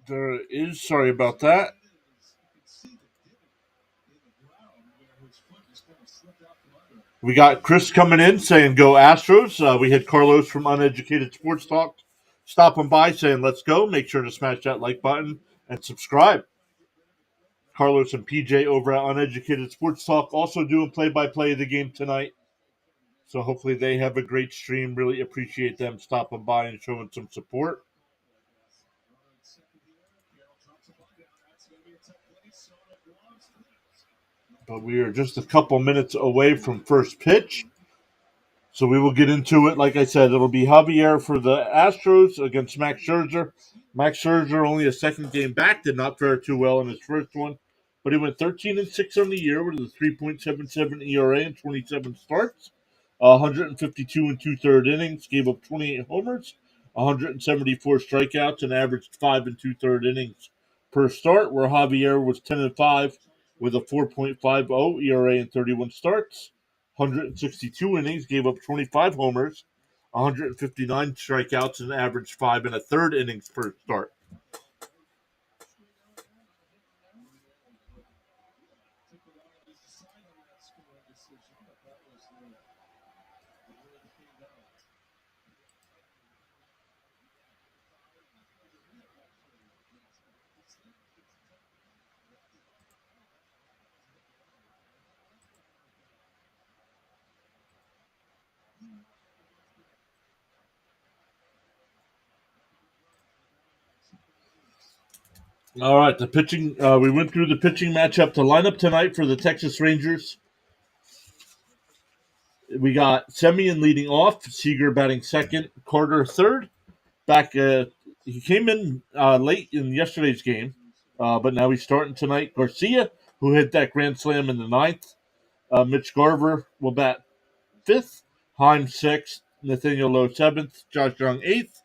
There is. Sorry about that. We got Chris coming in saying go Astros. We had Carlos from Uneducated Sports Talk stopping by saying let's go. Make sure to smash that like button and subscribe. Carlos and PJ over at Uneducated Sports Talk also doing play by play of the game tonight. So hopefully they have a great stream. Really appreciate them stopping by and showing some support. But we are just a couple minutes away from first pitch. So we will get into it. Like I said, it'll be Javier for the Astros against Max Scherzer. Max Scherzer only a second game back, did not fare too well in his first one, but he went 13-6 on the year with a 3.77 ERA and 27 starts, 152 and two-third innings, gave up 28 homers, 174 strikeouts, and averaged 5 and two-third innings per start. Where Javier was 10-5 with a 4.50 ERA and 31 starts. 162 innings, gave up 25 homers, 159 strikeouts, and averaged 5 and a third innings per start. All right, the pitching. We went through the pitching matchup to line up tonight for the Texas Rangers. We got Semien leading off, Seager batting second, Carter third. Back, he came in late in yesterday's game, but now he's starting tonight. Garcia, who hit that grand slam in the ninth. Mitch Garver will bat fifth, Heim sixth, Nathaniel Lowe seventh, Josh Young eighth,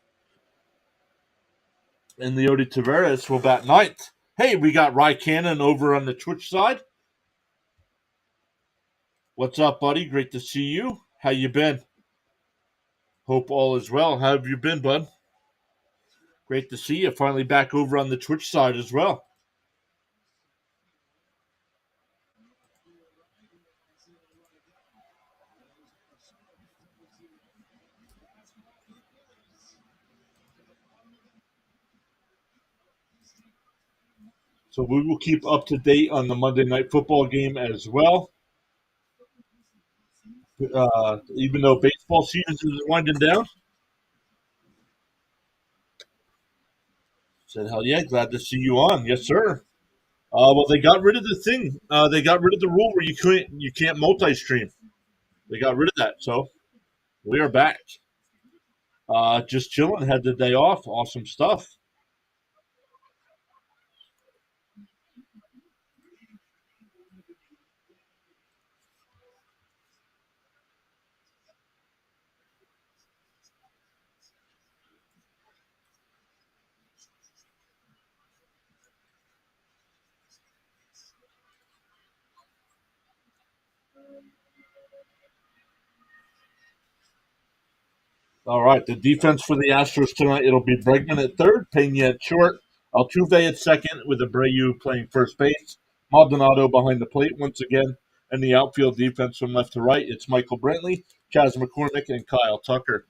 and Leody Taveras will bat ninth. Hey, we got Rye Cannon over on the Twitch side. What's up, buddy? Great to see you. How you been? Hope all is well. How have you been, bud? Great to see you. Finally back over on the Twitch side as well. So we will keep up to date on the Monday Night Football game as well. Even though baseball season is winding down. Said, hell yeah, glad to see you on. Yes, sir. Well, they got rid of the thing. They got rid of the rule where you can't multi-stream. They got rid of that, so we are back. Just chilling. Had the day off. Awesome stuff. All right, the defense for the Astros tonight, it'll be Bregman at third, Pena at short, Altuve at second, with Abreu playing first base, Maldonado behind the plate once again, and the outfield defense from left to right, it's Michael Brantley, Chaz McCormick, and Kyle Tucker.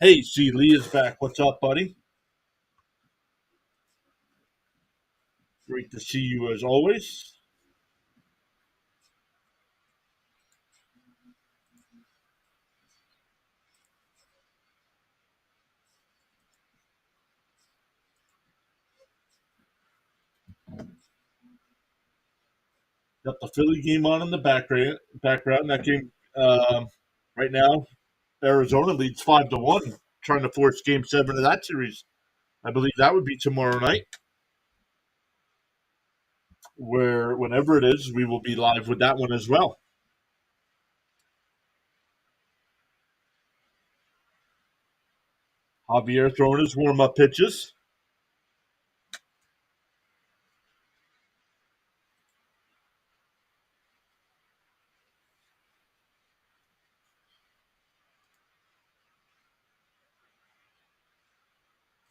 Hey, C. Lee is back. What's up, buddy? Great to see you as always. Got the Philly game on in the background. That game right now, Arizona leads 5-1, trying to force Game 7 of that series. I believe that would be tomorrow night. Where whenever it is, we will be live with that one as well. Javier throwing his warm up pitches.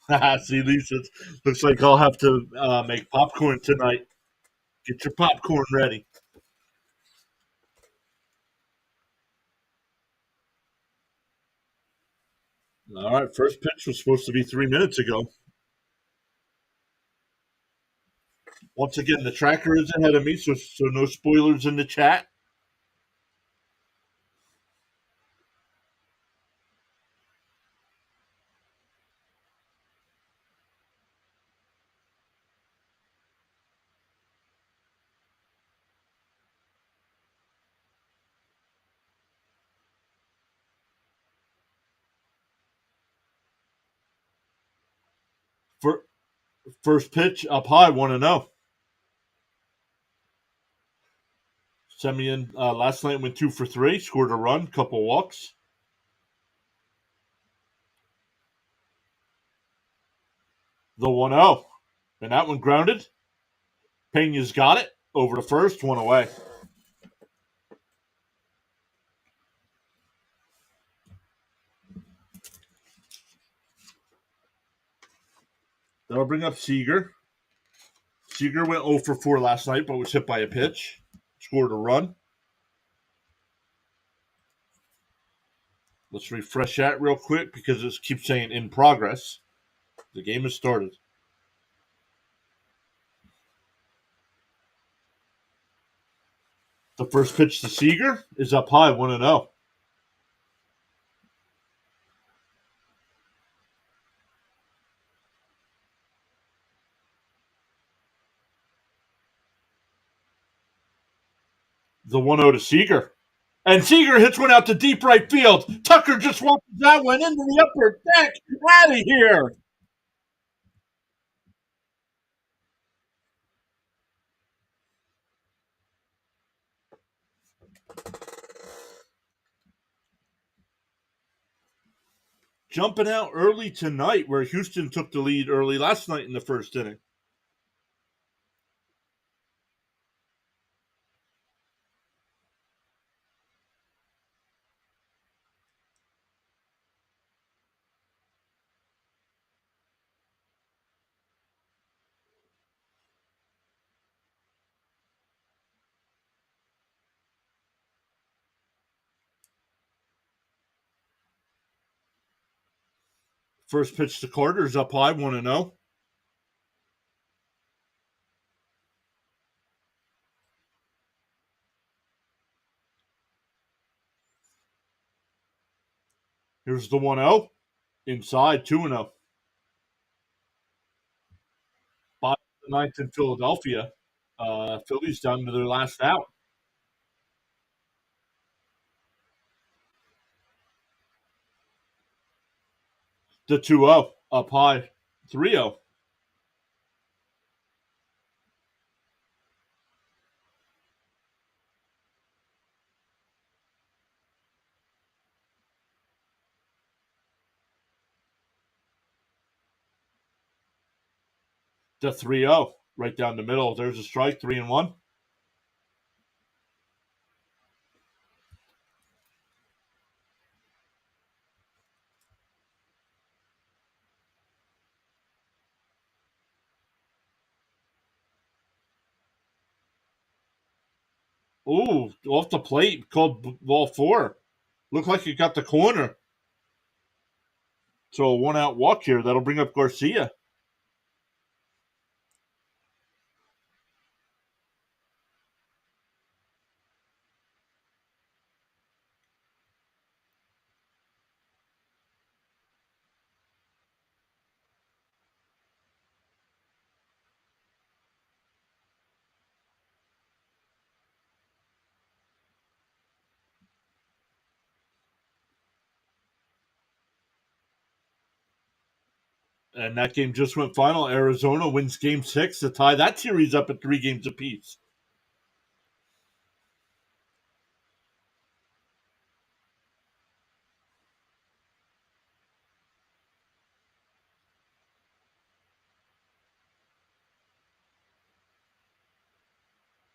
See, Lisa, looks like I'll have to make popcorn tonight. Get your popcorn ready. All right, first pitch was supposed to be 3 minutes ago. Once again, the tracker is ahead of me, so no spoilers in the chat. For, first pitch up high, 1-0. Semyon last night went 2 for 3, scored a run, couple walks. The 1-0. And that one grounded. Pena's got it. Over to first, one away. That'll bring up Seager. Seager went 0 for 4 last night, but was hit by a pitch. Scored a run. Let's refresh that real quick because it keeps saying in progress. The game has started. The first pitch to Seager is up high, 1-0. The 1-0 to Seager. And Seager hits one out to deep right field. Tucker just watches that one into the upper deck. Out of here. Jumping out early tonight, where Houston took the lead early last night in the first inning. First pitch to Carter's up high, 1-0. Here's the 1-0. Inside, 2-0. Bottom of the ninth in Philadelphia. Phillies down to their last out. The 2-0 up high, 3-0. The 3-0 right down the middle. There's a strike, 3-1. Ooh, off the plate, called ball 4. Looked like it got the corner. So a 1-out walk here. That'll bring up Garcia. And that game just went final. Arizona wins game 6 to tie that series up at 3 games apiece.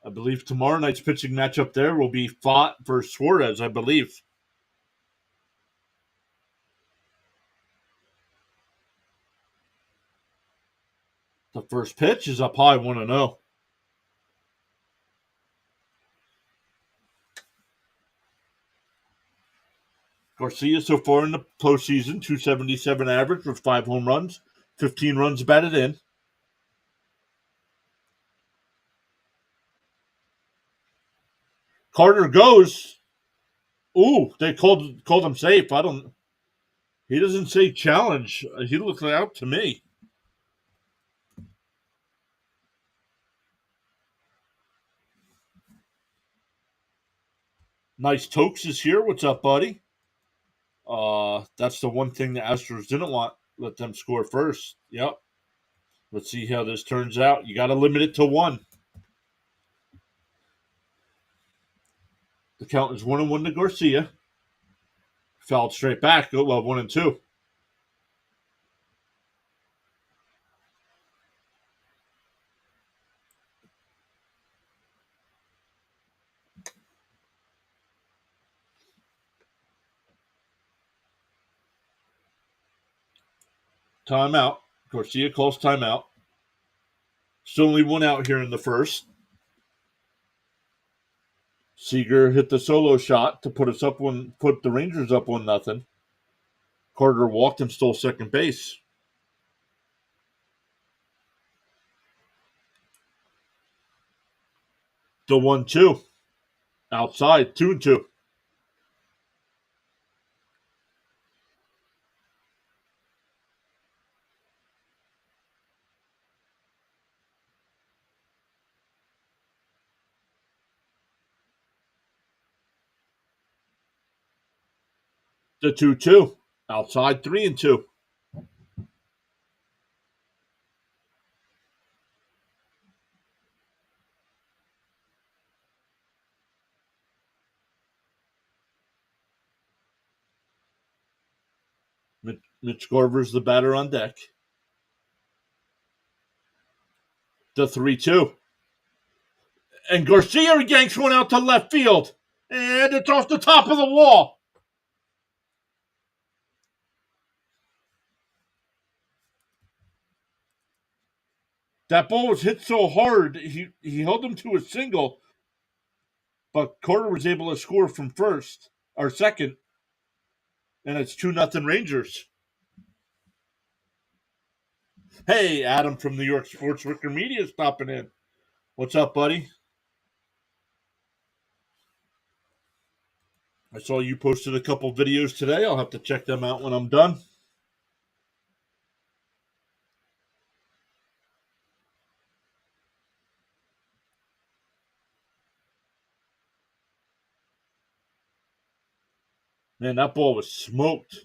I believe tomorrow night's pitching matchup there will be Fott versus Suarez, I believe. first pitch is up high, 1-0. Garcia so far in the postseason, 277 average with 5 home runs, 15 runs batted in. Carter goes. Ooh, they called him safe. He doesn't say challenge. He looked out to me. Nice Tokes is here. What's up, buddy? That's the one thing the Astros didn't want. Let them score first. Yep. Let's see how this turns out. You got to limit it to 1. The count is 1-1 to Garcia. Fouled straight back. Oh, well, 1-2. Timeout. Garcia calls timeout. Still only 1 out here in the first. Seager hit the solo shot to put the Rangers up 1-0. Carter walked and stole second base. The 1-2. Outside, 2-2. The 2-2. Outside, 3-2. Mitch Garver's the batter on deck. The 3-2. And Garcia yanks one out to left field. And it's off the top of the wall. That ball was hit so hard, he held him to a single, but Carter was able to score from first, or second, and it's 2-0 Rangers. Hey, Adam from New York Sports Wicker Media stopping in. What's up, buddy? I saw you posted a couple videos today. I'll have to check them out when I'm done. Man, that ball was smoked.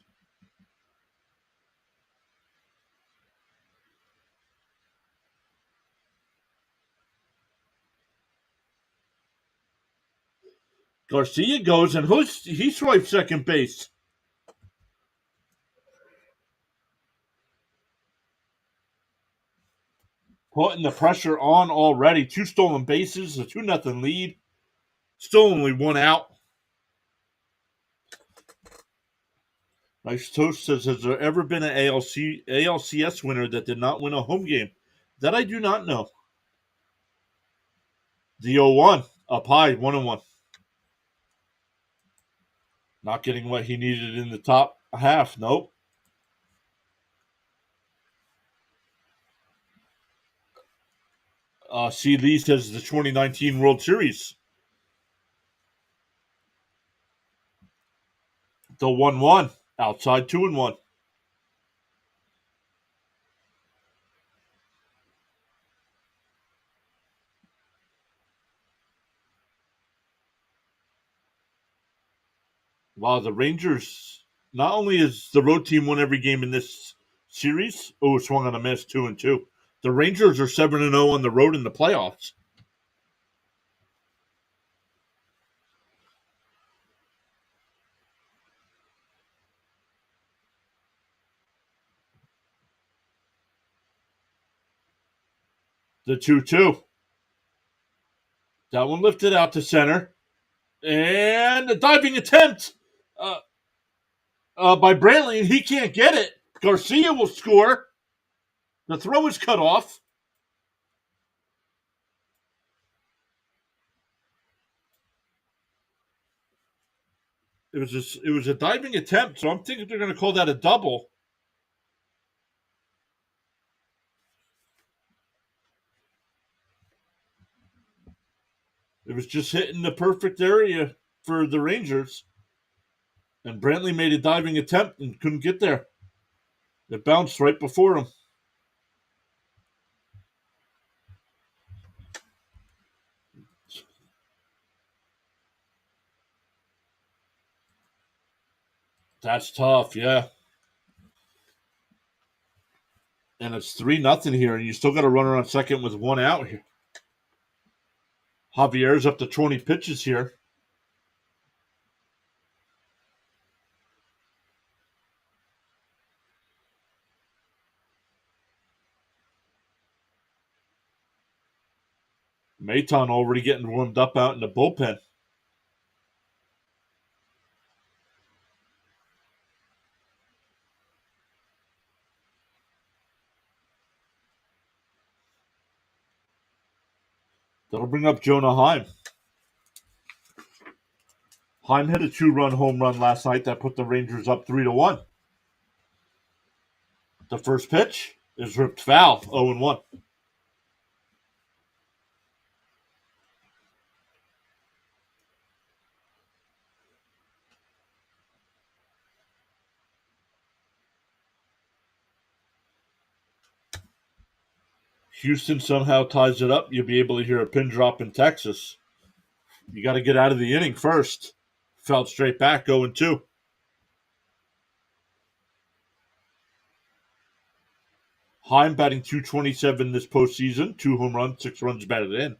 Garcia goes and he swipes second base. Putting the pressure on already. 2 stolen bases, a 2-0 lead. Still only 1 out. Nice Toast says, has there ever been an ALCS winner that did not win a home game? That I do not know. The 0-1, up high, 1-1. Not getting what he needed in the top half, nope. C. Lee says the 2019 World Series. The 1-1, outside 2-1. Wow, the Rangers, not only is the road team won every game in this series, swung on a miss, 2-2. The Rangers are 7-0 on the road in the playoffs. The 2-2. That one lifted out to center. And a diving attempt by Brantley, and he can't get it. Garcia will score. The throw is cut off. It was a diving attempt, so I'm thinking they're going to call that a double. It was just hitting the perfect area for the Rangers, and Brantley made a diving attempt and couldn't get there. It bounced right before him. That's tough, yeah. And it's 3-0 here, and you still got a runner on second with one out here. Javier's up to 20 pitches here. Maton already getting warmed up out in the bullpen. That'll bring up Jonah Heim. Heim hit a 2-run home run last night that put the Rangers up 3-1. The first pitch is ripped foul, 0-1. Houston somehow ties it up. You'll be able to hear a pin drop in Texas. You got to get out of the inning first. Felt straight back, 0-2. Heim batting .227 this postseason. 2 home runs, 6 runs batted in.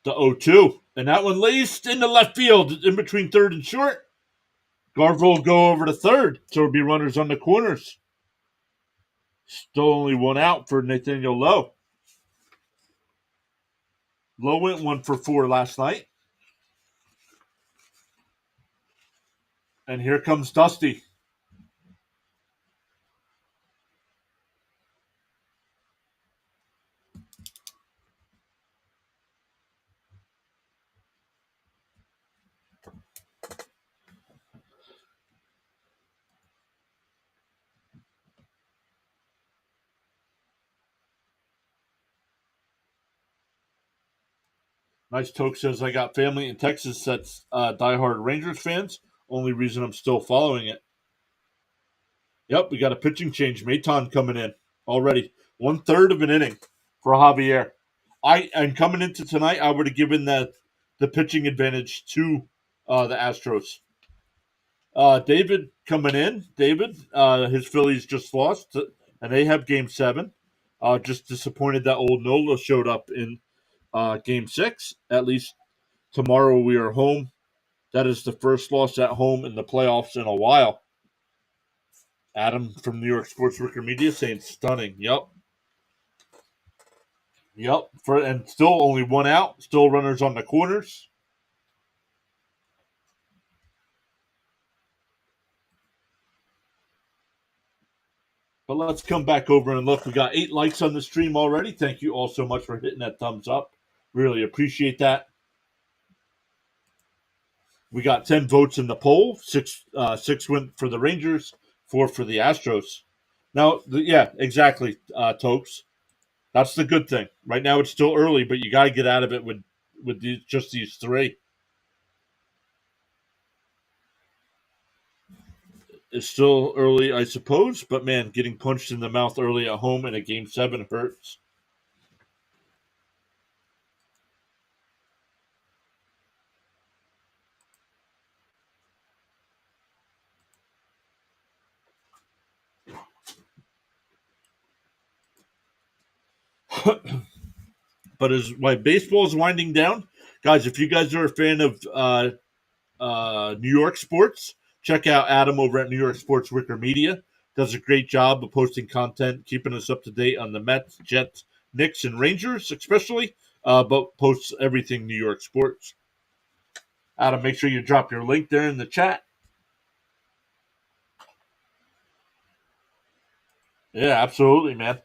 The 0-2. And that one laced into left field in between third and short. Garver will go over to third, so it'll be runners on the corners. Still only one out for Nathaniel Lowe. Lowe went 1 for 4 last night. And here comes Dusty. Nice Toke says, I got family in Texas that's diehard Rangers fans. Only reason I'm still following it. Yep, we got a pitching change. Maton coming in already. 1/3 of an inning for Javier. And coming into tonight, I would have given the pitching advantage to the Astros. David coming in. David, his Phillies just lost, and they have Game 7. Just disappointed that old Nola showed up in Game 6. At least tomorrow we are home. That is the first loss at home in the playoffs in a while. Adam from New York Sports Wicker Media saying stunning. Yep. And still only one out. Still runners on the corners. But let's come back over and look. We got 8 likes on the stream already. Thank you all so much for hitting that thumbs up. Really appreciate that. We got 10 votes in the poll. Six went for the Rangers, 4 for the Astros. Now, yeah, exactly, Topes. That's the good thing. Right now it's still early, but you got to get out of it with just these 3. It's still early, I suppose, but man, getting punched in the mouth early at home in a Game 7 hurts. But as my baseball is winding down, guys, if you guys are a fan of New York sports, check out Adam over at New York Sports Wicker Media. Does a great job of posting content, keeping us up to date on the Mets, Jets, Knicks, and Rangers, especially, but posts everything New York sports. Adam, make sure you drop your link there in the chat. Yeah, absolutely, man.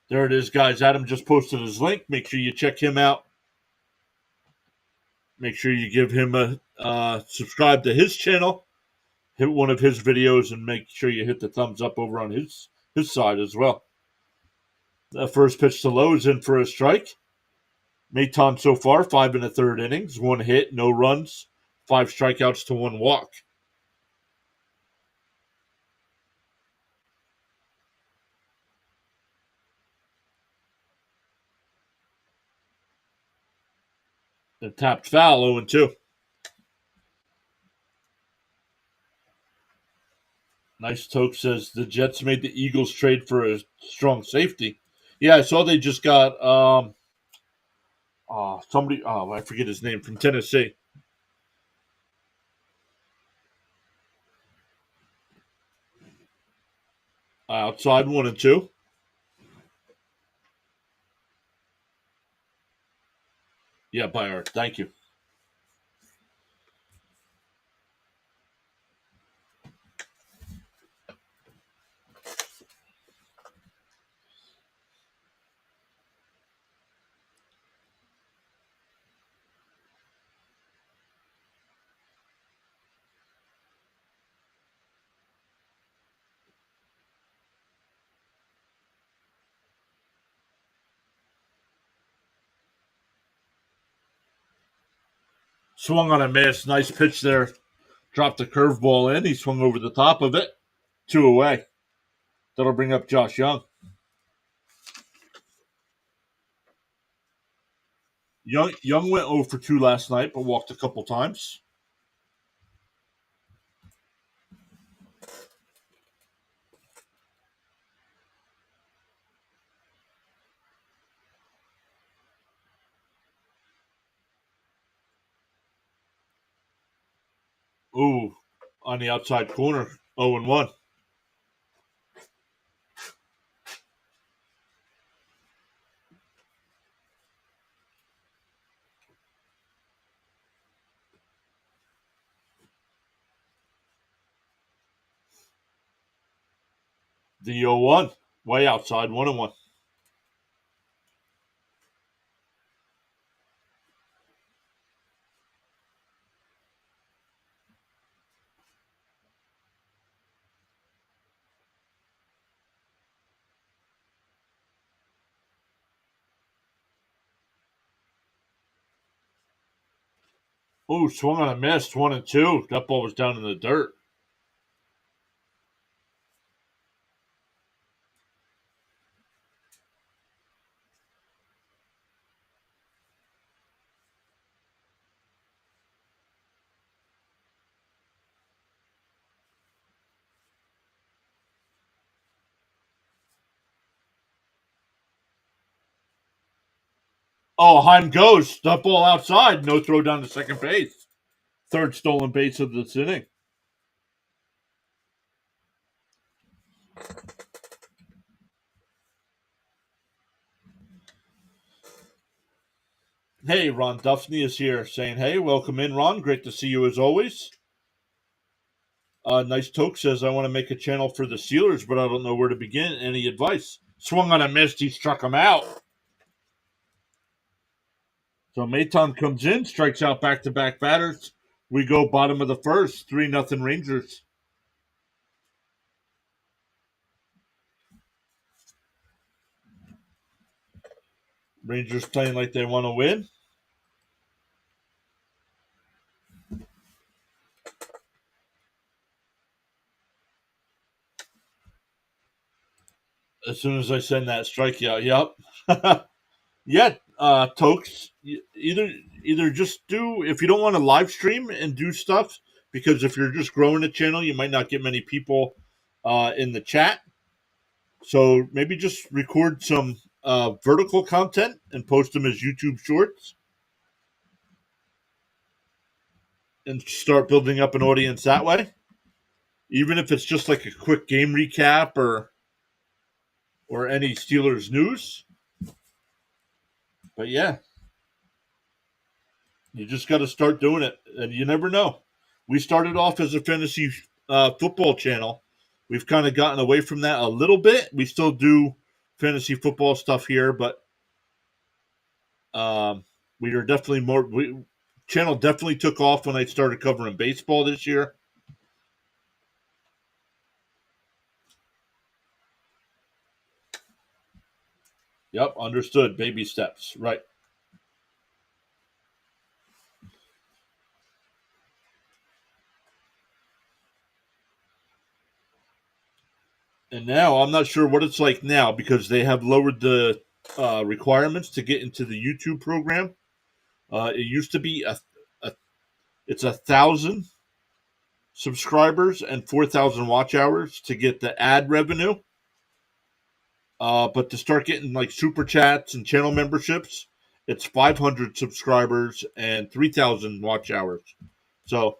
There it is, guys. Adam just posted his link. Make sure you check him out. Make sure you give him a subscribe to his channel. Hit one of his videos and make sure you hit the thumbs up over on his side as well. The first pitch to Lowe is in for a strike. Maton so far, 5 1/3 innings, 1 hit, no runs, 5 strikeouts to 1 walk. The tapped foul, 0-2. Nice Toke says the Jets made the Eagles trade for a strong safety. Yeah, I saw they just got somebody, I forget his name, from Tennessee. Outside 1-2. Yeah, Byard. Thank you. Swung on a miss. Nice pitch there. Dropped the curveball in. He swung over the top of it. 2 away. That'll bring up Josh Young. Young went 0 for 2 last night, but walked a couple times. Ooh, on the outside corner, 0-1. The 0-1, way outside, 1-1. Ooh, swung on a miss, 1-2. That ball was down in the dirt. Oh, Heim goes. That ball outside. No throw down to second base. Third stolen base of this inning. Hey, Ron Duffney is here saying, hey, welcome in, Ron. Great to see you as always. Nice Toke says, I want to make a channel for the Steelers, but I don't know where to begin. Any advice? Swung on a miss. He struck him out. So Maton comes in, strikes out back-to-back batters. We go bottom of the first, 3-0 Rangers. Rangers playing like they want to win. As soon as I send that strikeout, yep. Yeah, Tokes, either just do, if you don't want to live stream and do stuff, because if you're just growing a channel, you might not get many people in the chat. So maybe just record some vertical content and post them as YouTube shorts and start building up an audience that way. Even if it's just like a quick game recap or any Steelers news. But yeah, you just got to start doing it, and you never know. We started off as a fantasy football channel. We've kind of gotten away from that a little bit. We still do fantasy football stuff here, but um, we are definitely more. Channel definitely took off when I started covering baseball this year. Yep, understood. Baby steps, right? And now I'm not sure what it's like now because they have lowered the requirements to get into the YouTube program. It used to be a it's 1,000 subscribers and 4,000 watch hours to get the ad revenue. But to start getting like super chats and channel memberships, it's 500 subscribers and 3,000 watch hours. So,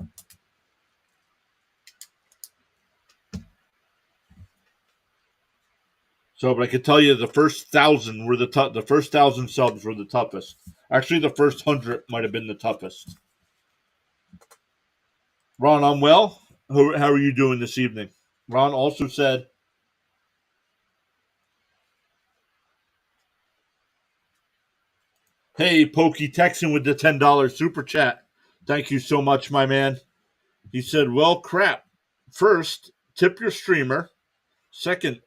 but I could tell you the first 1,000 were the first 1,000 subs were the toughest. Actually, the first 100 might have been the toughest. Ron, I'm well. How are you doing this evening? Ron also said, "Hey, Pokey Texan with the $10 super chat. Thank you so much, my man." He said, "Well, crap. First, tip your streamer. Second,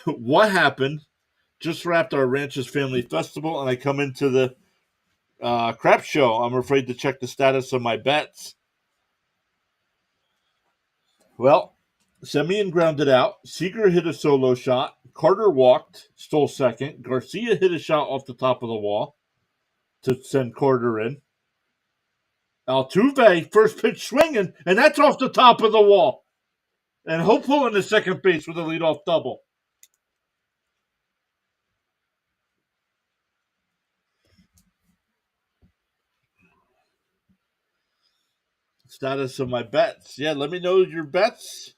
what happened? Just wrapped our Ranches Family Festival, and I come into the crap show. I'm afraid to check the status of my bets. Well, Semien grounded out. Seager hit a solo shot. Carter walked, stole second. Garcia hit a shot off the top of the wall to send Carter in. Altuve, first pitch swinging, and that's off the top of the wall. And Hope pulling the second base with a leadoff double. Status of my bets. Yeah, let me know your bets.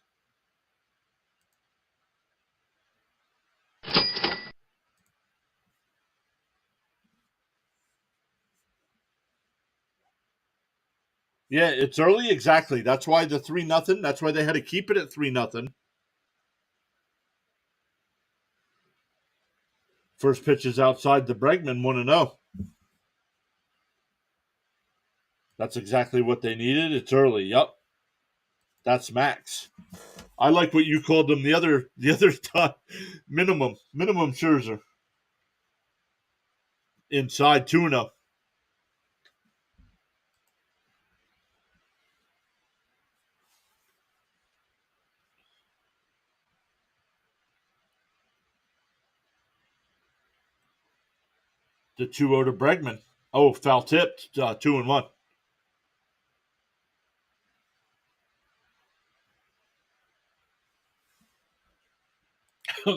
Yeah, it's early. Exactly. That's why the 3-0. That's why they had to keep it at 3-0. First pitch is outside the Bregman 1-0. That's exactly what they needed. It's early. Yep. That's Max. I like what you called them the other time. Minimum Scherzer inside Tuna. The 2-0 to Bregman. Oh, foul tipped. 2-1.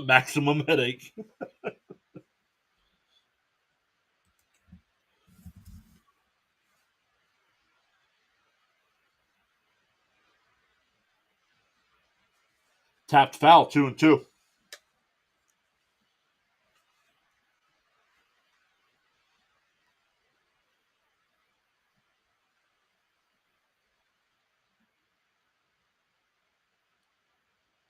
Maximum headache. Tapped foul. 2-2.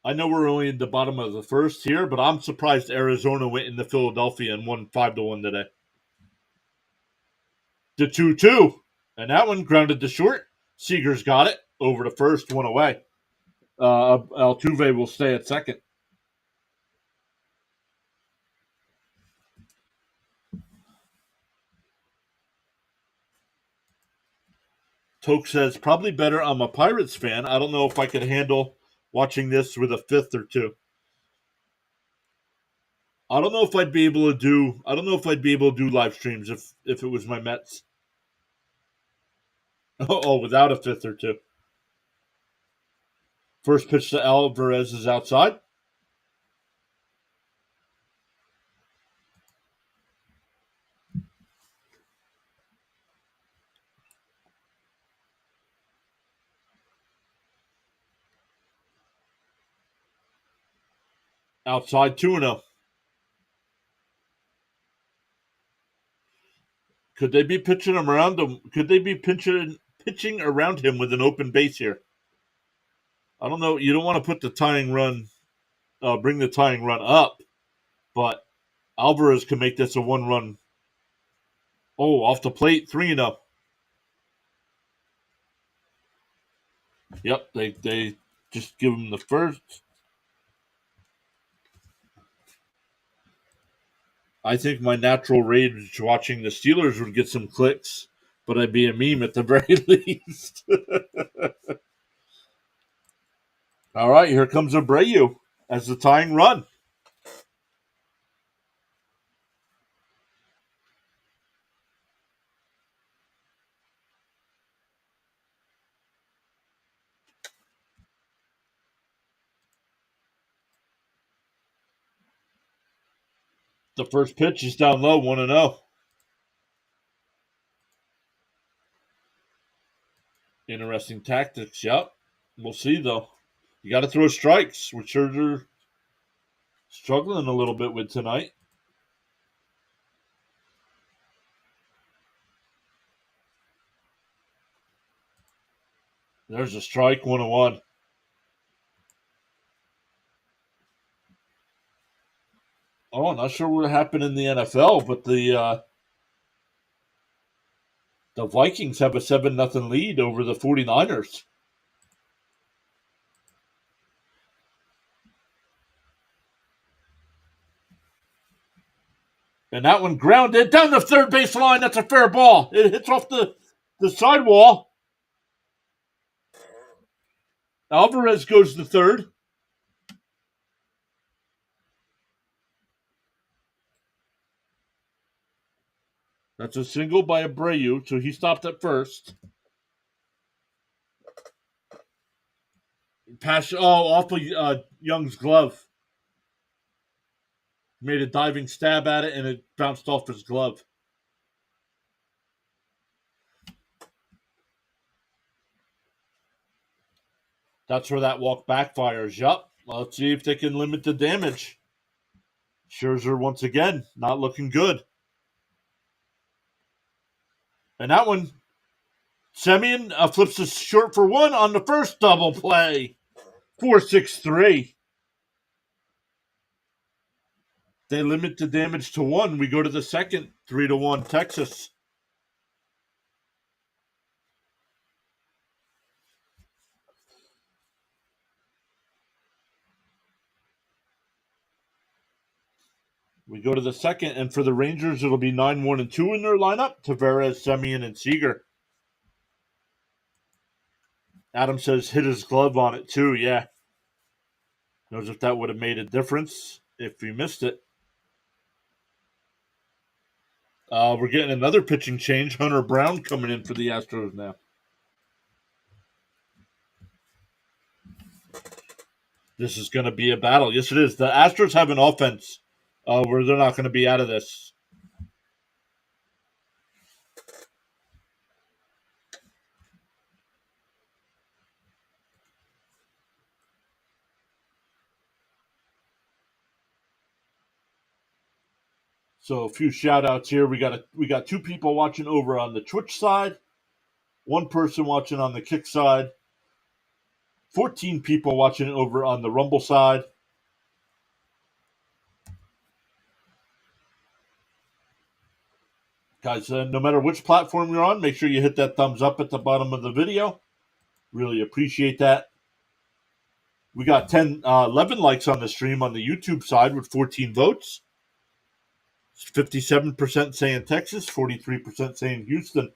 I know we're only in the bottom of the first here, but I'm surprised Arizona went into Philadelphia and won 5-1 today. The 2-2. And that one grounded to short. Seager's got it. Over to first, one away. Altuve will stay at second. Toke says, probably better. I'm a Pirates fan. I don't know if I could handle watching this with a fifth or two. I don't know if I'd be able to do. I don't know if I'd be able to do live streams if it was my Mets. Oh, without a fifth or two. First pitch to Alvarez is outside. Outside 2-0. Could they be pitching him around him? Could they be pitching around him with an open base here? I don't know. You don't want to put the tying run, bring the tying run up, but Alvarez can make this a one-run. Oh, off the plate, 3-0. Yep, they just give him the first. I think my natural rage watching the Steelers would get some clicks, but I'd be a meme at the very least. All right, here comes Abreu as the tying run. The first pitch is down low, 1-0. Interesting tactics, yep. We'll see, though. You got to throw strikes, which Scherzer struggling a little bit with tonight. There's a strike, 1-1. Oh, not sure what happened in the NFL, but the Vikings have a 7-0 lead over the 49ers. And that one grounded down the third base line. That's a fair ball. It hits off the sidewall. Alvarez goes to third. That's a single by Abreu, so he stopped at first. Pass, off of Young's glove. Made a diving stab at it, and it bounced off his glove. That's where that walk backfires. Yup. Let's see if they can limit the damage. Scherzer, once again, not looking good. And that one, Semien flips a short for one on the first double play. 4-6-3. They limit the damage to one. We go to the second, 3-1 Texas. We go to the second, and for the Rangers, it'll be 9-1-2 in their lineup. Tavares, Semien, and Seager. Adam says hit his glove on it too. Yeah. Knows if that would have made a difference if he missed it. We're getting another pitching change. Hunter Brown coming in for the Astros now. This is going to be a battle. Yes, it is. The Astros have an offense where they're not going to be out of this. So a few shout outs here. We got two people watching over on the Twitch side, one person watching on the Kick side, 14 people watching over on the Rumble side. Guys, no matter which platform you're on, make sure you hit that thumbs up at the bottom of the video. Really appreciate that. We got 11 likes on the stream on the YouTube side with 14 votes. 57% saying Texas, 43% saying Houston.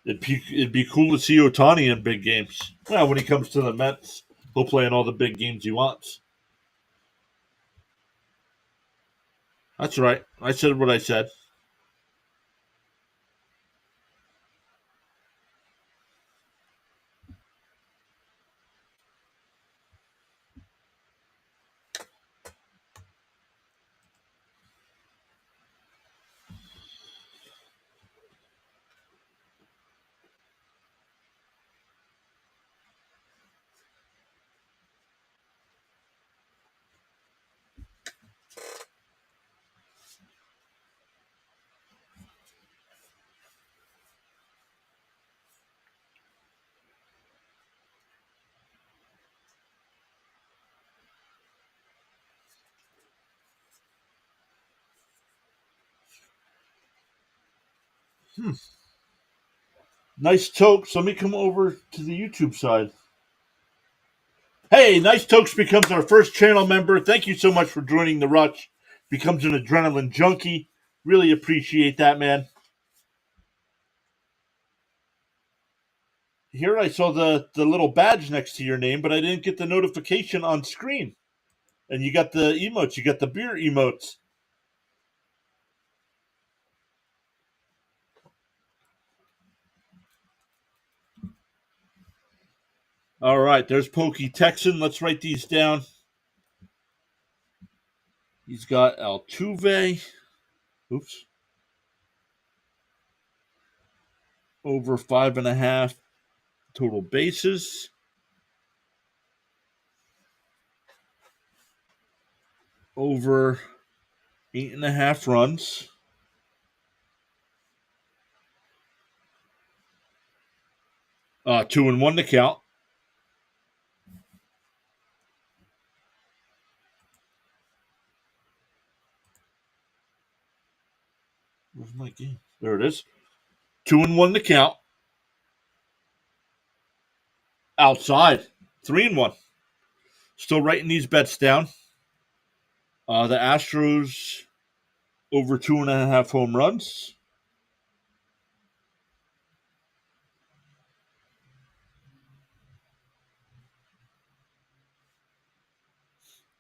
It'd be cool to see Ohtani in big games. Well, when he comes to the Mets, he'll play in all the big games he wants. That's right. I said what I said. Nice Tokes. Let me come over to the YouTube side. Hey, Nice Tokes becomes our first channel member. Thank you so much for joining the rush. Becomes an adrenaline junkie. Really appreciate that, man. Here I saw the little badge next to your name, but I didn't get the notification on screen. And you got the emotes. You got the beer emotes. All right, there's Pokey Texan. Let's write these down. He's got Altuve. Oops. Over 5.5 total bases. Over 8.5 runs. Two and one to count. Where's my game? There it is. 2 and one to count. Outside. 3 and one. Still writing these bets down. The Astros over 2.5 home runs.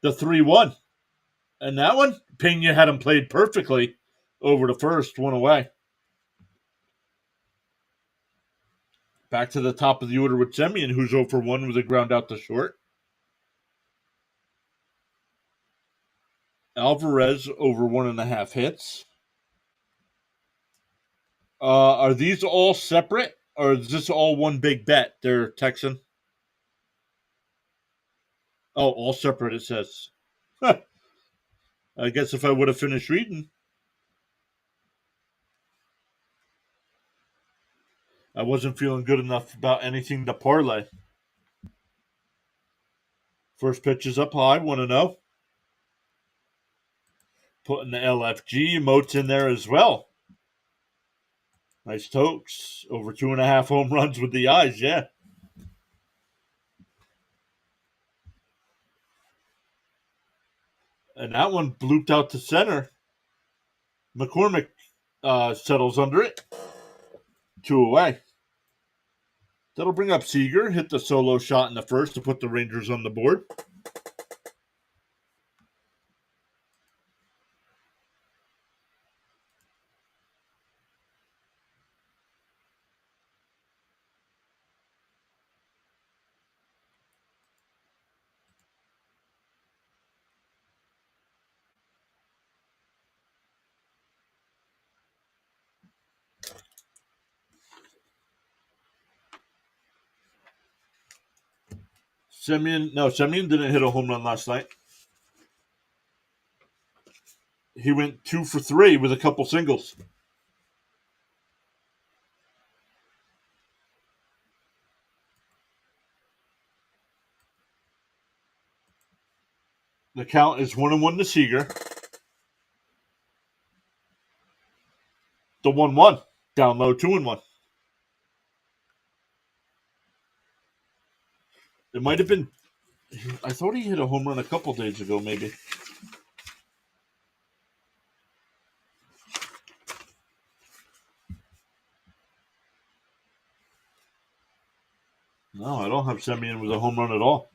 The 3-1. And that one, Pena had him played perfectly over the first, one away. Back to the top of the order with Semien, who's 0 for 1 with a ground out to short. Alvarez over 1.5 hits. Are these all separate, or is this all one big bet? They're Texan. Oh, all separate, it says. I guess if I would have finished reading, I wasn't feeling good enough about anything to parlay. First pitch is up high, 1-0. Putting the LFG emotes in there as well. Nice Tokes. Over 2.5 home runs with the eyes, yeah. And that one blooped out to center. McCormick settles under it. 2 away. That'll bring up Seager. Hit the solo shot in the first to put the Rangers on the board. Semien didn't hit a home run last night. He went 2 for 3 with a couple singles. The count is 1-1 to Seager. The 1-1. Down low, 2-1. It might have been. I thought he hit a home run a couple days ago, maybe. No, I don't have Semien with a home run at all.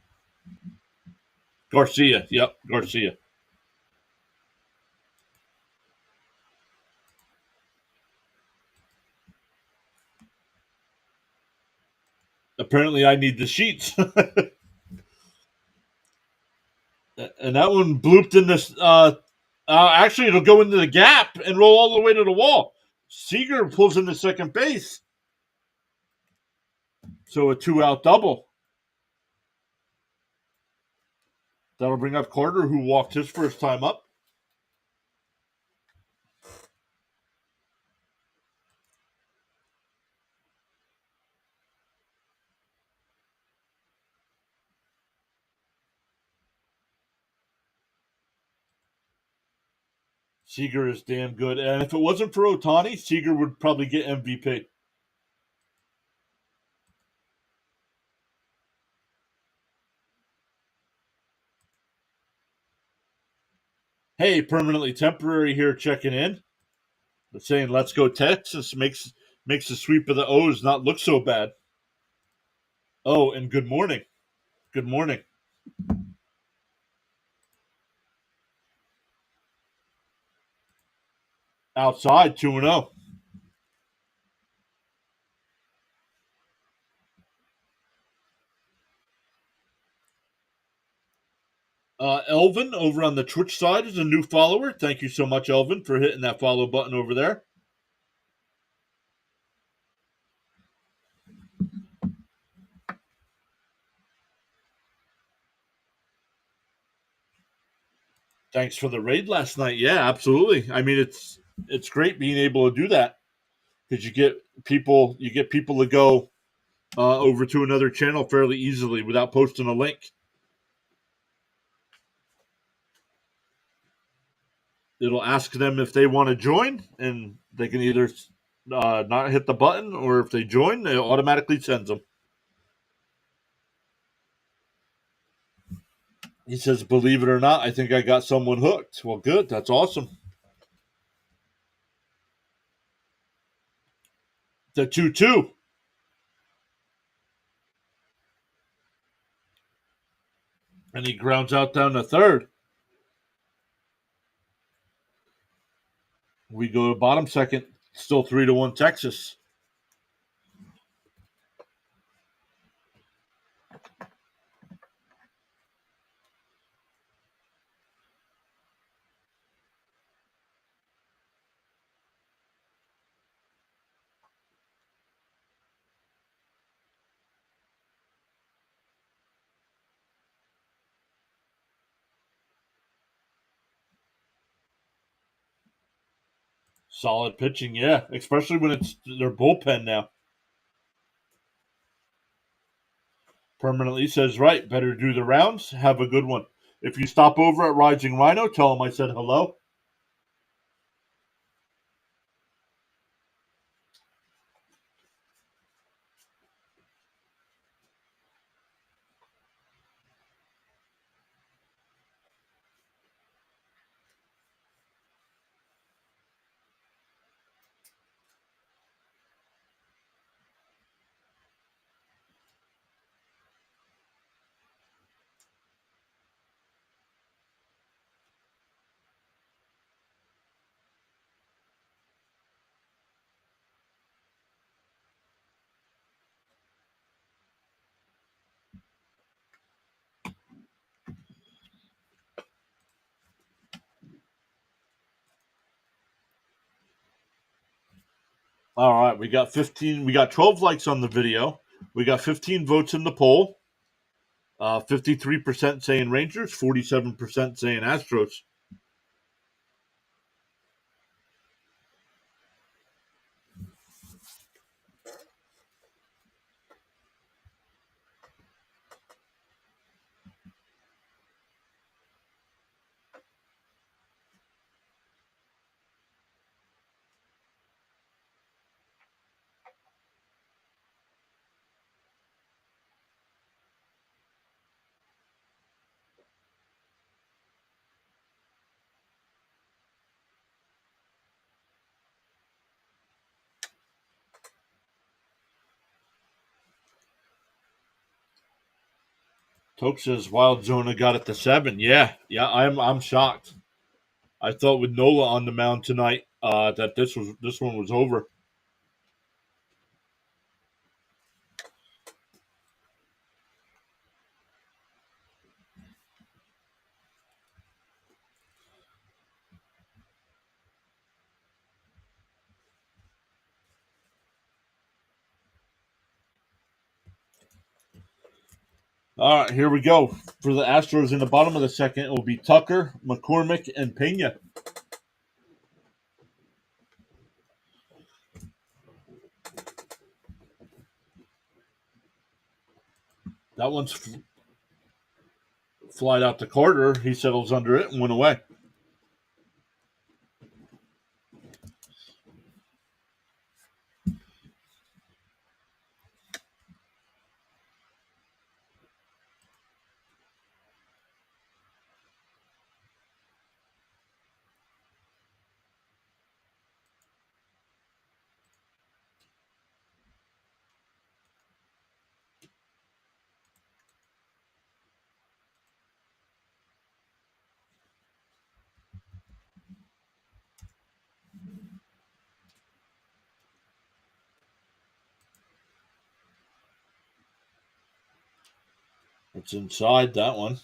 Garcia. Yep, Garcia. Apparently, I need the sheets. And that one blooped in this. Actually, it'll go into the gap and roll all the way to the wall. Seager pulls into second base. So a 2-out double. That'll bring up Carter, who walked his first time up. Seager is damn good. And if it wasn't for Ohtani, Seager would probably get MVP. Hey, permanently temporary here checking in. But saying let's go Texas makes the sweep of the O's not look so bad. Oh, and good morning. Good morning. Outside 2-0. Elvin over on the Twitch side is a new follower. Thank you so much, Elvin, for hitting that follow button over there. Thanks for the raid last night. Yeah, absolutely. I mean, it's great being able to do that because you get people to go over to another channel fairly easily without posting a link. It'll ask them if they want to join, and they can either not hit the button, or if they join, it automatically sends them. He says, "Believe it or not, I think I got someone hooked." Well, good. That's awesome. The 2-2. And he grounds out down the third. We go to bottom second. Still 3-1 Texas. Solid pitching, yeah. Especially when it's their bullpen now. Permanently says, right, better do the rounds. Have a good one. If you stop over at Rising Rhino, tell him I said hello. All right, we got 15. We got 12 likes on the video. We got 15 votes in the poll. 53% saying Rangers, 47% saying Astros. Toke says Wild Zona got it to 7. Yeah, I'm shocked. I thought with Nola on the mound tonight that this one was over. All right, here we go. For the Astros in the bottom of the second, it will be Tucker, McCormick, and Pena. That one's flied out to Carter. He settles under it and went away. It's inside that one.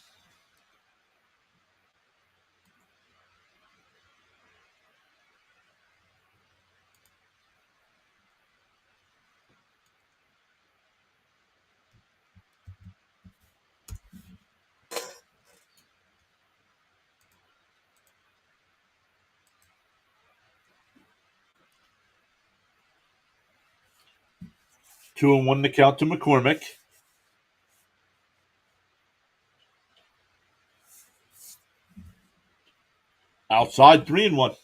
Two and one to count to McCormick. Outside 3-1.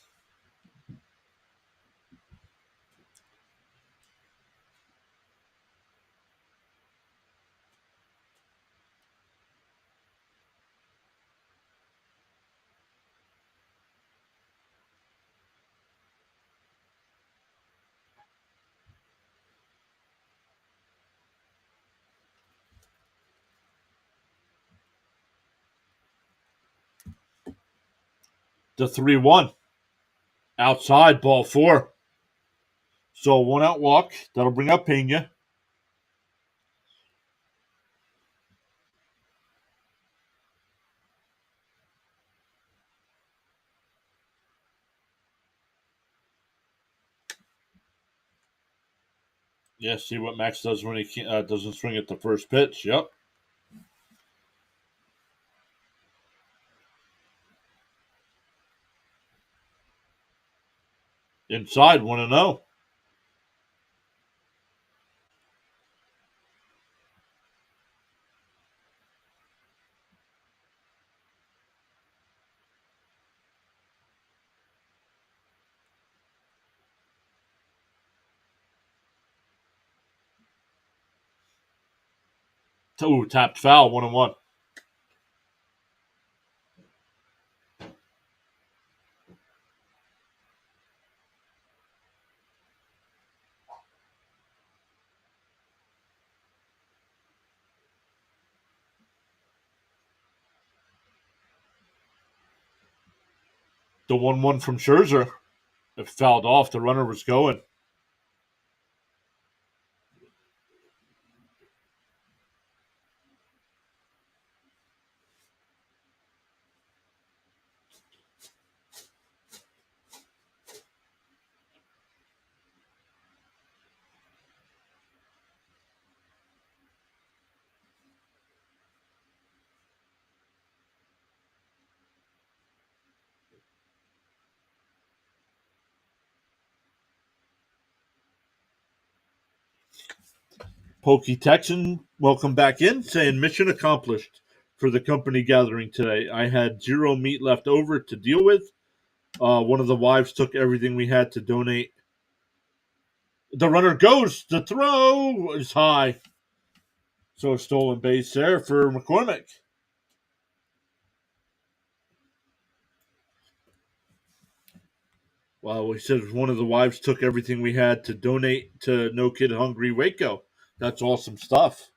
The 3-1. Outside, ball 4. So 1-out walk. That'll bring up Pena. Yeah, see what Max does when he doesn't swing at the first pitch. Yep. Inside, 1-0. Ooh, tapped foul, 1-1. The 1-1 from Scherzer. It fouled off. The runner was going. Pokey Texan, welcome back in, saying mission accomplished for the company gathering today. I had 0 meat left over to deal with. One of the wives took everything we had to donate. The runner goes. The throw is high. So a stolen base there for McCormick. Well, he says one of the wives took everything we had to donate to No Kid Hungry Waco. That's awesome stuff.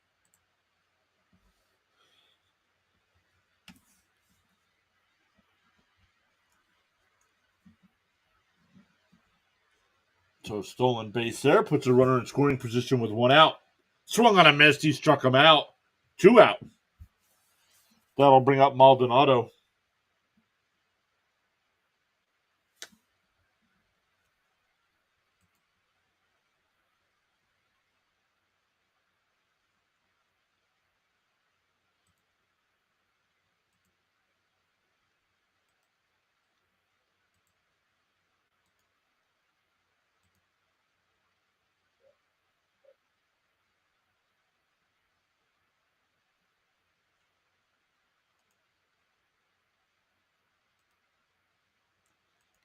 So stolen base there puts a runner in scoring position with 1 out. Swung on a miss. He struck him out. 2 out. That'll bring up Maldonado.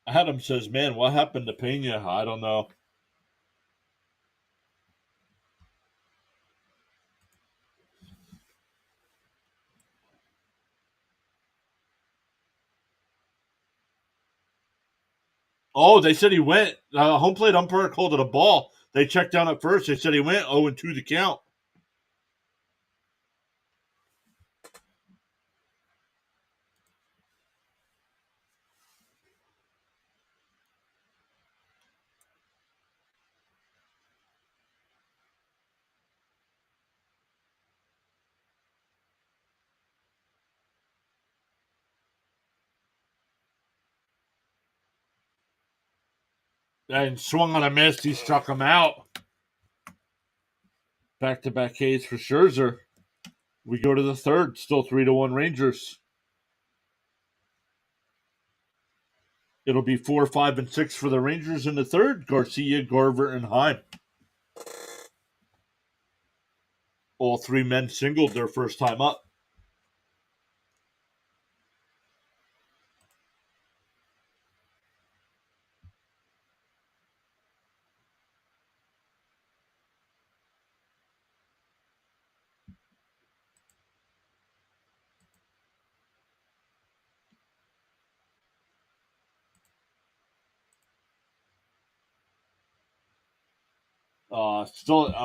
Adam says, man, what happened to Pena? I don't know. Oh, they said he went. Home plate umpire called it a ball. They checked down at first. They said he went 0-2 the count. And swung on a miss. He struck him out. Back-to-back Ks for Scherzer. We go to the third. Still 3-1 Rangers. It'll be 4, 5, and 6 for the Rangers in the third. Garcia, Garver, and Heim. All three men singled their first time up.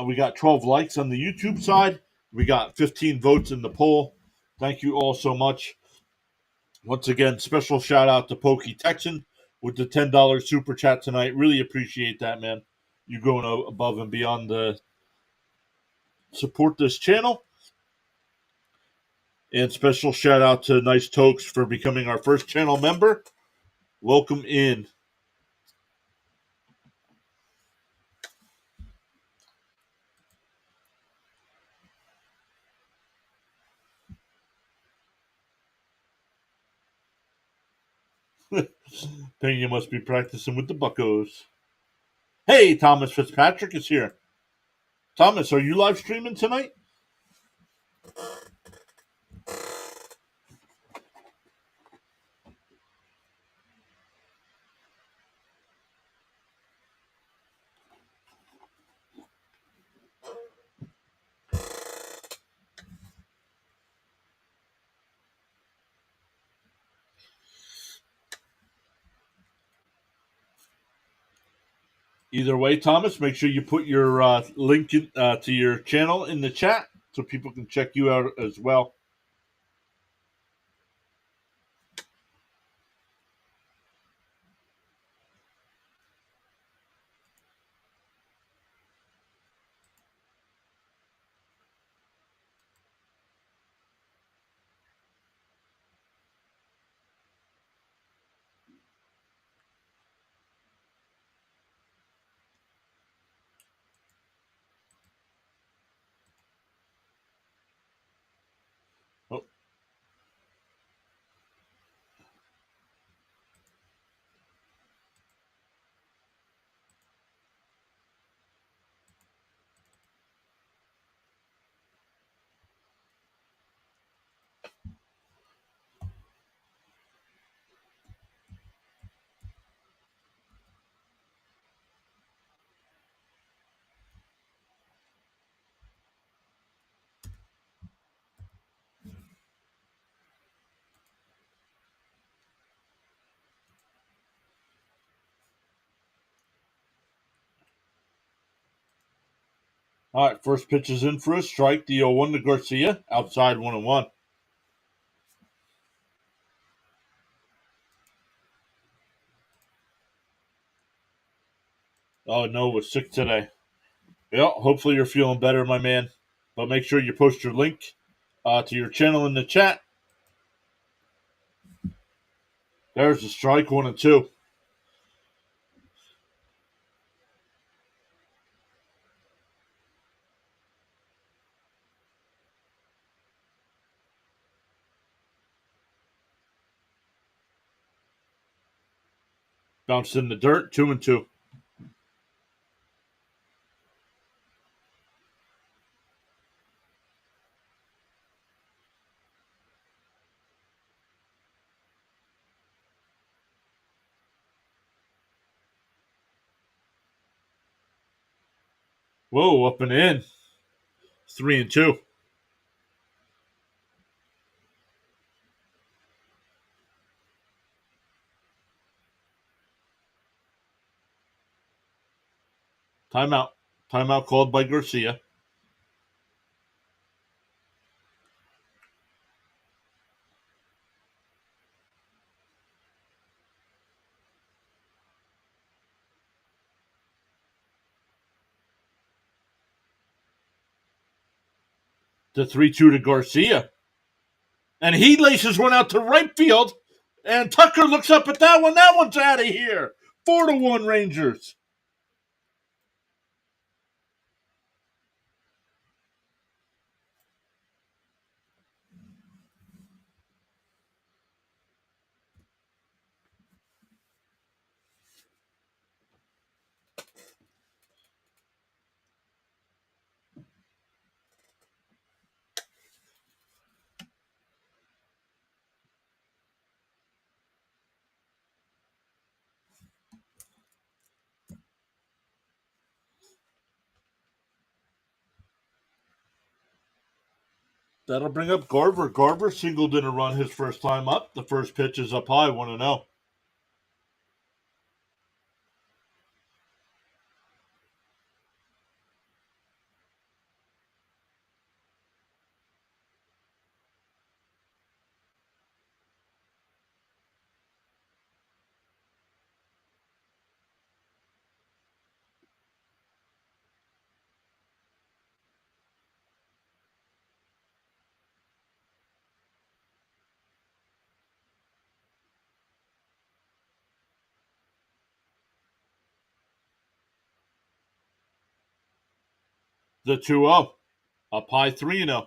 We got 12 likes on the YouTube side. We got 15 votes in the poll. Thank you all so much. Once again, special shout out to Pokey Texan with the $10 super chat tonight. Really appreciate that, man. You going above and beyond to support this channel. And special shout out to Nice Tokes for becoming our first channel member. Welcome in. Pena must be practicing with the Buccos. Hey, Thomas Fitzpatrick is here. Thomas, are you live streaming tonight? Either way, Thomas, make sure you put your link to your channel in the chat so people can check you out as well. Oh. All right, first pitch is in for a strike. The 0-1 to Garcia, outside 1-1. Oh, no, was sick today. Yeah, hopefully you're feeling better, my man. But make sure you post your link to your channel in the chat. There's the strike, 1-2. Bounced in the dirt, 2-2. Whoa, up and in. 3-2. Timeout. Timeout called by Garcia. The 3-2 to Garcia. And he laces one out to right field. And Tucker looks up at that one. That one's out of here. 4-1 Rangers. That'll bring up Garver. Garver singled in a run his first time up. The first pitch is up high, 1-0. The 2-0. Up high, 3-0.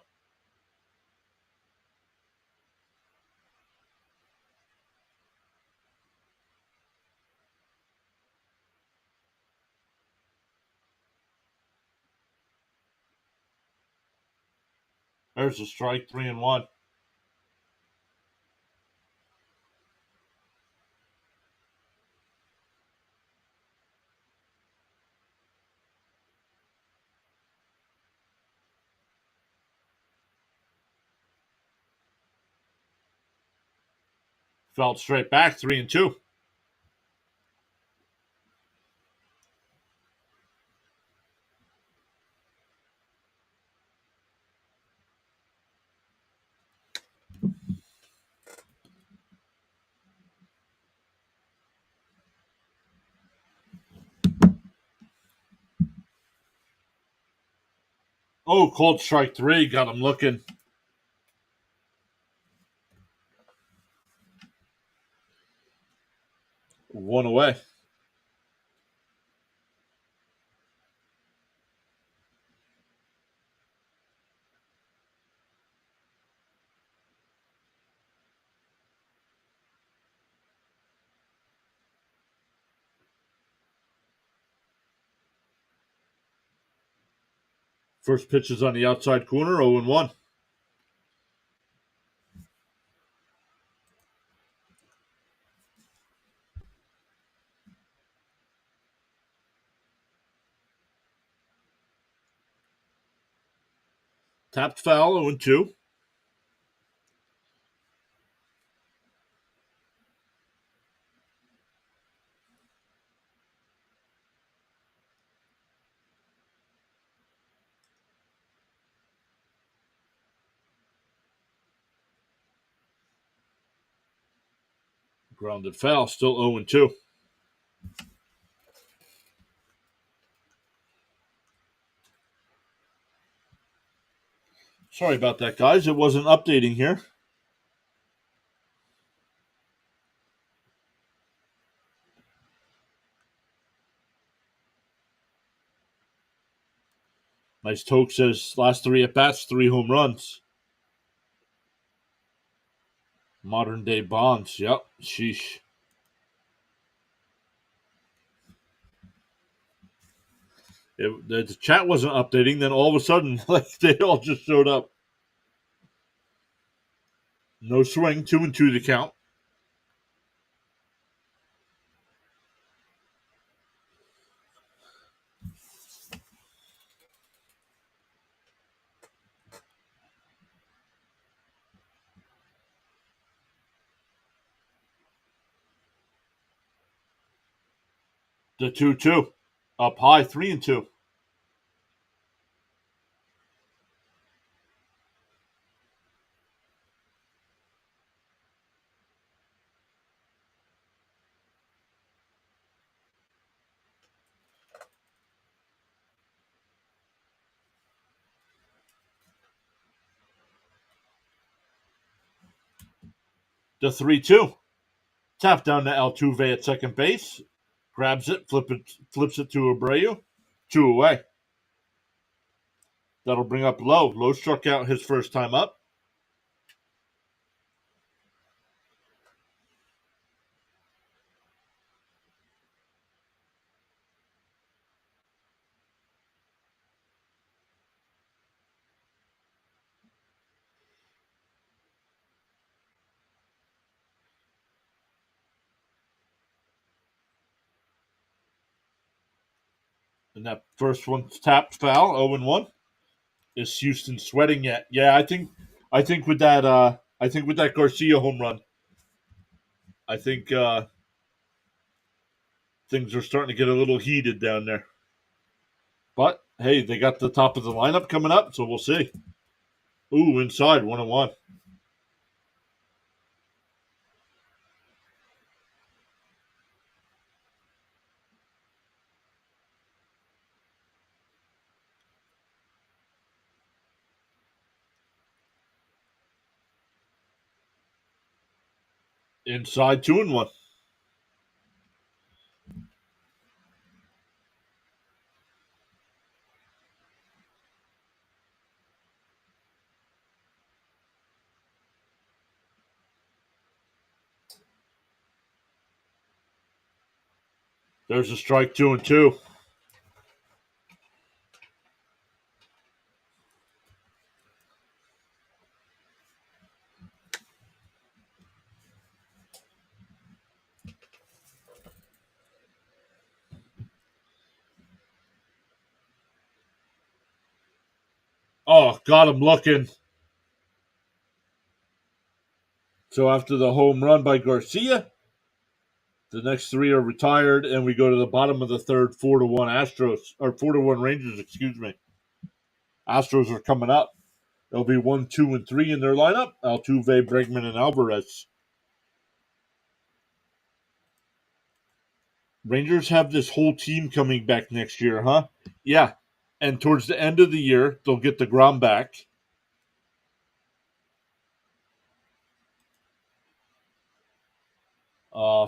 There's a strike, 3-1. Felt straight back, 3-2. Oh, called strike 3. Got him looking. One away. First pitch is on the outside corner, 0-1. Tapped foul, 0-2. Grounded foul, still 0-2. Sorry about that, guys. It wasn't updating here. Nice Toke says last 3 at bats, 3 home runs. Modern day Bonds. Yep. Sheesh. The chat wasn't updating, then all of a sudden, like they all just showed up. No swing, 2-2 the count. The 2-2. Up high, 3-2. The 3-2. Tap down to Altuve at second base. Grabs it, flips it to Abreu. 2 away. That'll bring up Lowe. Lowe struck out his first time up. And that first one's tapped foul, 0-1. Is Houston sweating yet? Yeah, I think with that Garcia home run, I think things are starting to get a little heated down there. But hey, they got the top of the lineup coming up, so we'll see. Ooh, inside 1-1. Inside 2-1. There's a strike 2-2. Oh, got him looking. So after the home run by Garcia, the next three are retired, and we go to the bottom of the third, 4-1 Astros, or 4-1 Rangers, excuse me. Astros are coming up. There'll be 1, 2, and 3 in their lineup. Altuve, Bregman, and Alvarez. Rangers have this whole team coming back next year, huh? Yeah. And towards the end of the year, they'll get the Grom back. Uh,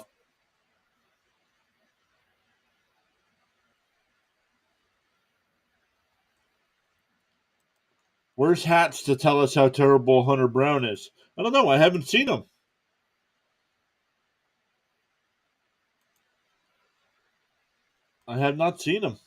where's Hats to tell us how terrible Hunter Brown is? I don't know. I haven't seen him. I have not seen him.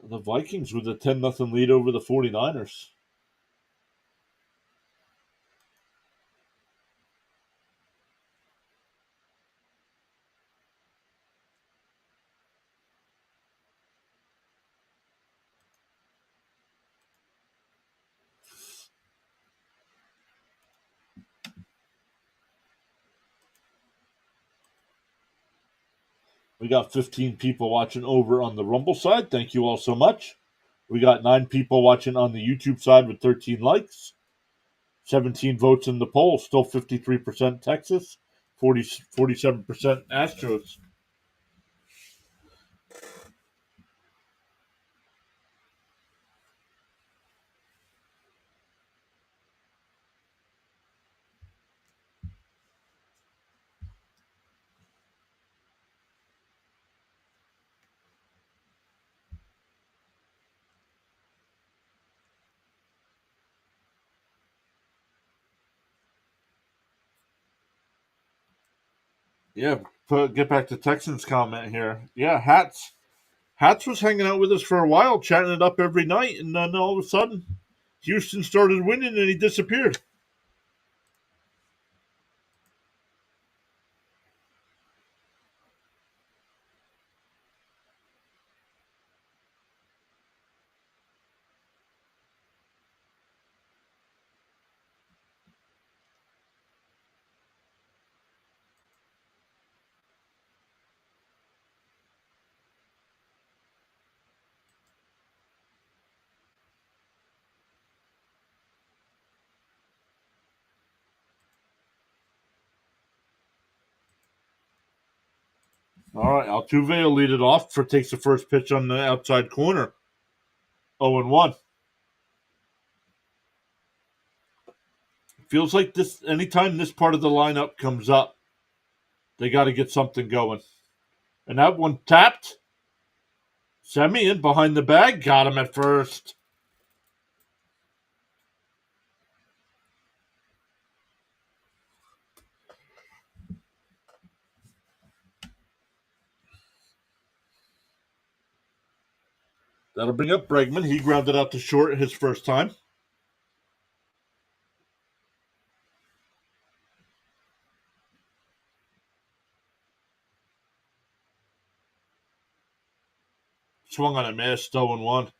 The Vikings with a 10-0 lead over the 49ers. We got 15 people watching over on the Rumble side. Thank you all so much. We got 9 people watching on the YouTube side with 13 likes. 17 votes in the poll. Still 53% Texas, 47% Astros. Yeah, get back to Texans comment here. Yeah, Hats was hanging out with us for a while, chatting it up every night, and then all of a sudden, Houston started winning and he disappeared. All right, Altuve will lead it off for takes the first pitch on the outside corner. 0-1. Feels like this anytime this part of the lineup comes up, they got to get something going. And that one tapped. Semien behind the bag, got him at first. That'll bring up Bregman. He grounded out to short his first time. Swung on a miss, 0-1.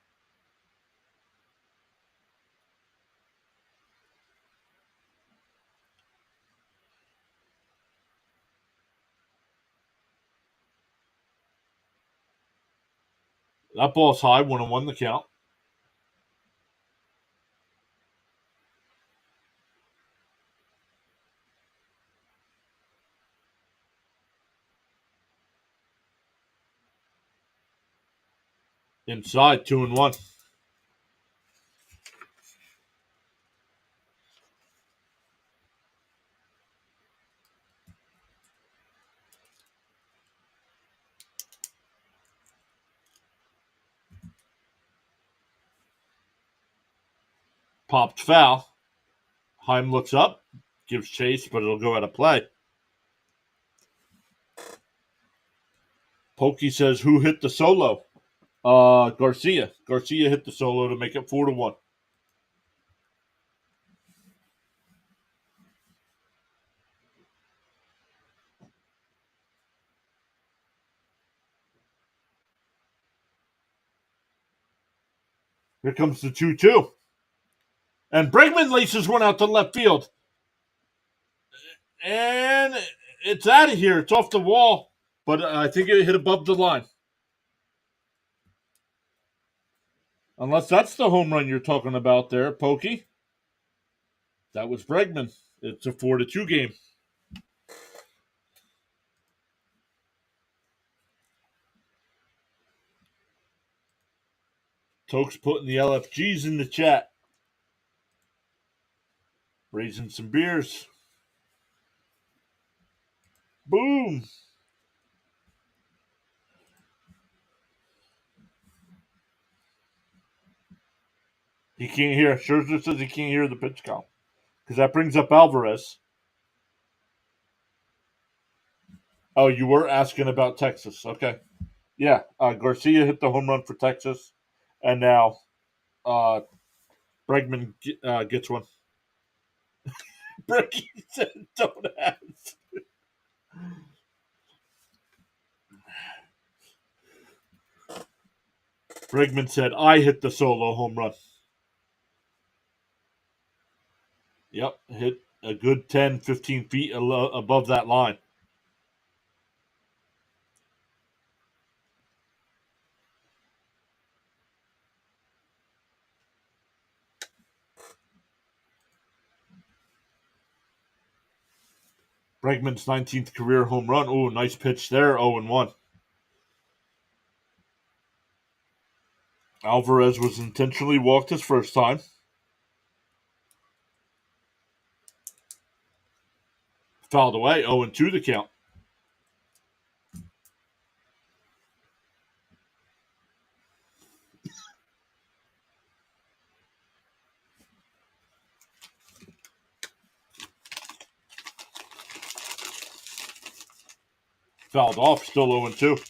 That ball's high, 1-1 the count. Inside, 2-1. Popped foul. Heim looks up, gives chase, but it'll go out of play. Pokey says, who hit the solo? Garcia. Garcia hit the solo to make it 4-1. Here comes the 2-2. And Bregman laces one out to left field. And it's out of here. It's off the wall. But I think it hit above the line. Unless that's the home run you're talking about there, Pokey. That was Bregman. It's a 4-2 game. Toke's putting the LFGs in the chat. Raising some beers. Boom. He can't hear. Scherzer says he can't hear the pitch count. Because that brings up Alvarez. Oh, you were asking about Texas. Okay. Yeah, Garcia hit the home run for Texas. And now Bregman gets one. Bricky said, don't ask. Bregman said, I hit the solo home run. Yep, hit a good 10, 15 feet above that line. Bregman's 19th career home run. Oh, nice pitch there, 0-1. Alvarez was intentionally walked his first time. Fouled away, 0-2 the count. Fouled off, still 0-2.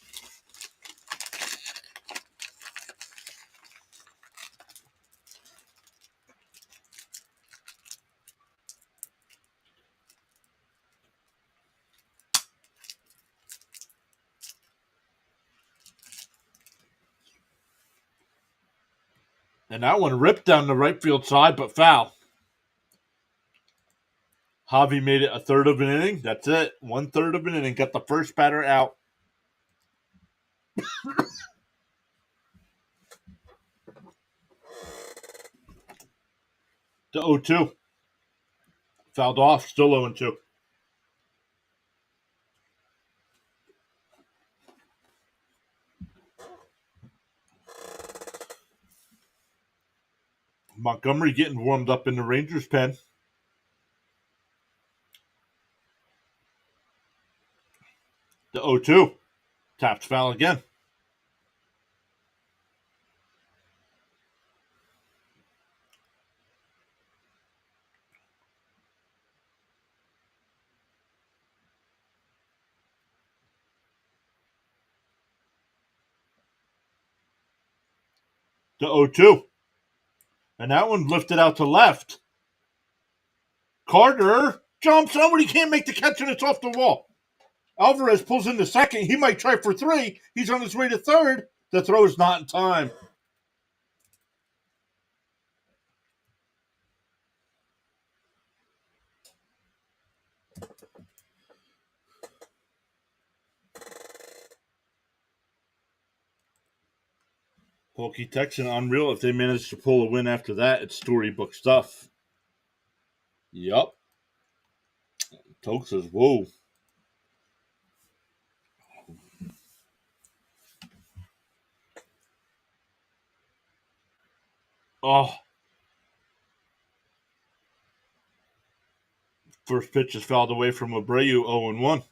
And that one ripped down the right field side, but foul. Javi made it a third of an inning. That's it. 1/3 of an inning. Got the first batter out. To 0-2. Fouled off. Still 0-2. Montgomery getting warmed up in the Rangers pen. The 0-2. Taps foul again. The 0-2. And that one lifted out to left. Carter jumps. Somebody can't make the catch, and it's off the wall. Alvarez pulls into second. He might try for 3. He's on his way to third. The throw is not in time. Pokey Texan, unreal. If they manage to pull a win after that, it's storybook stuff. Yup. Toke says, whoa. Oh. First pitch is fouled away from Abreu, 0-1.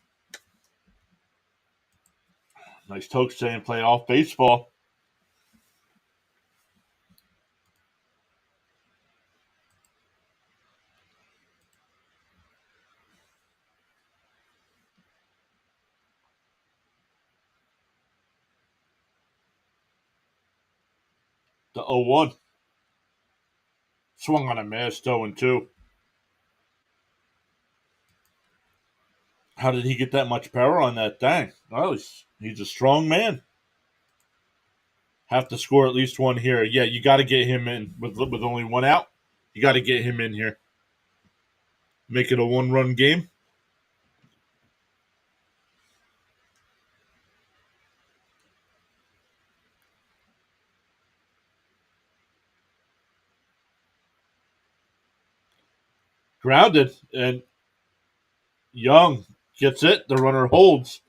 Nice Toke saying play off baseball. The 0-1. Swung on a miss, 0-2. How did he get that much power on that thing? Oh, he's a strong man. Have to score at least one here. Yeah, you got to get him in with only one out. You got to get him in here. Make it a 1-run game. Grounded, and Young gets it. The runner holds.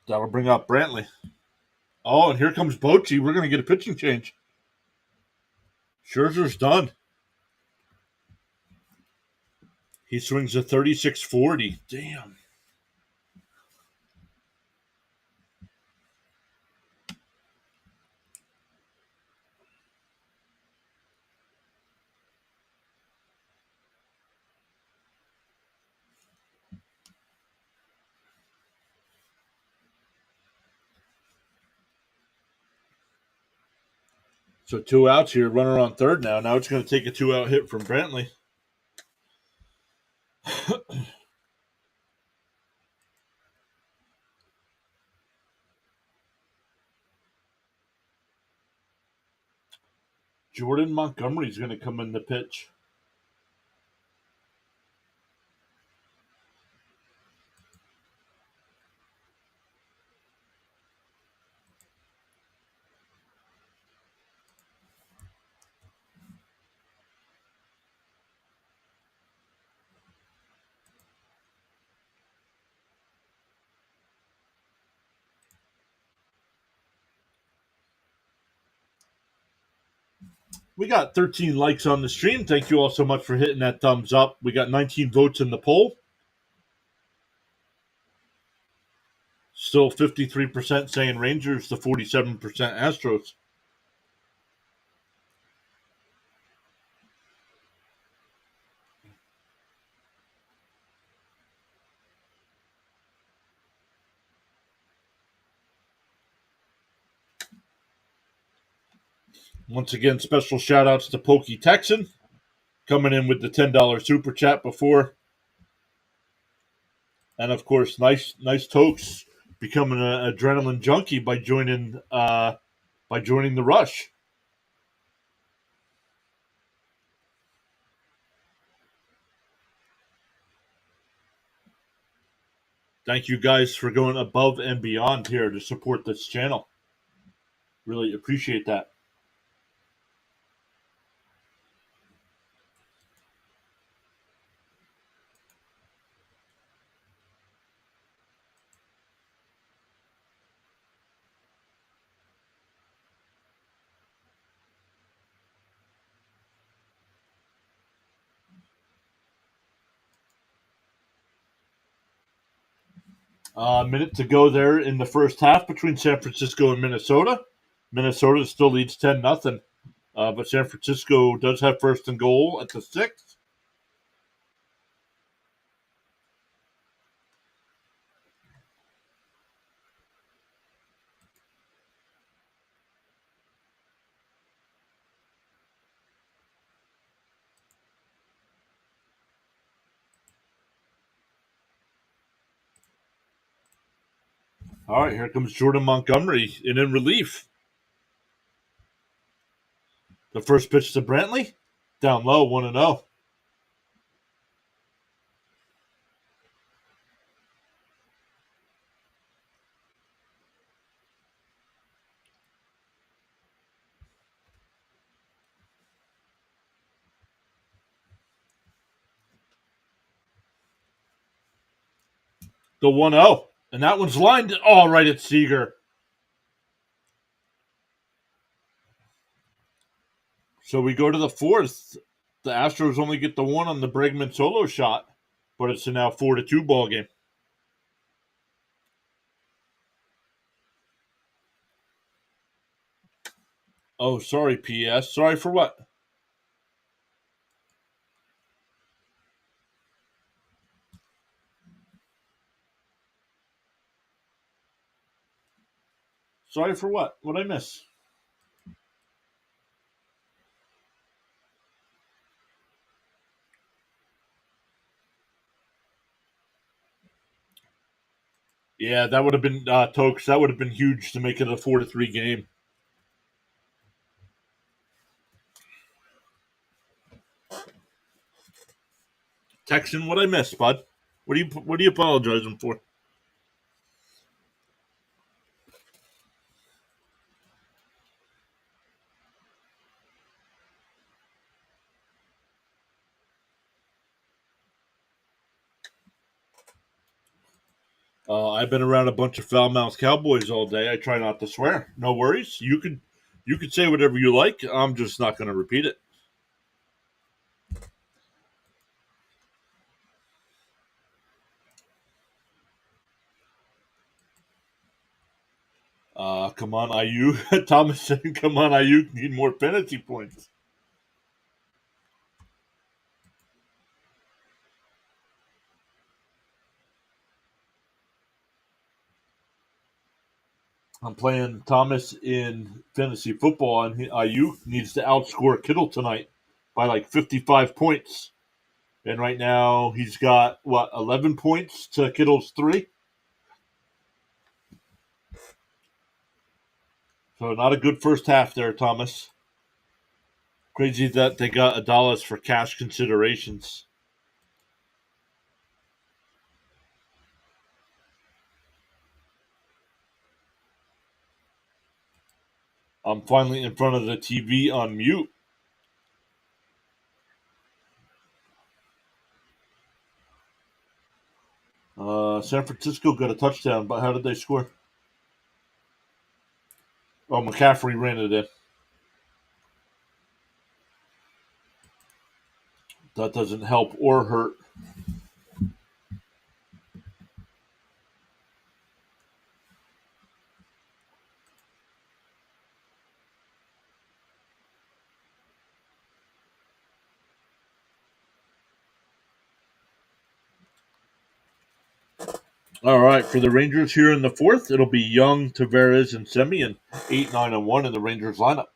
That'll bring up Brantley. Oh, and here comes Bochy. We're going to get a pitching change. Scherzer's done. He swings a 36-40. Damn. So 2 outs here. Runner on third now. Now it's going to take a 2-out hit from Brantley. Jordan Montgomery's going to come in the pitch. We got 13 likes on the stream. Thank you all so much for hitting that thumbs up. We got 19 votes in the poll. Still 53% saying Rangers to 47% Astros. Once again, special shout outs to Pokey Texan coming in with the $10 super chat before. And of course, nice Tokes becoming an adrenaline junkie by joining the rush. Thank you guys for going above and beyond here to support this channel. Really appreciate that. A minute to go there in the first half between San Francisco and Minnesota. Minnesota still leads 10-0, but San Francisco does have first and goal at the 6th. All right, here comes Jordan Montgomery in relief. The first pitch to Brantley, down low, 1-0. The 1-0. And that one's lined all right at Seager. So we go to the 4th. The Astros only get the one on the Bregman solo shot, but it's a now 4-2 ball game. Oh, sorry, PS. Sorry for what? Sorry for what? What'd I miss? Yeah, that would have been Tokes. That would have been huge to make it a 4-3 game. Texan, what I missed, bud? What are you apologizing for? I've been around a bunch of foul-mouthed cowboys all day. I try not to swear. No worries. You could say whatever you like. I'm just not going to repeat it. Come on, Ayuk. Thomas saying, "Come on, Ayuk, need more penalty points." I'm playing Thomas in fantasy football, and Ayuk needs to outscore Kittle tonight by like 55 points. And right now, he's got, 11 points to Kittle's 3? So not a good first half there, Thomas. Crazy that they got Adalas for cash considerations. I'm finally in front of the TV on mute. San Francisco got a touchdown, but how did they score? Oh, McCaffrey ran it in. That doesn't help or hurt. All right, for the Rangers here in the 4th, it'll be Young, Tavares, and Semien, 8, 9, and 1 in the Rangers lineup.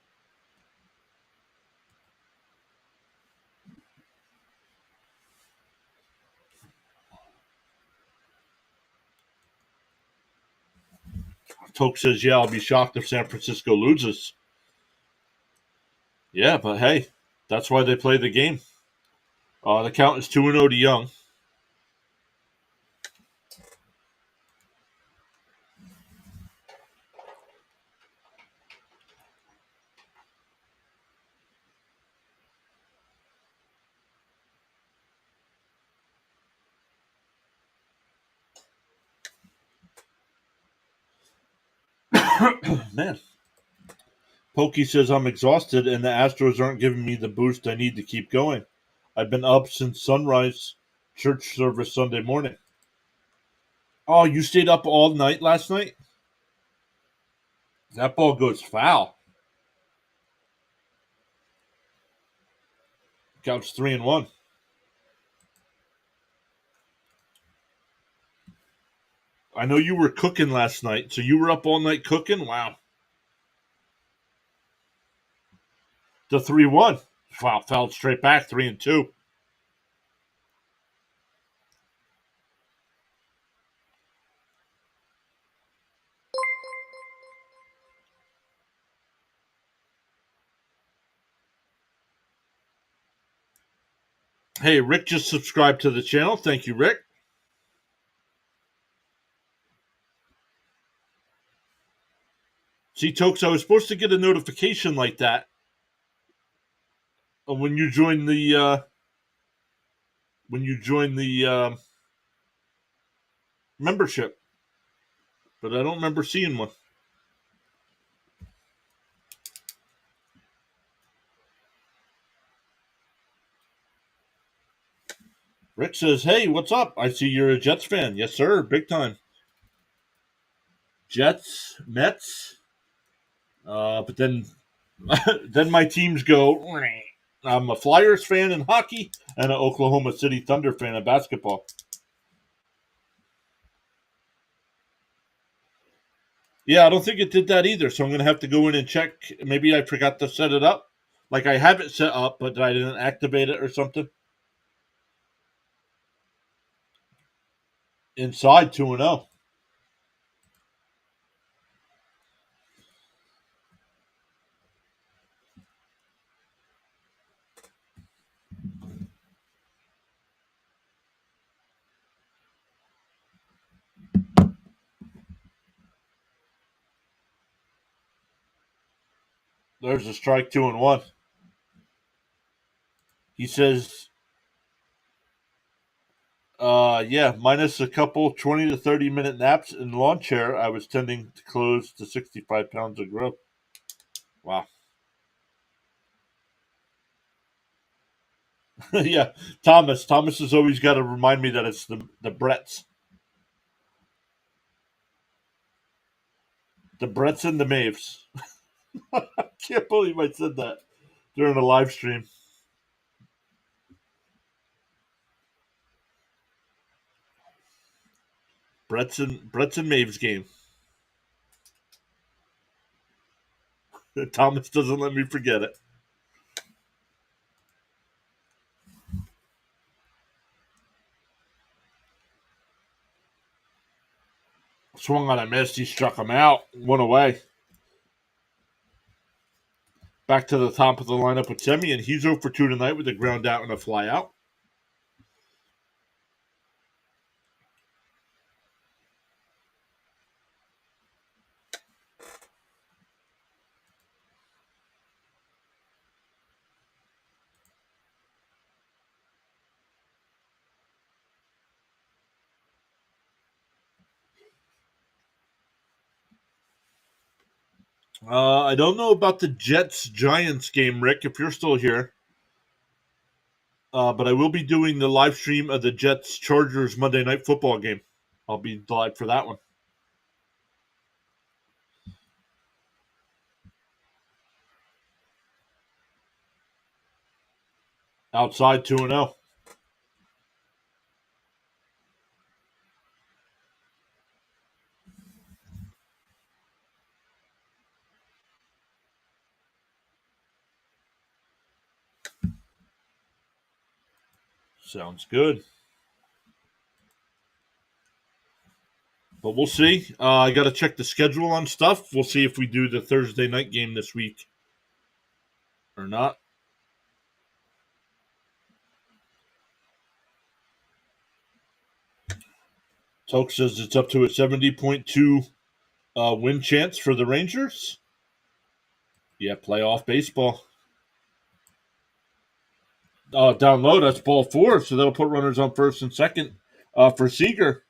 Toke says, "Yeah, I'll be shocked if San Francisco loses." Yeah, but hey, that's why they play the game. The count is 2-0 to Young. Man. Pokey says, "I'm exhausted and the Astros aren't giving me the boost I need to keep going. I've been up since sunrise church service Sunday morning." Oh, you stayed up all night last night? That ball goes foul. Counts 3-1. I know you were cooking last night, so you were up all night cooking? Wow. The 3-1. Wow, fouled straight back, 3-2. Hey, Rick just subscribed to the channel. Thank you, Rick. See, Tokes, I was supposed to get a notification like that when you join the membership, but I don't remember seeing one. Rick says, "Hey, what's up? I see you're a Jets fan." Yes, sir, big time. Jets, Mets, but then then my teams go. I'm a Flyers fan in hockey and an Oklahoma City Thunder fan in basketball. Yeah, I don't think it did that either, so I'm going to have to go in and check. Maybe I forgot to set it up. Like I have it set up, but I didn't activate it or something. Inside 2-0. There's a strike, 2-1. He says, yeah, minus a couple 20 to 30-minute naps in lawn chair, I was tending to close to 65 pounds of growth. Wow. Yeah, Thomas. Thomas has always got to remind me that it's the Bretts. The Bretts and the Maves. I can't believe I said that during a live stream. Bretts and Maves game. Thomas doesn't let me forget it. Swung on a miss. He struck him out. One away. Back to the top of the lineup with Semi, and he's 0 for 2 tonight with a ground out and a fly out. I don't know about the Jets Giants game, Rick, if you're still here. But I will be doing the live stream of the Jets Chargers Monday Night Football game. I'll be live for that one. Outside 2-0. Sounds good. But we'll see. I got to check the schedule on stuff. We'll see if we do the Thursday night game this week or not. Toke says it's up to a 70.2 win chance for the Rangers. Yeah, playoff baseball. Down low, that's ball 4, so that'll put runners on first and second for Seager.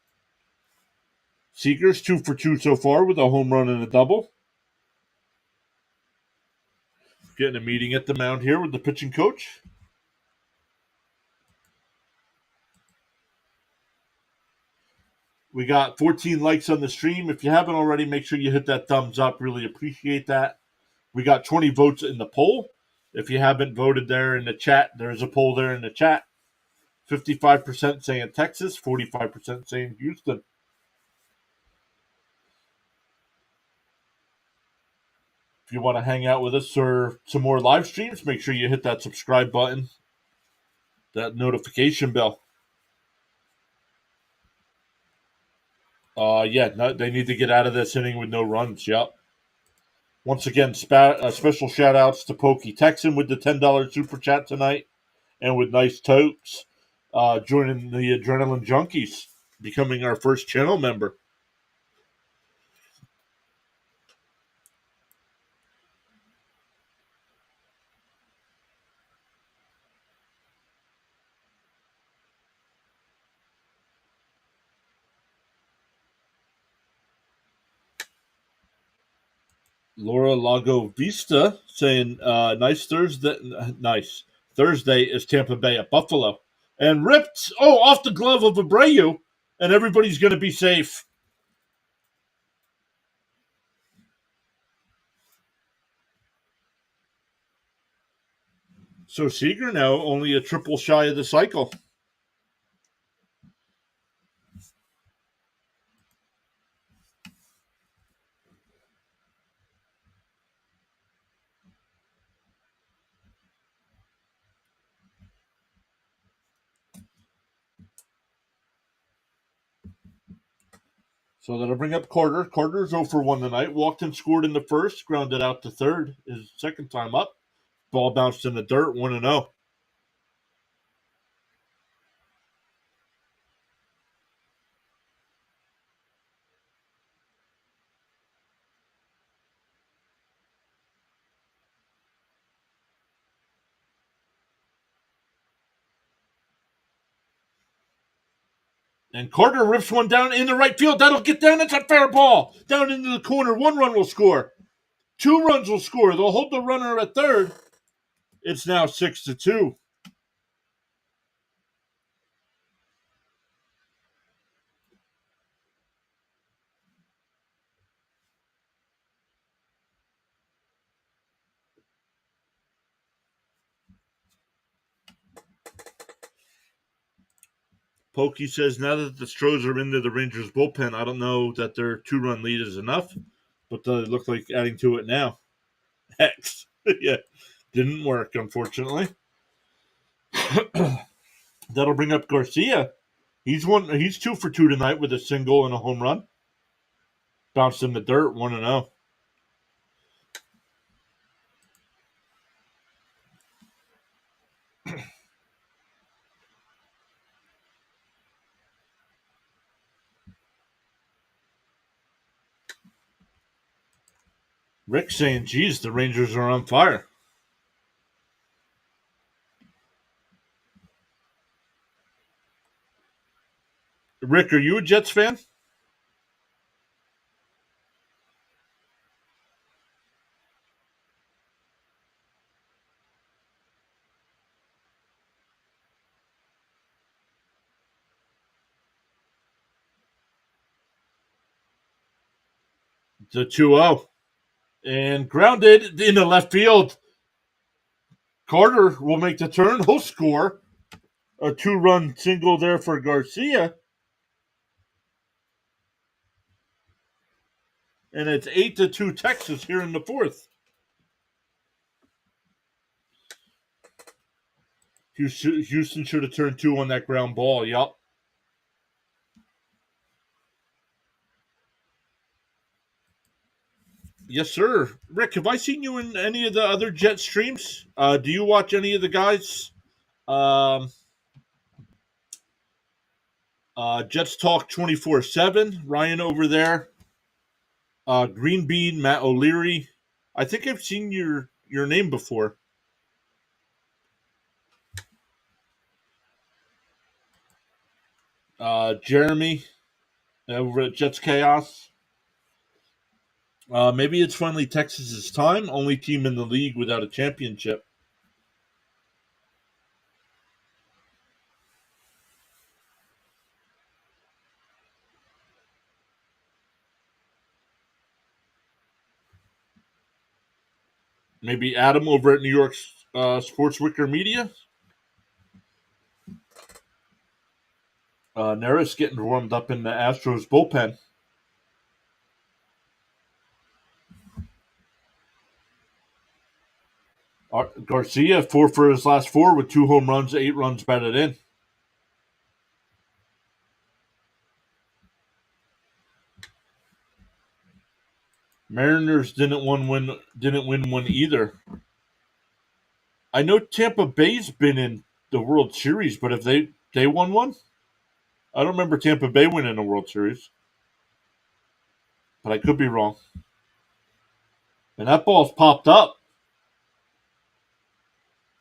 Seager's 2 for 2 so far with a home run and a double. Getting a meeting at the mound here with the pitching coach. We got 14 likes on the stream. If you haven't already, make sure you hit that thumbs up. Really appreciate that. We got 20 votes in the poll. If you haven't voted there in the chat, there's a poll there in the chat. 55% saying Texas, 45% saying Houston. If you want to hang out with us for some more live streams, make sure you hit that subscribe button, that notification bell. They need to get out of this inning with no runs. Yep. Once again, special shout outs to Pokey Texan with the $10 super chat tonight, and with Nice Totes joining the Adrenaline Junkies, becoming our first channel member. Laura Lago Vista saying, nice Thursday. Nice. Thursday is Tampa Bay at Buffalo. And ripped, off the glove of Abreu, and everybody's going to be safe. So Seager now only a triple shy of the cycle. So that'll bring up Carter. Carter's 0 for 1 tonight. Walked and scored in the first, grounded out to third. His second time up. Ball bounced in the dirt, 1-0. And Carter rips one down in the right field. That'll get down. It's a fair ball. Down into the corner. 1 run will score. 2 runs will score. They'll hold the runner at third. It's now 6-2. Pokey says, now that the Astros are into the Rangers bullpen, I don't know that their 2-run lead is enough, but they look like adding to it now. X. Yeah. Didn't work, unfortunately. That'll bring up Garcia. He's 2 for 2 tonight with a single and a home run. Bounced in the dirt, 1-0. Rick saying, geez, the Rangers are on fire. Rick, are you a Jets fan? The 2-0. And grounded into left field. Carter will make the turn. He'll score. A 2-run single there for Garcia. And it's 8-2 Texas here in the fourth. Houston should have turned 2 on that ground ball. Yup. Yes, sir. Rick, have I seen you in any of the other Jet streams? Do you watch any of the guys? Jets Talk 24/7. Ryan over there. Green Bean, Matt O'Leary. I think I've seen your name before. Jeremy over at Jets Chaos. Maybe it's finally Texas's time. Only team in the league without a championship. Maybe Adam over at New York Sports Wicker Media. Neris getting warmed up in the Astros bullpen. Garcia, 4 for his last 4 with 2 home runs, 8 runs batted in. Mariners didn't win one either. I know Tampa Bay's been in the World Series, but have they won one? I don't remember Tampa Bay winning a World Series, but I could be wrong. And that ball's popped up.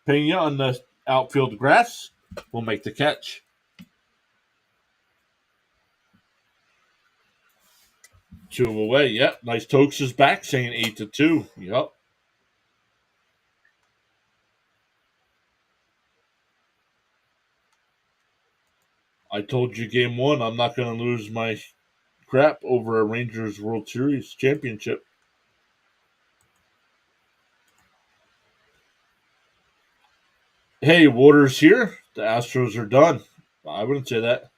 Pena on the outfield grass will make the catch. 2 away. Yep. Nice. Tokes is back saying 8-2. Yep. I told you game 1, I'm not going to lose my crap over a Rangers World Series championship. Hey, water's here. The Astros are done. I wouldn't say that.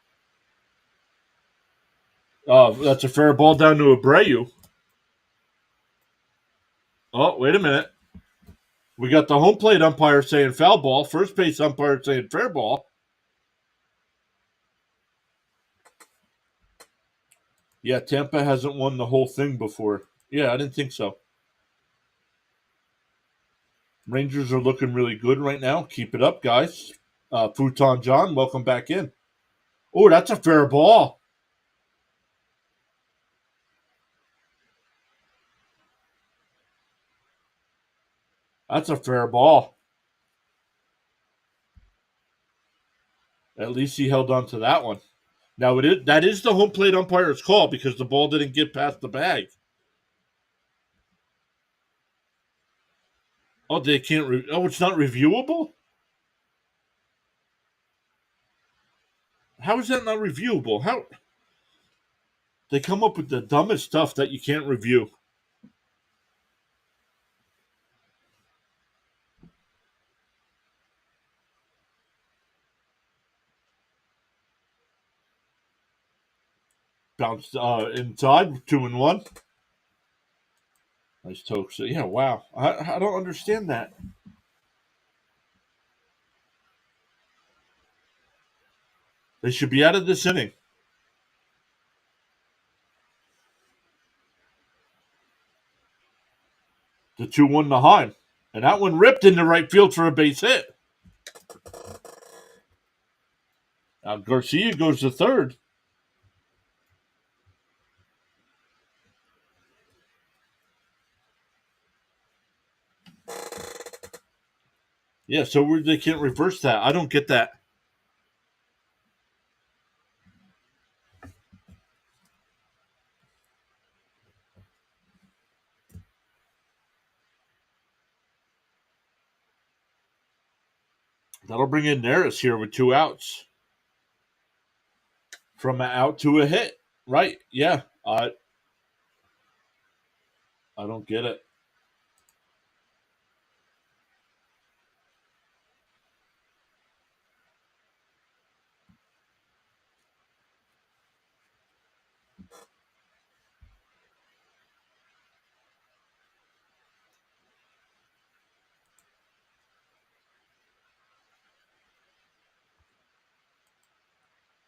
Oh, that's a fair ball down to Abreu. Oh, wait a minute. We got the home plate umpire saying foul ball, first base umpire saying fair ball. Yeah, Tampa hasn't won the whole thing before. Yeah, I didn't think so. Rangers are looking really good right now. Keep it up, guys. Futon John, welcome back in. Oh, that's a fair ball. That's a fair ball. At least he held on to that one. Now that is the home plate umpire's call because the ball didn't get past the bag. Oh, they can't. It's not reviewable. How is that not reviewable? How they come up with the dumbest stuff that you can't review. Bounced inside 2-1. Nice Tokes. Yeah, wow. I don't understand that. They should be out of this inning. The 2-1 to Heim. And that one ripped into right field for a base hit. Now Garcia goes to third. Yeah, so they can't reverse that. I don't get that. That'll bring in Neris here with 2 outs. From an out to a hit. Right, yeah. I don't get it.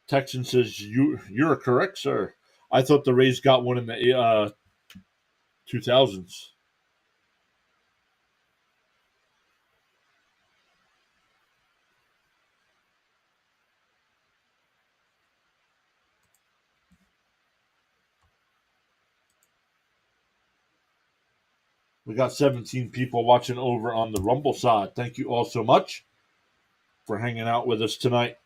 Texan says, you're correct, sir. I thought the Rays got one in the 2000s. We got 17 people watching over on the Rumble side. Thank you all so much for hanging out with us tonight.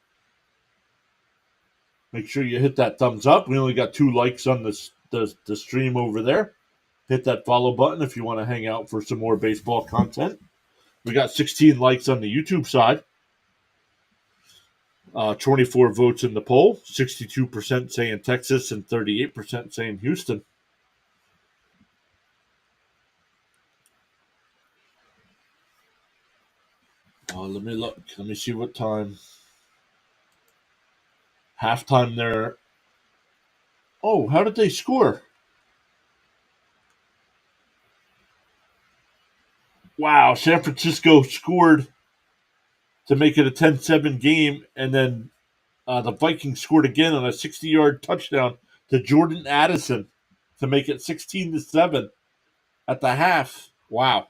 Make sure you hit that thumbs up. We only got 2 likes on the stream over there. Hit that follow button if you want to hang out for some more baseball content. We got 16 likes on the YouTube side. 24 votes in the poll. 62% saying Texas and 38% saying Houston. Let me look. Let me see what time. Halftime there. Oh, how did they score? Wow, San Francisco scored to make it a 10-7 game, and then the Vikings scored again on a 60-yard touchdown to Jordan Addison to make it 16-7 at the half. Wow.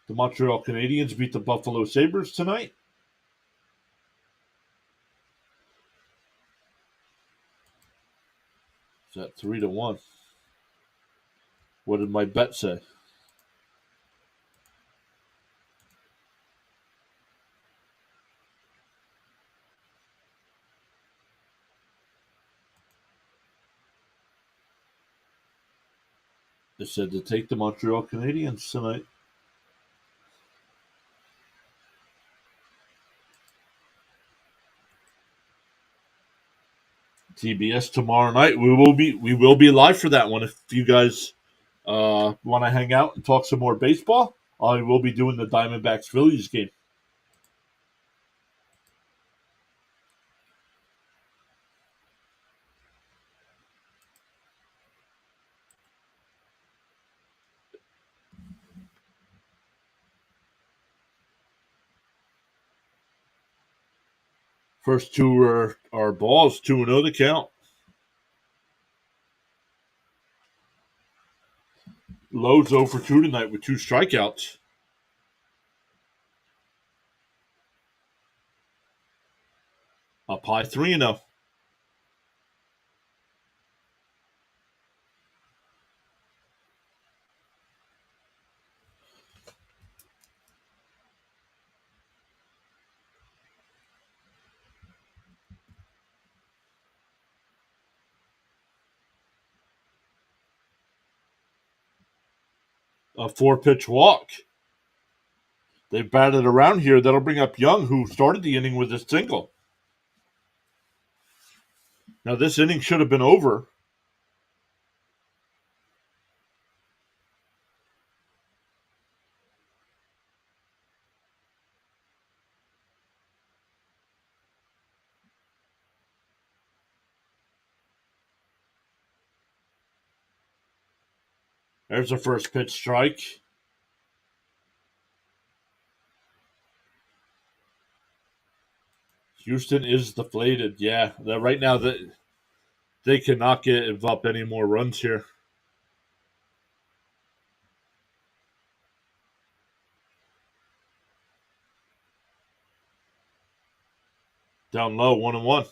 The Montreal Canadiens beat the Buffalo Sabres tonight. Is that 3-1? What did my bet say? They said to take the Montreal Canadiens tonight. TBS tomorrow night. We will be live for that one. If you guys want to hang out and talk some more baseball, I will be doing the Diamondbacks Phillies game. First two are balls, 2-0 to count. Lowe's 0 for 2 tonight with 2 strikeouts. Up high 3-0. A 4-pitch walk. They batted around here. That'll bring up Young, who started the inning with a single. Now, this inning should have been over. There's a first pitch strike. Houston is deflated. Yeah, right now they cannot give up any more runs here. Down low, 1-1.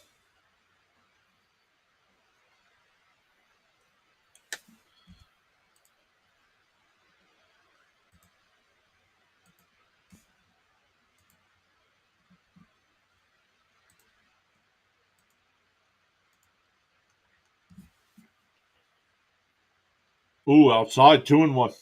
Ooh, outside, 2-1.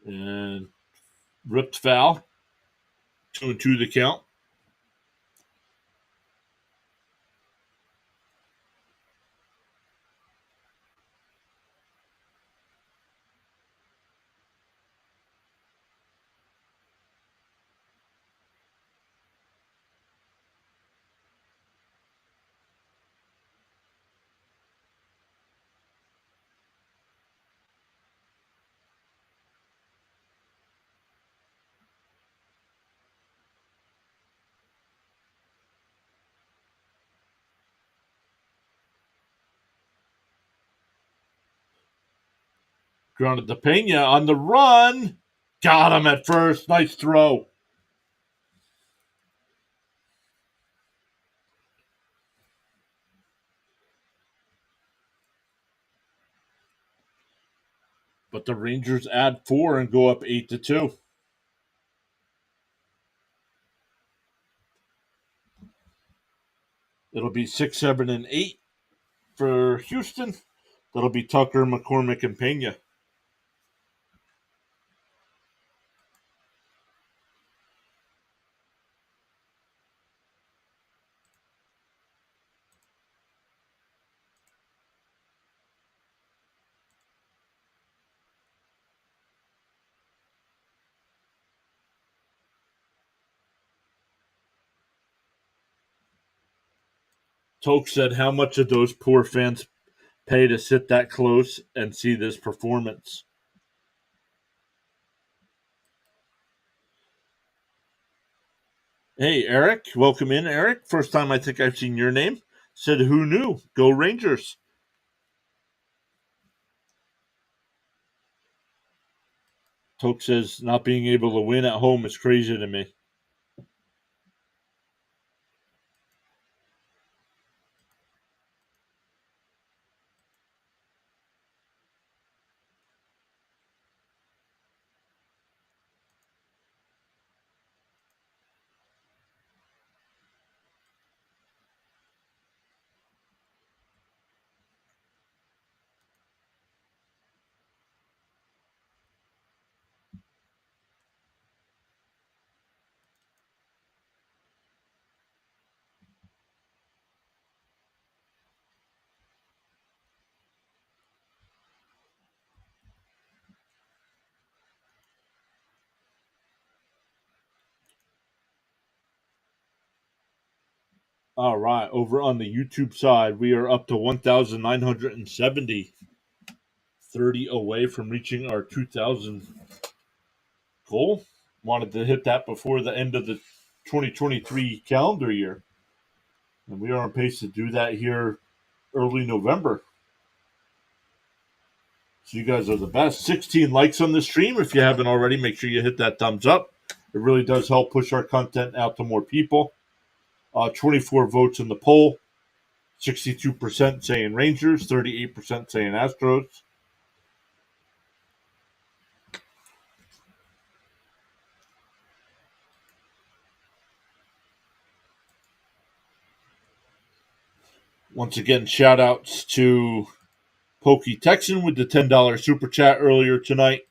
And ripped foul. 2-2 the count. Grounded to Pena on the run. Got him at first. Nice throw. But the Rangers add 4 and go up 8-2. It'll be 6, 7, and 8 for Houston. That'll be Tucker, McCormick, and Pena. Toke said, "How much did those poor fans pay to sit that close and see this performance?" Hey, Eric, welcome in, Eric. First time I think I've seen your name. Said, "Who knew? Go Rangers." Toke says, "Not being able to win at home is crazy to me." All right, over on the YouTube side, we are up to 1,970, 30 away from reaching our 2,000 goal. Wanted to hit that before the end of the 2023 calendar year. And we are on pace to do that here early November. So you guys are the best. 16 likes on the stream. If you haven't already, make sure you hit that thumbs up. It really does help push our content out to more people. 24 votes in the poll. 62% saying Rangers, 38% saying Astros. Once again, shout outs to Pokey Texan with the $10 super chat earlier tonight.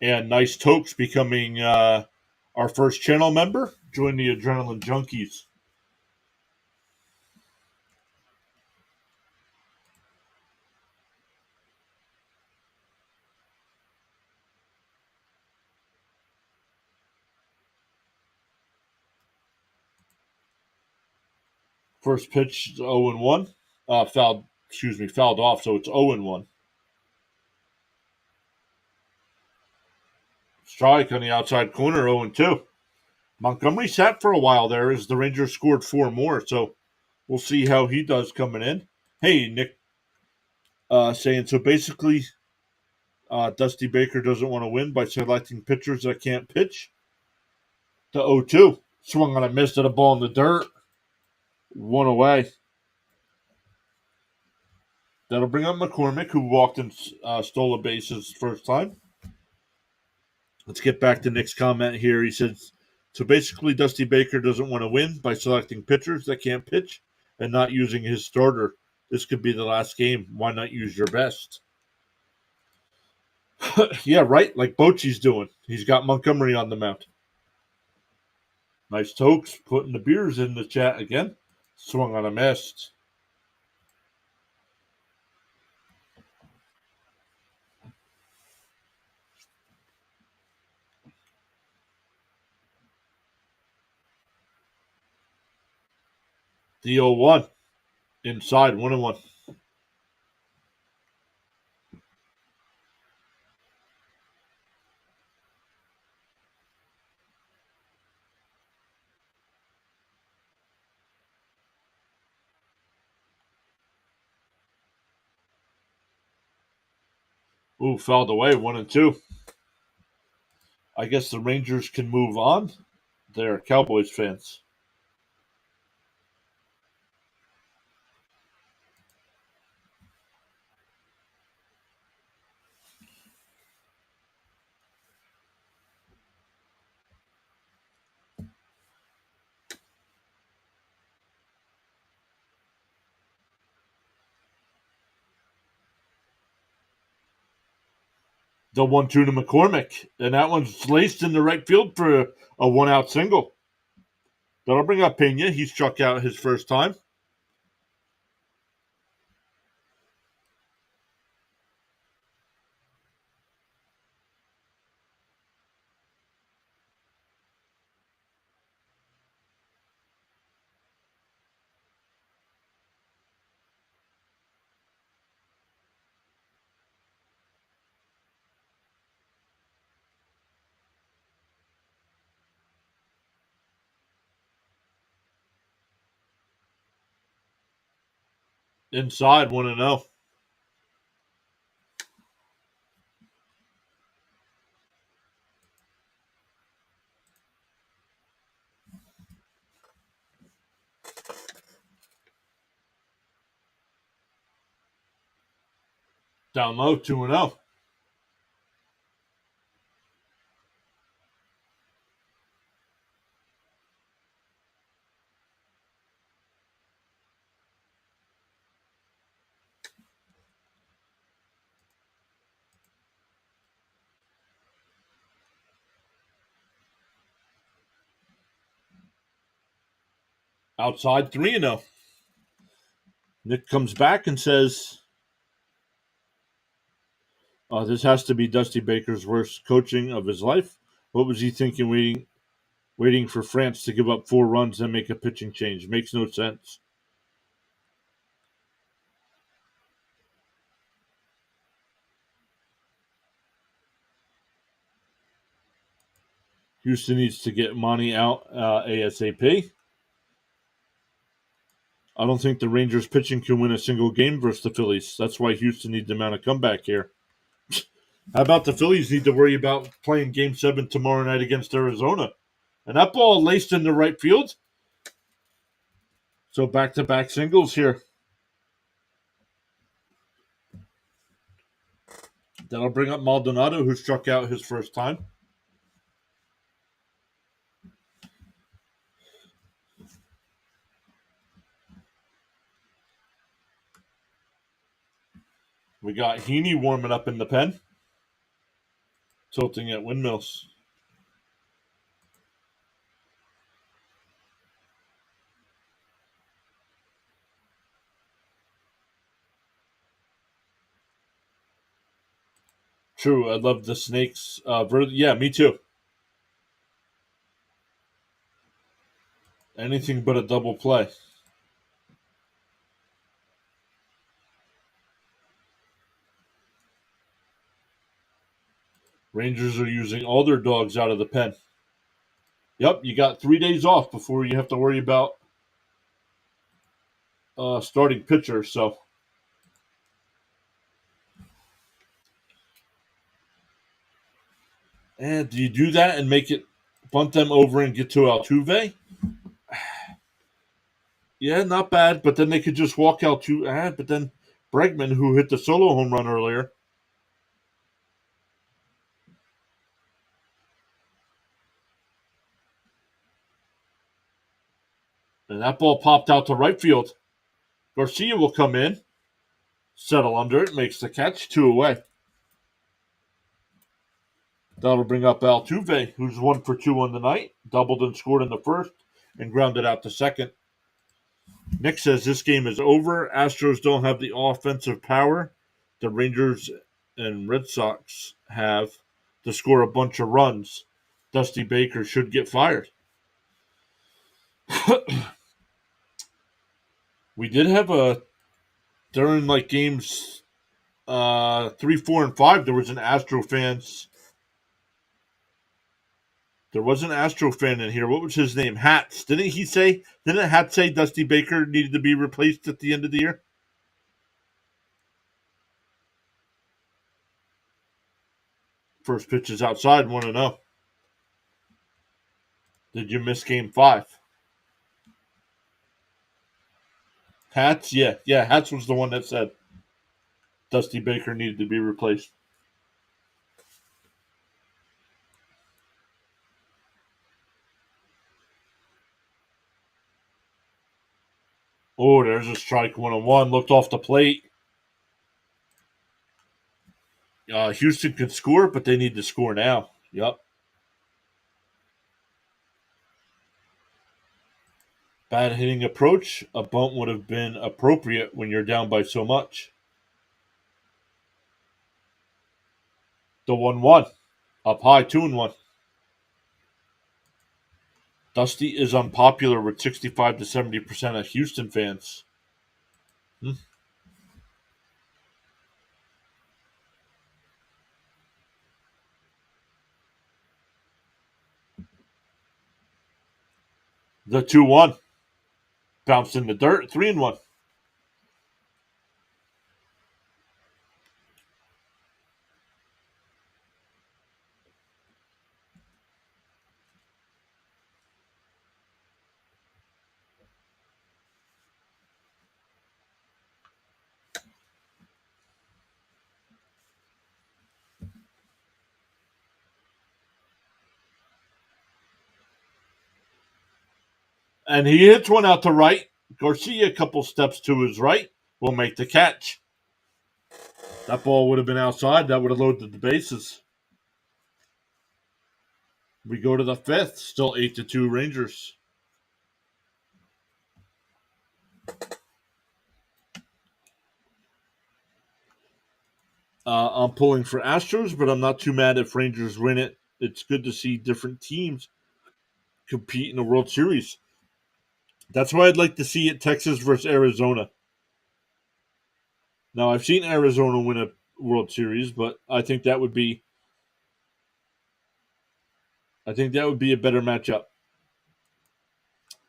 And Nice Tokes becoming our first channel member. Join the Adrenaline Junkies. First pitch is 0-1. Fouled off, so it's 0-1. Strike on the outside corner, 0-2. Montgomery sat for a while there as the Rangers scored 4 more, so we'll see how he does coming in. Hey, Nick saying, so basically Dusty Baker doesn't want to win by selecting pitchers that can't pitch. The 0-2. Swung on a miss at a ball in the dirt. 1 away. That'll bring up McCormick, who walked and stole a base his first time. Let's get back to Nick's comment here. He says, so basically Dusty Baker doesn't want to win by selecting pitchers that can't pitch and not using his starter. This could be the last game. Why not use your best? Yeah, right? Like Bochy's doing. He's got Montgomery on the mound. Nice Tokes putting the beers in the chat again. Swung on a miss. The 0-1. Inside, 1-1. Ooh, fouled away, 1-2. I guess the Rangers can move on. They're Cowboys fans. The 1-2 to McCormick, and that one's laced in the right field for a 1-out single. That'll bring up Pena. He struck out his first time. Inside 1-0. Down low 2-0. Outside 3-0. Nick comes back and says, this has to be Dusty Baker's worst coaching of his life. What was he thinking waiting for France to give up 4 runs and make a pitching change? Makes no sense. Houston needs to get Monty out ASAP. I don't think the Rangers pitching can win a single game versus the Phillies. That's why Houston needs to mount a comeback here. How about the Phillies need to worry about playing Game 7 tomorrow night against Arizona? And that ball laced in the right field. So back-to-back singles here. That'll bring up Maldonado, who struck out his first time. We got Heaney warming up in the pen. Tilting at windmills. True, I love the snakes. Yeah, me too. Anything but a double play. Rangers are using all their dogs out of the pen. Yep, you got 3 days off before you have to worry about starting pitcher. So, and do you do that and make it bunt them over and get to Altuve? Yeah, not bad. But then they could just walk Altuve. But then Bregman, who hit the solo home run earlier, and that ball popped out to right field. Garcia will come in, settle under it, makes the catch, 2 away. That'll bring up Altuve, who's 1 for 2 on the night, doubled and scored in the first, and grounded out to second. Nick says this game is over. Astros don't have the offensive power the Rangers and Red Sox have to score a bunch of runs. Dusty Baker should get fired. We did have during like games 3, 4, and 5, there was an Astro fans. There was an Astro fan in here. What was his name? Hats. Didn't Hats say Dusty Baker needed to be replaced at the end of the year? First pitch is outside, 1-0. Did you miss game 5? Hats? Yeah. Hats was the one that said Dusty Baker needed to be replaced. Oh, there's a strike, 1-1. Looked off the plate. Houston can score, but they need to score now. Yep. Bad hitting approach. A bunt would have been appropriate when you're down by so much. The 1-1. Up high, 2-1. Dusty is unpopular with 65 to 70% of Houston fans. Hmm. The 2-1. Bounced in the dirt, 3-1. And he hits one out to right. Garcia, a couple steps to his right, will make the catch. That ball would have been outside. That would have loaded the bases. We go to the fifth. Still 8-2 Rangers. I'm pulling for Astros, but I'm not too mad if Rangers win it. It's good to see different teams compete in the World Series. That's why I'd like to see it Texas versus Arizona. Now I've seen Arizona win a World Series, but I think that would be a better matchup.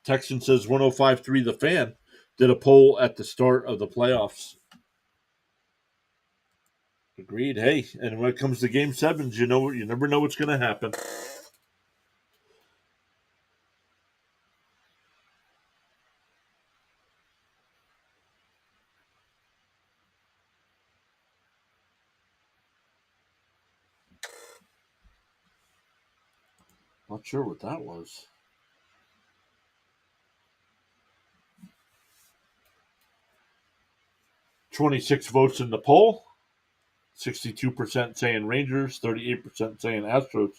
Texan says 105.3 The Fan did a poll at the start of the playoffs. Agreed. Hey, and when it comes to Game Sevens, you never know what's going to happen. Not sure what that was. 26 votes in the poll. 62% saying Rangers, 38% saying Astros.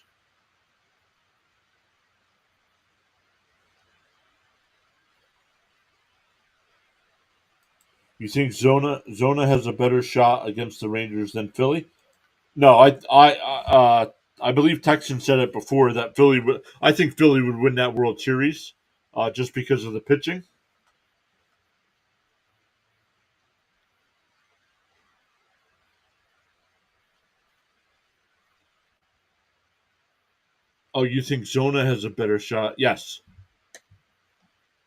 You think Zona has a better shot against the Rangers than Philly? No, I believe Texan said it before that Philly would. I think Philly would win that World Series, just because of the pitching. Oh, you think Zona has a better shot? Yes.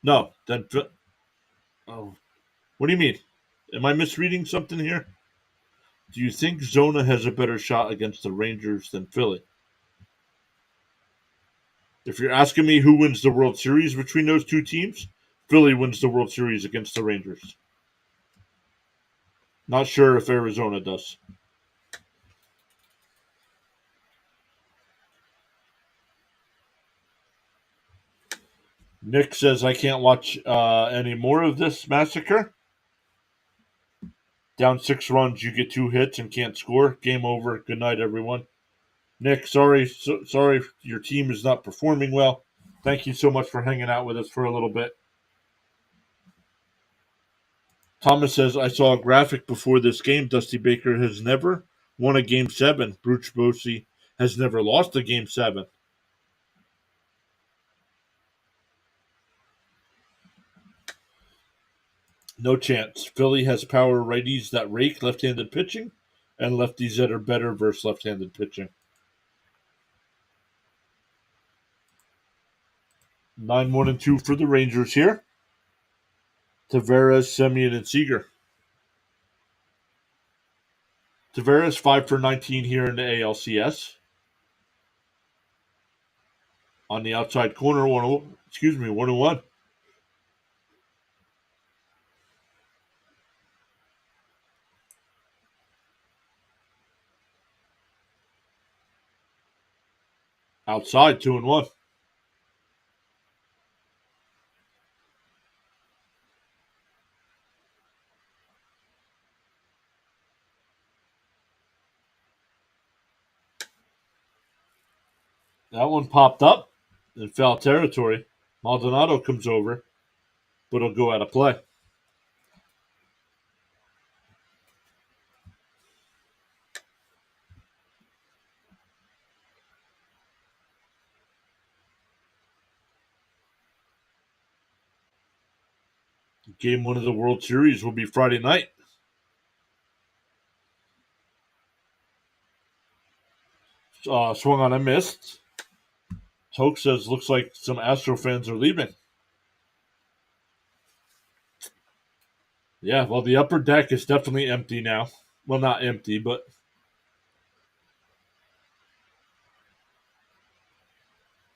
No. Then. Oh, what do you mean? Am I misreading something here? Do you think Zona has a better shot against the Rangers than Philly? If you're asking me who wins the World Series between those two teams, Philly wins the World Series against the Rangers. Not sure if Arizona does. Nick says I can't watch any more of this massacre. Down 6 runs, you get 2 hits and can't score. Game over. Good night, everyone. Nick, sorry your team is not performing well. Thank you so much for hanging out with us for a little bit. Thomas says I saw a graphic before this game. Dusty Baker has never won a Game 7. Bruce Bochy has never lost a Game 7. No chance. Philly has power righties that rake left-handed pitching and lefties that are better versus left-handed pitching. 9-1-2 for the Rangers here. Tavares, Semien, and Seager. Tavares 5 for 19 here in the ALCS. On the outside corner, 101. Outside, 2-1. That one popped up in foul territory. Maldonado comes over, but it'll go out of play. Game 1 of the World Series will be Friday night. Swung on a missed. Toke says looks like some Astro fans are leaving. Yeah, well, the upper deck is definitely empty now. Well, not empty, but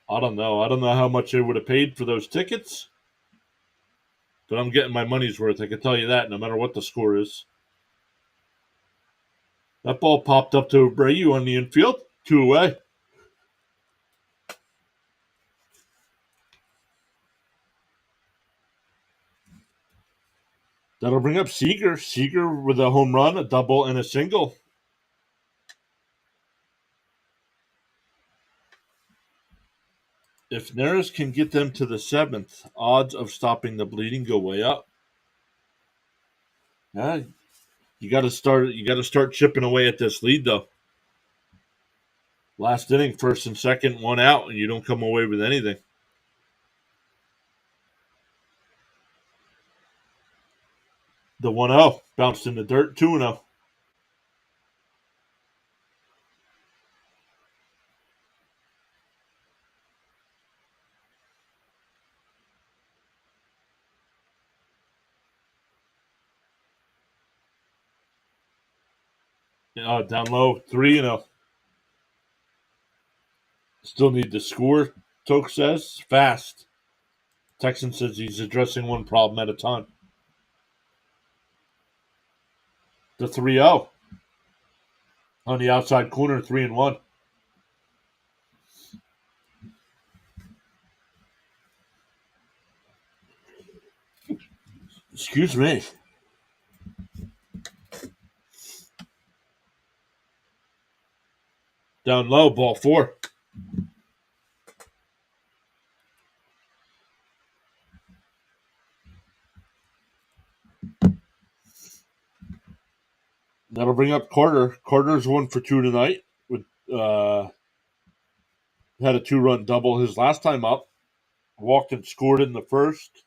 I don't know. I don't know how much they would have paid for those tickets, but I'm getting my money's worth. I can tell you that, no matter what the score is. That ball popped up to Abreu on the infield. 2 away. That'll bring up Seager. Seager with a home run, a double, and a single. If Neris can get them to the 7th, odds of stopping the bleeding go way up. Yeah, you got to start. You got to start chipping away at this lead, though. Last inning, first and second, one out, and you don't come away with anything. The 1-0 bounced in the dirt. 2-0. Down low, 3-0. Still need to score. Toke says fast. Texan says he's addressing one problem at a time. The 3-0 on the outside corner, 3-1. Excuse me. Down low, ball 4. That'll bring up Carter. Carter's 1 for 2 tonight. With had a 2-run double his last time up. Walked and scored in the first.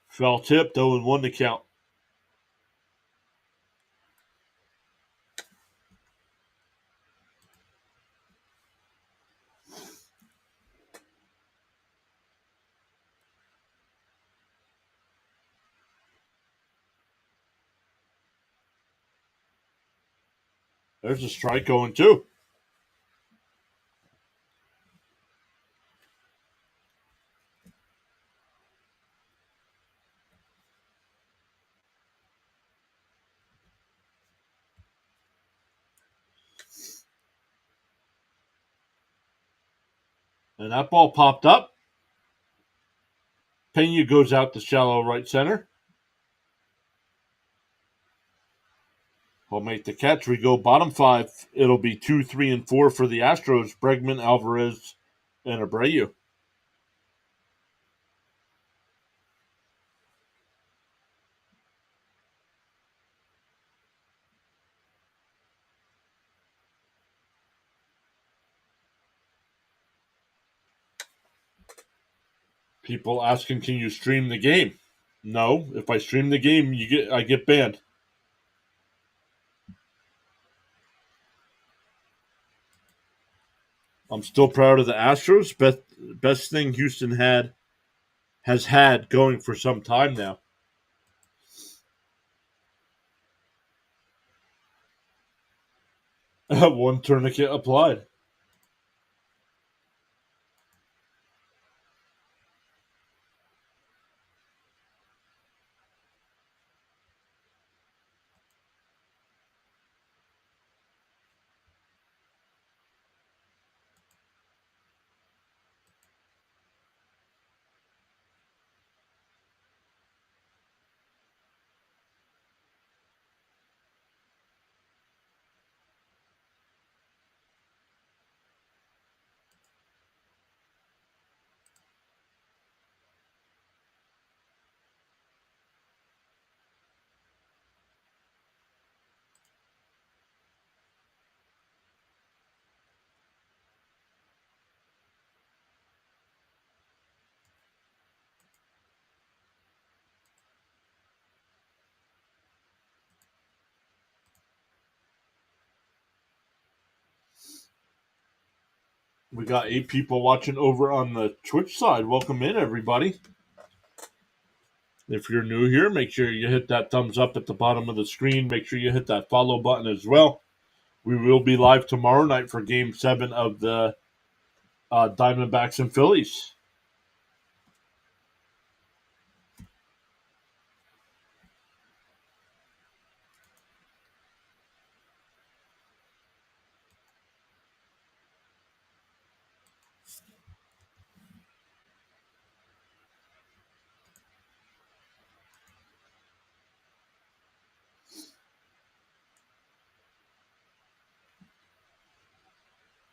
Foul tipped, 0-1 to count. There's a strike going too. And that ball popped up. Pena goes out to shallow right center. He'll make the catch. We go bottom 5. It'll be 2, 3, and 4 for the Astros. Bregman, Alvarez, and Abreu. People asking, can you stream the game? No. If I stream the game, I get banned. I'm still proud of the Astros. Best thing Houston has had going for some time now. One tourniquet applied. We got 8 people watching over on the Twitch side. Welcome in, everybody. If you're new here, make sure you hit that thumbs up at the bottom of the screen. Make sure you hit that follow button as well. We will be live tomorrow night for Game 7 of the Diamondbacks and Phillies.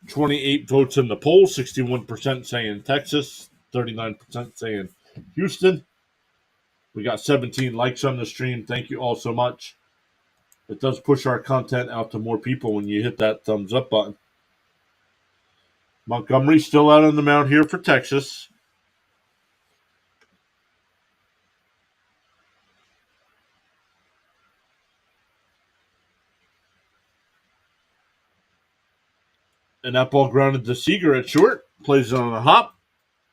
"28 votes in the poll, 61% saying Texas, 39% saying Houston. We got 17 likes on the stream. Thank you all so much. It does push our content out to more people when you hit that thumbs up button. Montgomery still out on the mound here for Texas. And that ball grounded to Seager at short. Plays it on a hop.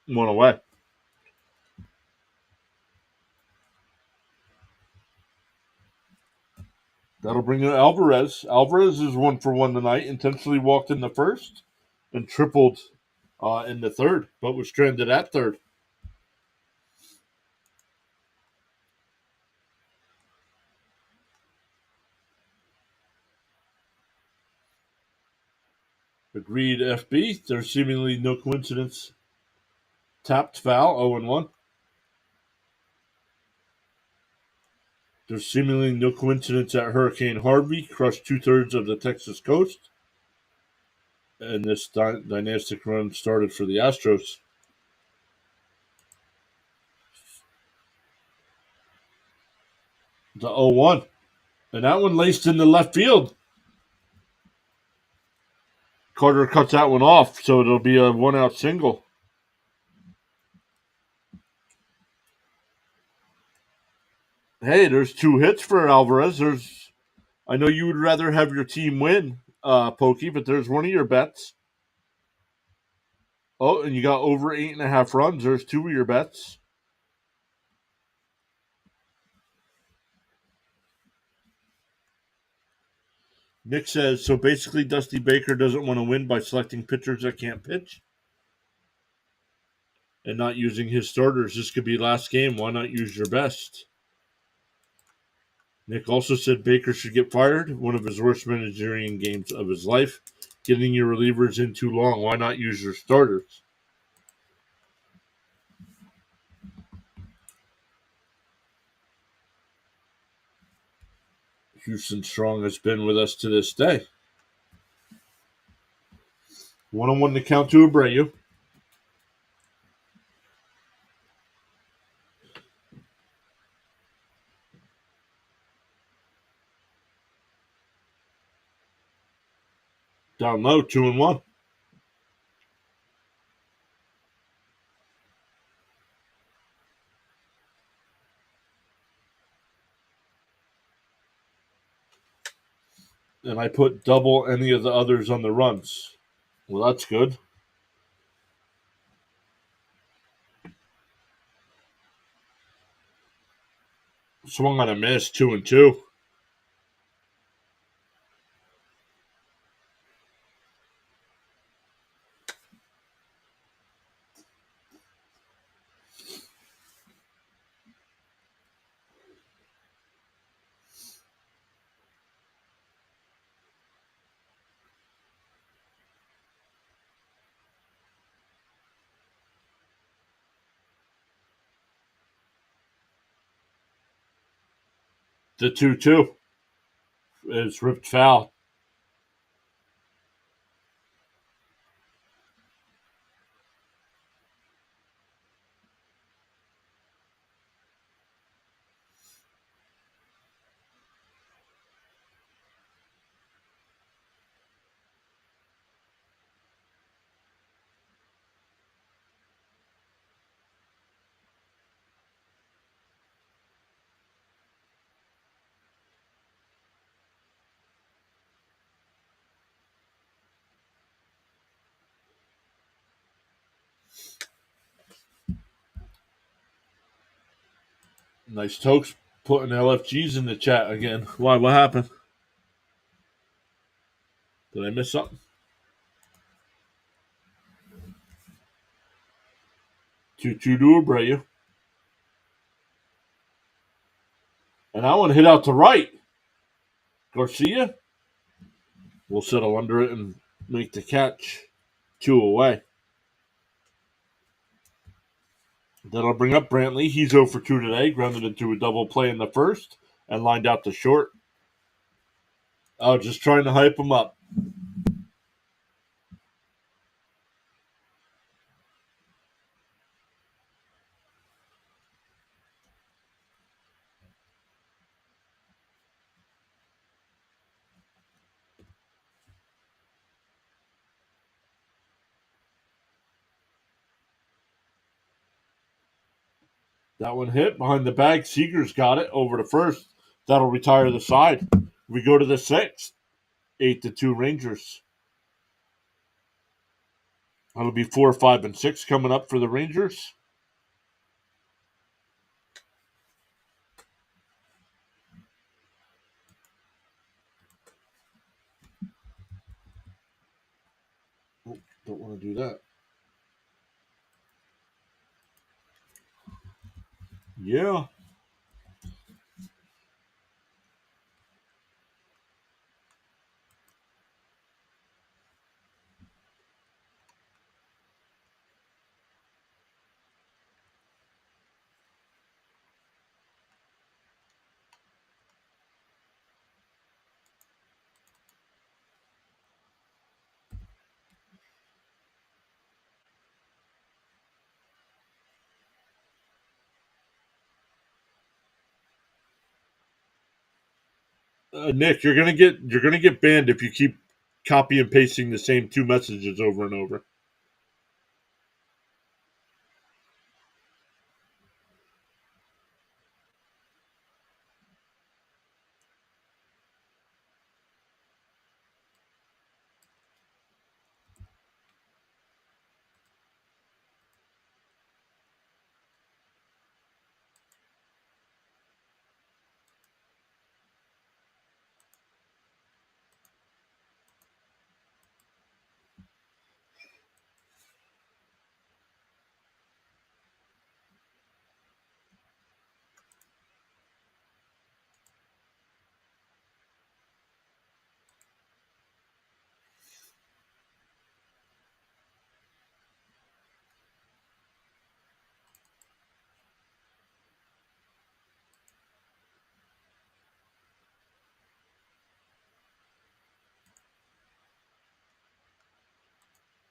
1 away. That'll bring in Alvarez. Alvarez is 1 for 1 tonight. Intentionally walked in the first and tripled in the third, but was stranded at third. Agreed, FB. There's seemingly no coincidence. Tapped foul, 0-1. There's seemingly no coincidence that Hurricane Harvey crushed 2/3 of the Texas coast. And this dynastic run started for the Astros. The 0-1. And that one laced into left field. Carter cuts that one off, so it'll be a 1-out single. Hey, there's 2 hits for Alvarez. I know you would rather have your team win, Pokey, but there's one of your bets. Oh, and you got over 8.5 runs. There's 2 of your bets. Nick says, so basically Dusty Baker doesn't want to win by selecting pitchers that can't pitch and not using his starters. This could be last game. Why not use your best? Nick also said Baker should get fired. One of his worst managerial games of his life. Getting your relievers in too long. Why not use your starters? Houston Strong has been with us to this day. 1-1 to count to Abreu. Down low, 2-1. And I put double any of the others on the runs. Well, that's good. Swung on a miss, 2-2. The 2-2 is ripped foul. Nice Tokes putting LFGs in the chat again. Why? What happened? Did I miss something? 2-2 to Abreu. And I want to hit out to right. Garcia will settle under it and make the catch. 2 away. That'll bring up Brantley. He's 0 for 2 today. Grounded into a double play in the first and lined out to short. Oh, just trying to hype him up. That one hit behind the bag. Seager's got it over to first. That'll retire the side. We go to the sixth. 8-2 Rangers. That'll be 4, 5, and 6 coming up for the Rangers. Oh, don't want to do that. Yeah. Nick, you're gonna get banned if you keep copy and pasting the same 2 messages over and over.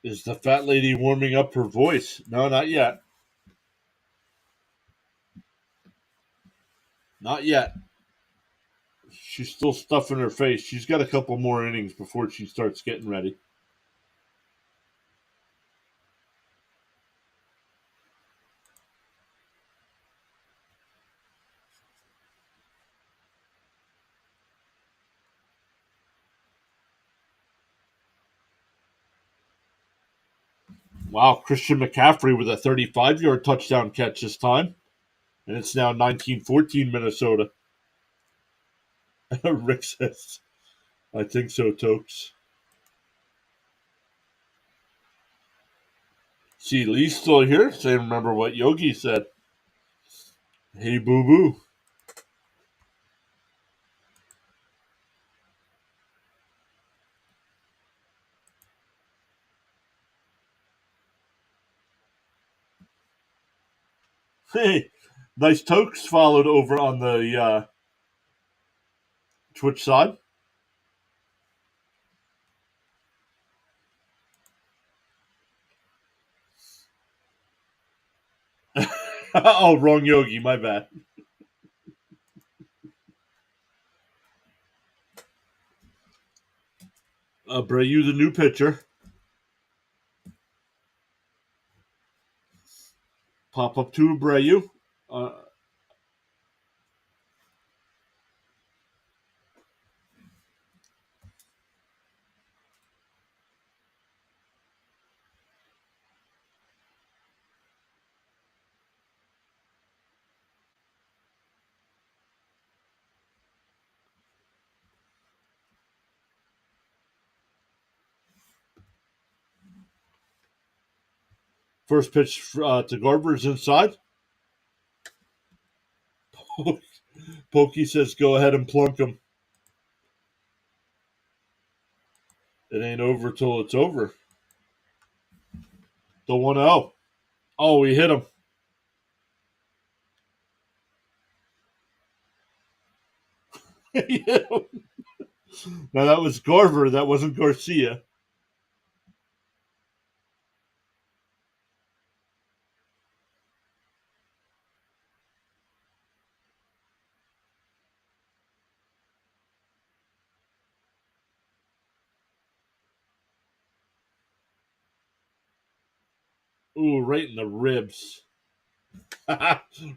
Is the fat lady warming up her voice? No, not yet. Not yet. She's still stuffing her face. She's got a couple more innings before she starts getting ready. Wow, Christian McCaffrey with a 35-yard touchdown catch this time. And it's now 19-14 Minnesota. Rick says, I think so, Tokes. See, Lee's still here. Say, remember what Yogi said. Hey, boo boo. Hey, nice Tokes followed over on the Twitch side. Oh, wrong Yogi. My bad. Abreu, the new pitcher. Pop up to Abreu. First pitch to Garver's inside. Pokey says, "Go ahead and plunk him. It ain't over till it's over." The 1-0. Oh, he hit him. He hit him. Now that was Garver. That wasn't Garcia. Ooh, right in the ribs.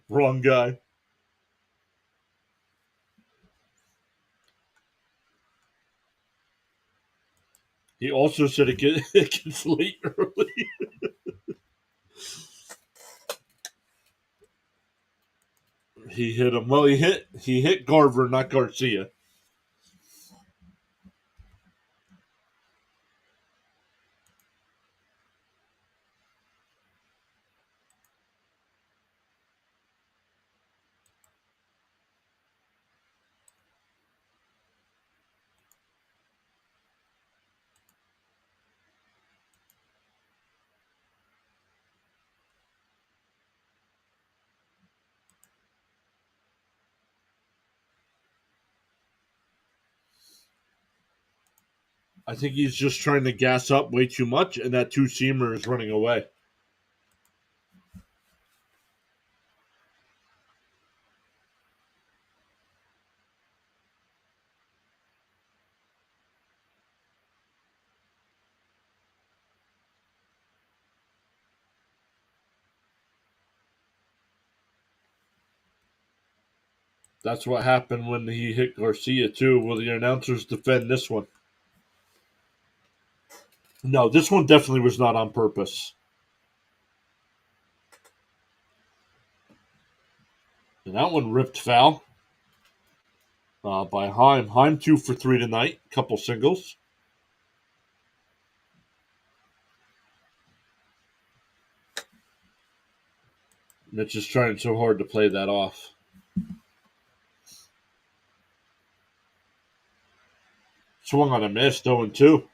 Wrong guy. He also said it gets late early. He hit him. Well, he hit Garver, not Garcia. I think he's just trying to gas up way too much, and that two-seamer is running away. That's what happened when he hit Garcia, too. Will the announcers defend this one? No, this one definitely was not on purpose. And that one ripped foul by Heim. Heim 2 for 3 tonight. Couple singles. Mitch is trying so hard to play that off. Swung on a miss, 0-2.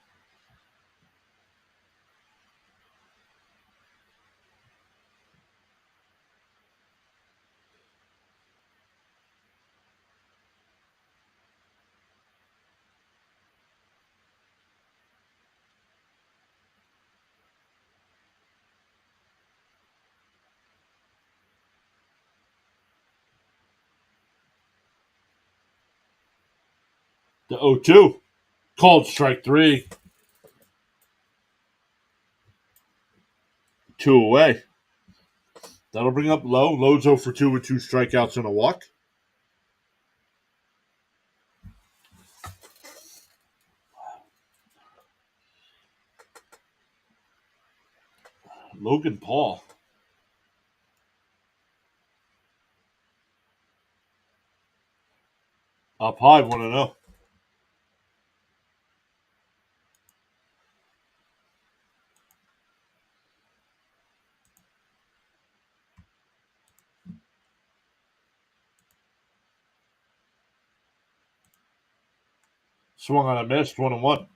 The 0-2. Called strike 3. 2 away. That'll bring up Lowe. Lowe's 0 for 2 with 2 strikeouts and a walk. Logan Paul. Up high, 1-0. Swung on a miss, 1-1.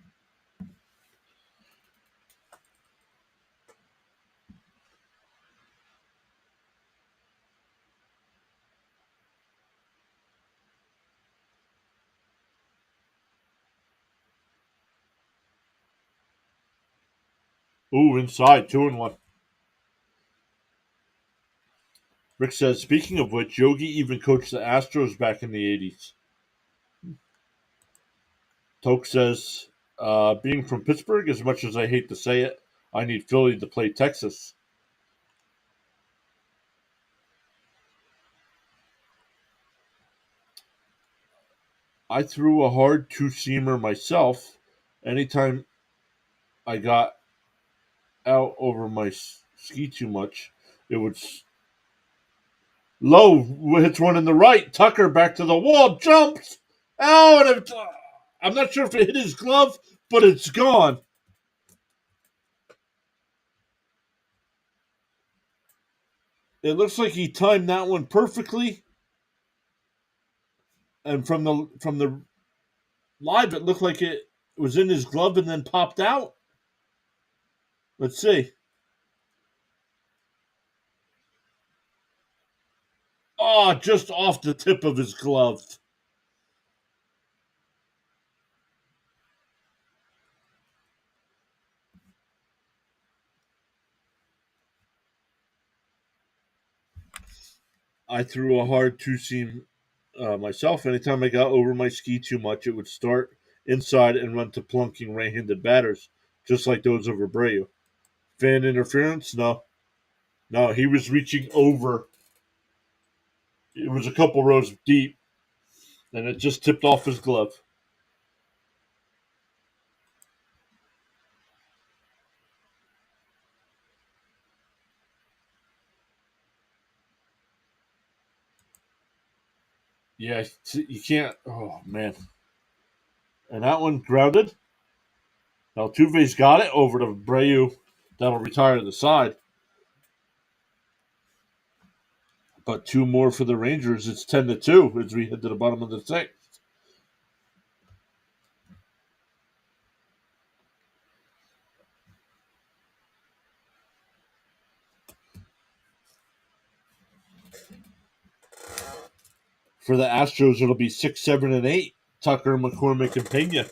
Ooh, inside, 2-1. Rick says, speaking of which, Yogi even coached the Astros back in the 80s. Toke says, being from Pittsburgh, as much as I hate to say it, I need Philly to play Texas. I threw a hard two-seamer myself. Anytime I got out over my ski too much, it would Lowe hits one in the right. Tucker back to the wall, jumps. Oh, and I'm not sure if it hit his glove, but it's gone. It looks like he timed that one perfectly, and from the live, it looked like it was in his glove and then popped out. Let's see. Oh, just off the tip of his glove. I threw a hard two seam myself. Anytime I got over my ski too much, it would start inside and run to plunking right handed batters, just like those of Abreu. Fan interference? No. No, he was reaching over. It was a couple rows deep, and it just tipped off his glove. Yeah, you can't. Oh, man. And that one grounded. Altuve's got it over to Abreu. That'll retire to the side. But two more for the Rangers. It's 10-2 as we head to the bottom of the sixth. For the Astros, it'll be 6, 7, and 8. Tucker, McCormick, and Pena.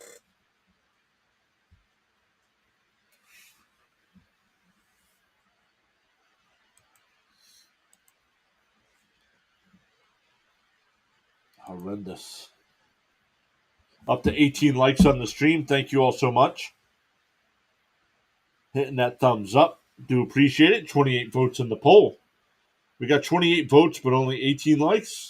Horrendous. Up to 18 likes on the stream. Thank you all so much. Hitting that thumbs up. Do appreciate it. 28 votes in the poll. We got 28 votes, but only 18 likes.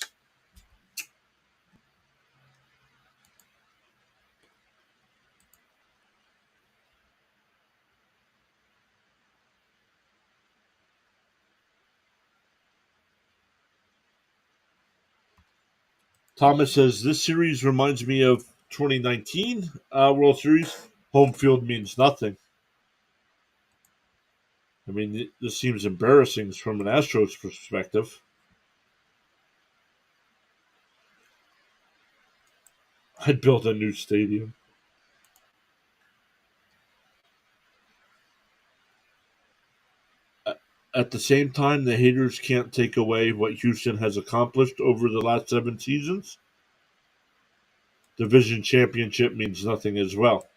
Thomas says, this series reminds me of 2019 World Series. Home field means nothing. I mean, this seems embarrassing from an Astros perspective. I'd build a new stadium. At the same time, the haters can't take away what Houston has accomplished over the last 7 seasons. Division championship means nothing as well.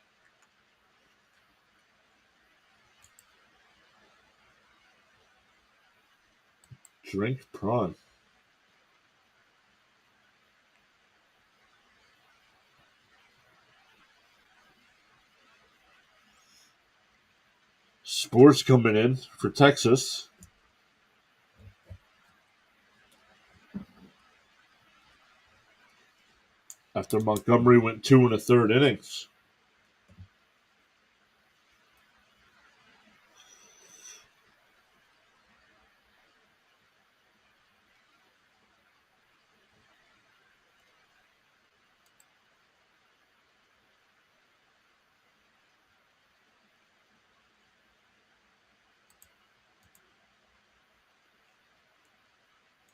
Drink prawn. Sports coming in for Texas. After Montgomery went 2 1/3 innings.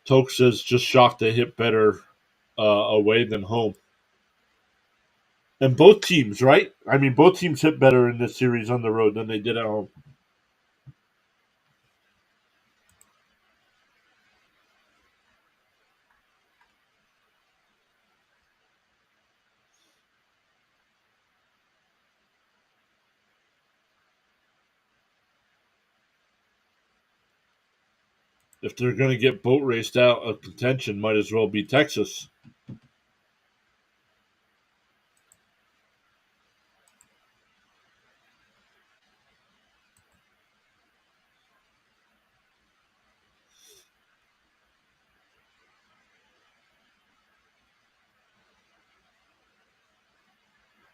Toke says, just shocked they hit better away than home. And both teams, right? I mean, both teams hit better in this series on the road than they did at home. If they're going to get boat raced out of contention, might as well be Texas.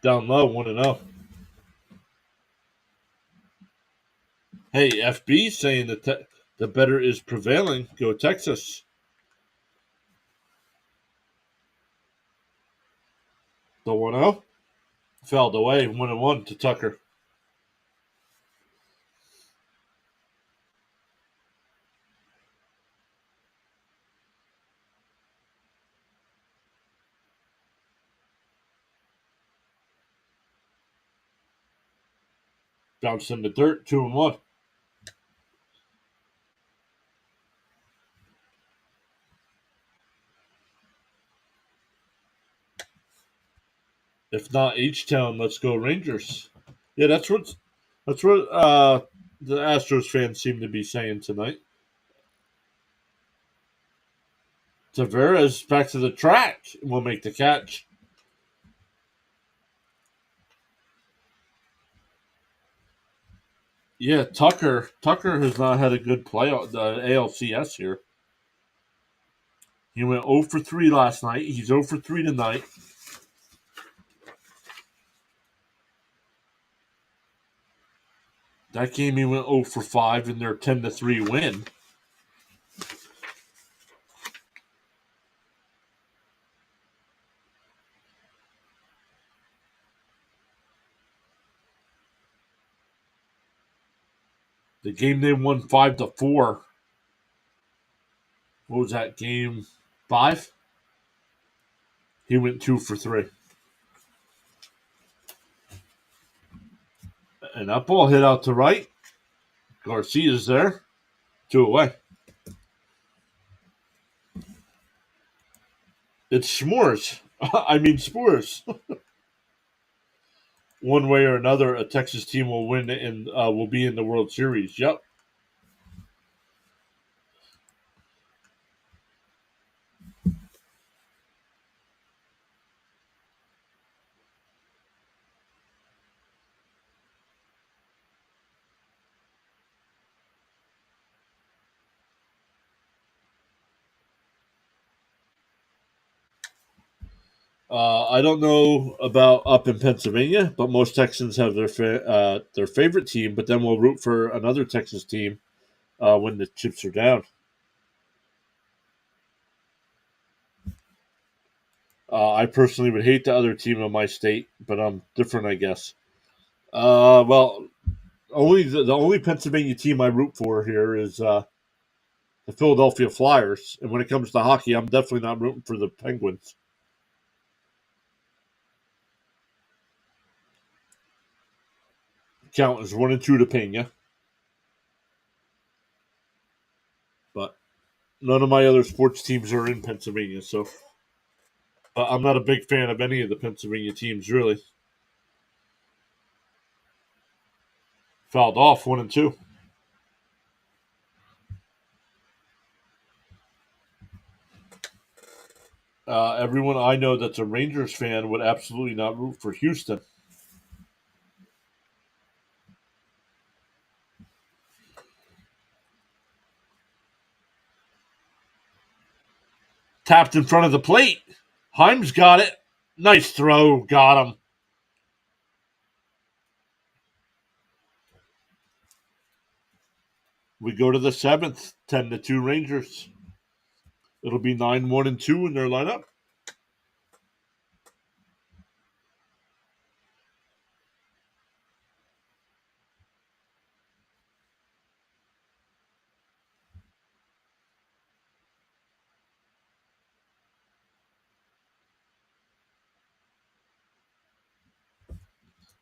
Down low, 1-0. Hey, FB saying that the better is prevailing. Go Texas. The 1-0 fell away, 1-1 to Tucker. Bounced in the dirt, 2-1. If not H-Town, let's go Rangers. Yeah, that's what the Astros fans seem to be saying tonight. Tavares back to the track will make the catch. Yeah, Tucker has not had a good play the ALCS here. He went 0 for 3 last night. He's 0 for 3 tonight. That game he went 0 for 5 in their 10-3 win. The game they won 5-4. What was that, game 5? He went 2 for 3. And that ball hit out to right. Garcia's there. 2 away. It's s'mores. I mean s'mores. One way or another, a Texas team will win and will be in the World Series. Yep. I don't know about up in Pennsylvania, but most Texans have their favorite team, but then we'll root for another Texas team when the chips are down. I personally would hate the other team in my state, but I'm different, I guess. Well, the only Pennsylvania team I root for here is the Philadelphia Flyers, and when it comes to hockey, I'm definitely not rooting for the Penguins. Count is 1-2 to Pena, but none of my other sports teams are in Pennsylvania, so I'm not a big fan of any of the Pennsylvania teams really. Fouled off 1-2. Everyone I know that's a Rangers fan would absolutely not root for Houston. Tapped in front of the plate. Himes got it. Nice throw. Got him. We go to the 7th. 10-2 Rangers. It'll be 9-1-2 in their lineup.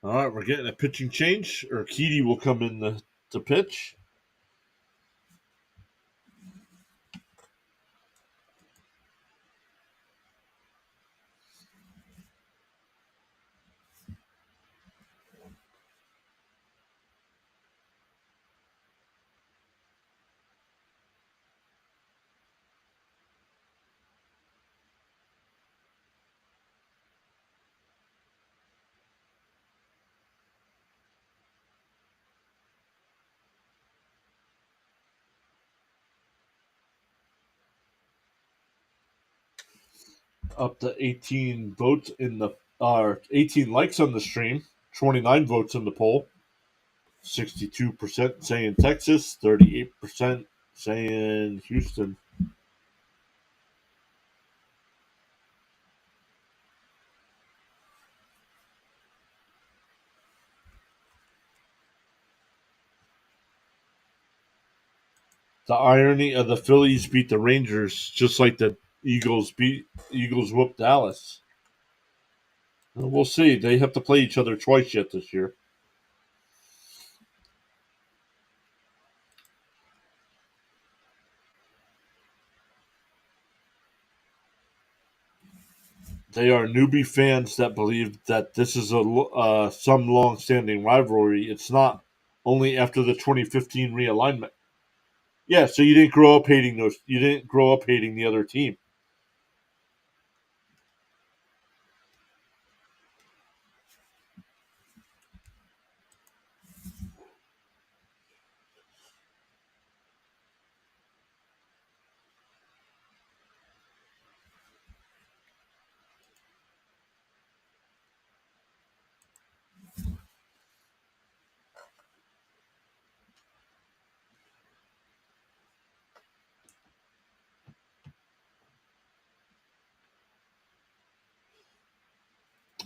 All right, we're getting a pitching change. Urquidy will come in to pitch. Up to 18 votes in the 18 likes on the stream, 29 votes in the poll, 62% saying Texas, 38% saying Houston. The irony of the Phillies beat the Rangers just like the Eagles whooped Dallas. We'll see. They have to play each other twice yet this year. They are newbie fans that believe that this is some long-standing rivalry. It's not only after the 2015 realignment. Yeah, so you didn't grow up hating those. You didn't grow up hating the other team.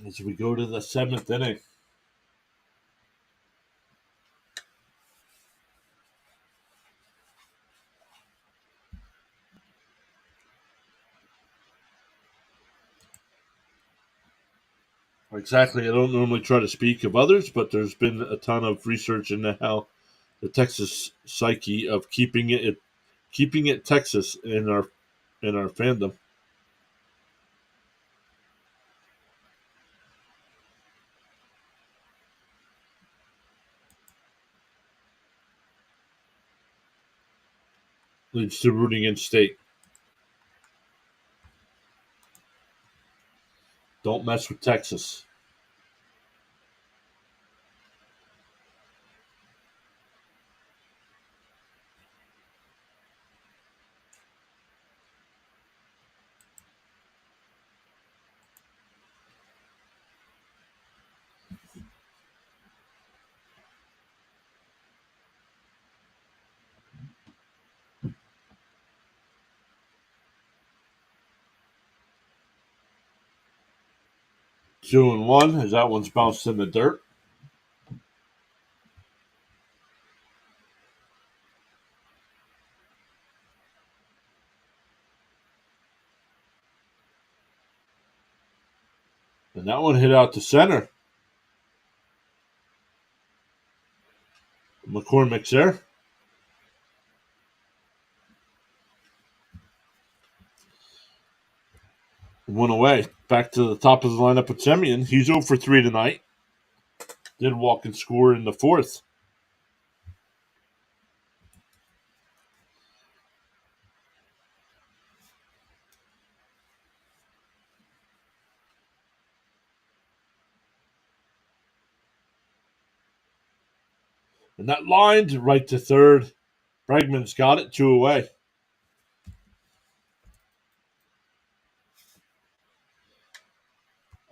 As we go to the seventh inning, exactly. I don't normally try to speak of others, but there's been a ton of research into how the Texas psyche of keeping it Texas in our fandom. Leads to rooting in state. Don't mess with Texas. Two and one, as that one's bounced in the dirt. And that one hit out to center. McCormick's there. Went away. Back to the top of the lineup with Semyon. He's 0 for 3 tonight. Did walk and score in the fourth. And that lined right to third. Bregman's got it, two away.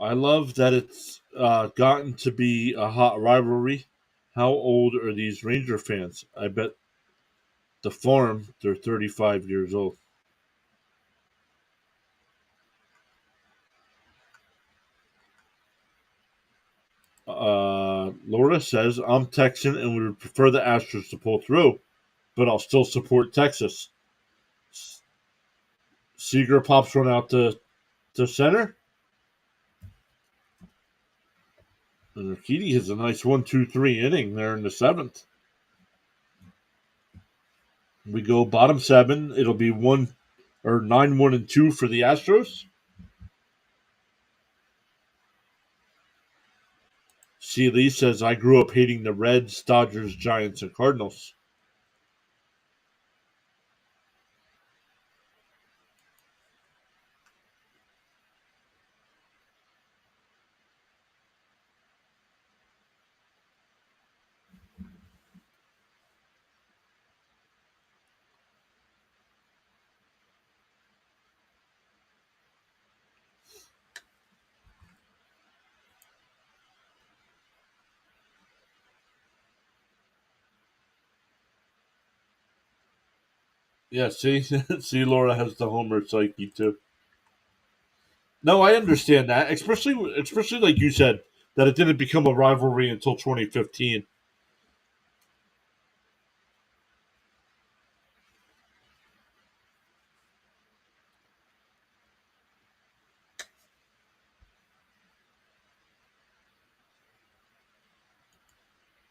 I love that it's gotten to be a hot rivalry. How old are these Ranger fans? I bet the farm they're 35 years old. Laura says, I'm Texan and would prefer the Astros to pull through, but I'll still support Texas. Seager pops one out to center. And Urquidy has a nice 1-2-3 inning there in the seventh. We go bottom seven. It'll be 9-1-2 for the Astros. C. Lee says, I grew up hating the Reds, Dodgers, Giants, and Cardinals. Yeah, see, see, Laura has the homer psyche too. No, I understand that, especially like you said that it didn't become a rivalry until 2015.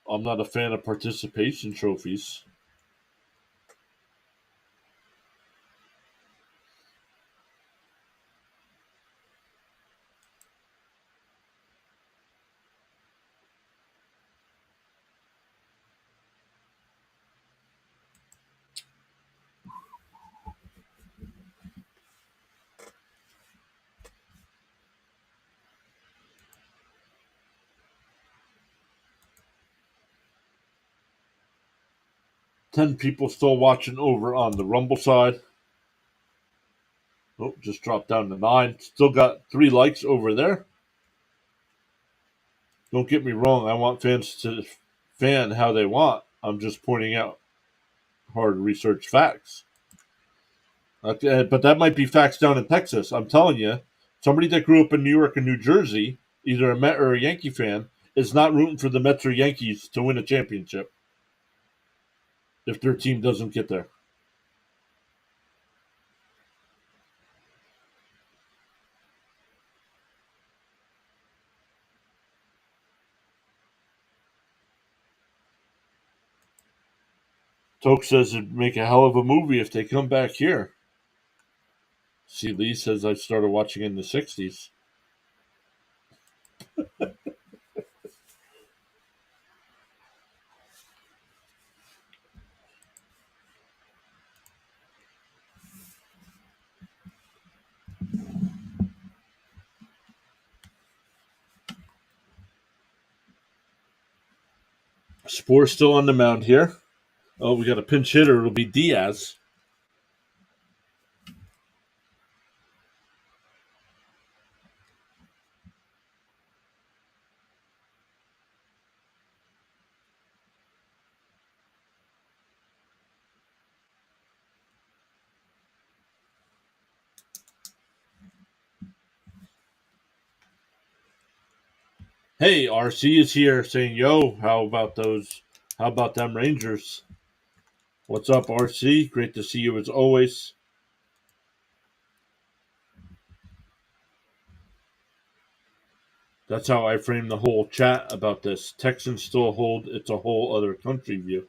I'm not a fan of participation trophies. 10 people still watching over on the Rumble side. Oh, just dropped down to 9. Still got 3 likes over there. Don't get me wrong, I want fans to fan how they want. I'm just pointing out hard research facts. Okay, but that might be facts down in Texas. I'm telling you, somebody that grew up in New York and New Jersey, either a Met or a Yankee fan, is not rooting for the Mets or Yankees to win a championship if their team doesn't get there. Toke says it'd make a hell of a movie if they come back here. C. Lee says I started watching in the 60s. Spore's still on the mound here. Oh, we got a pinch hitter. It'll be Diaz. Hey, RC is here saying, yo, how about those? How about them Rangers? What's up, RC? Great to see you as always. That's how I frame the whole chat about this. Texans still hold it's a whole other country view.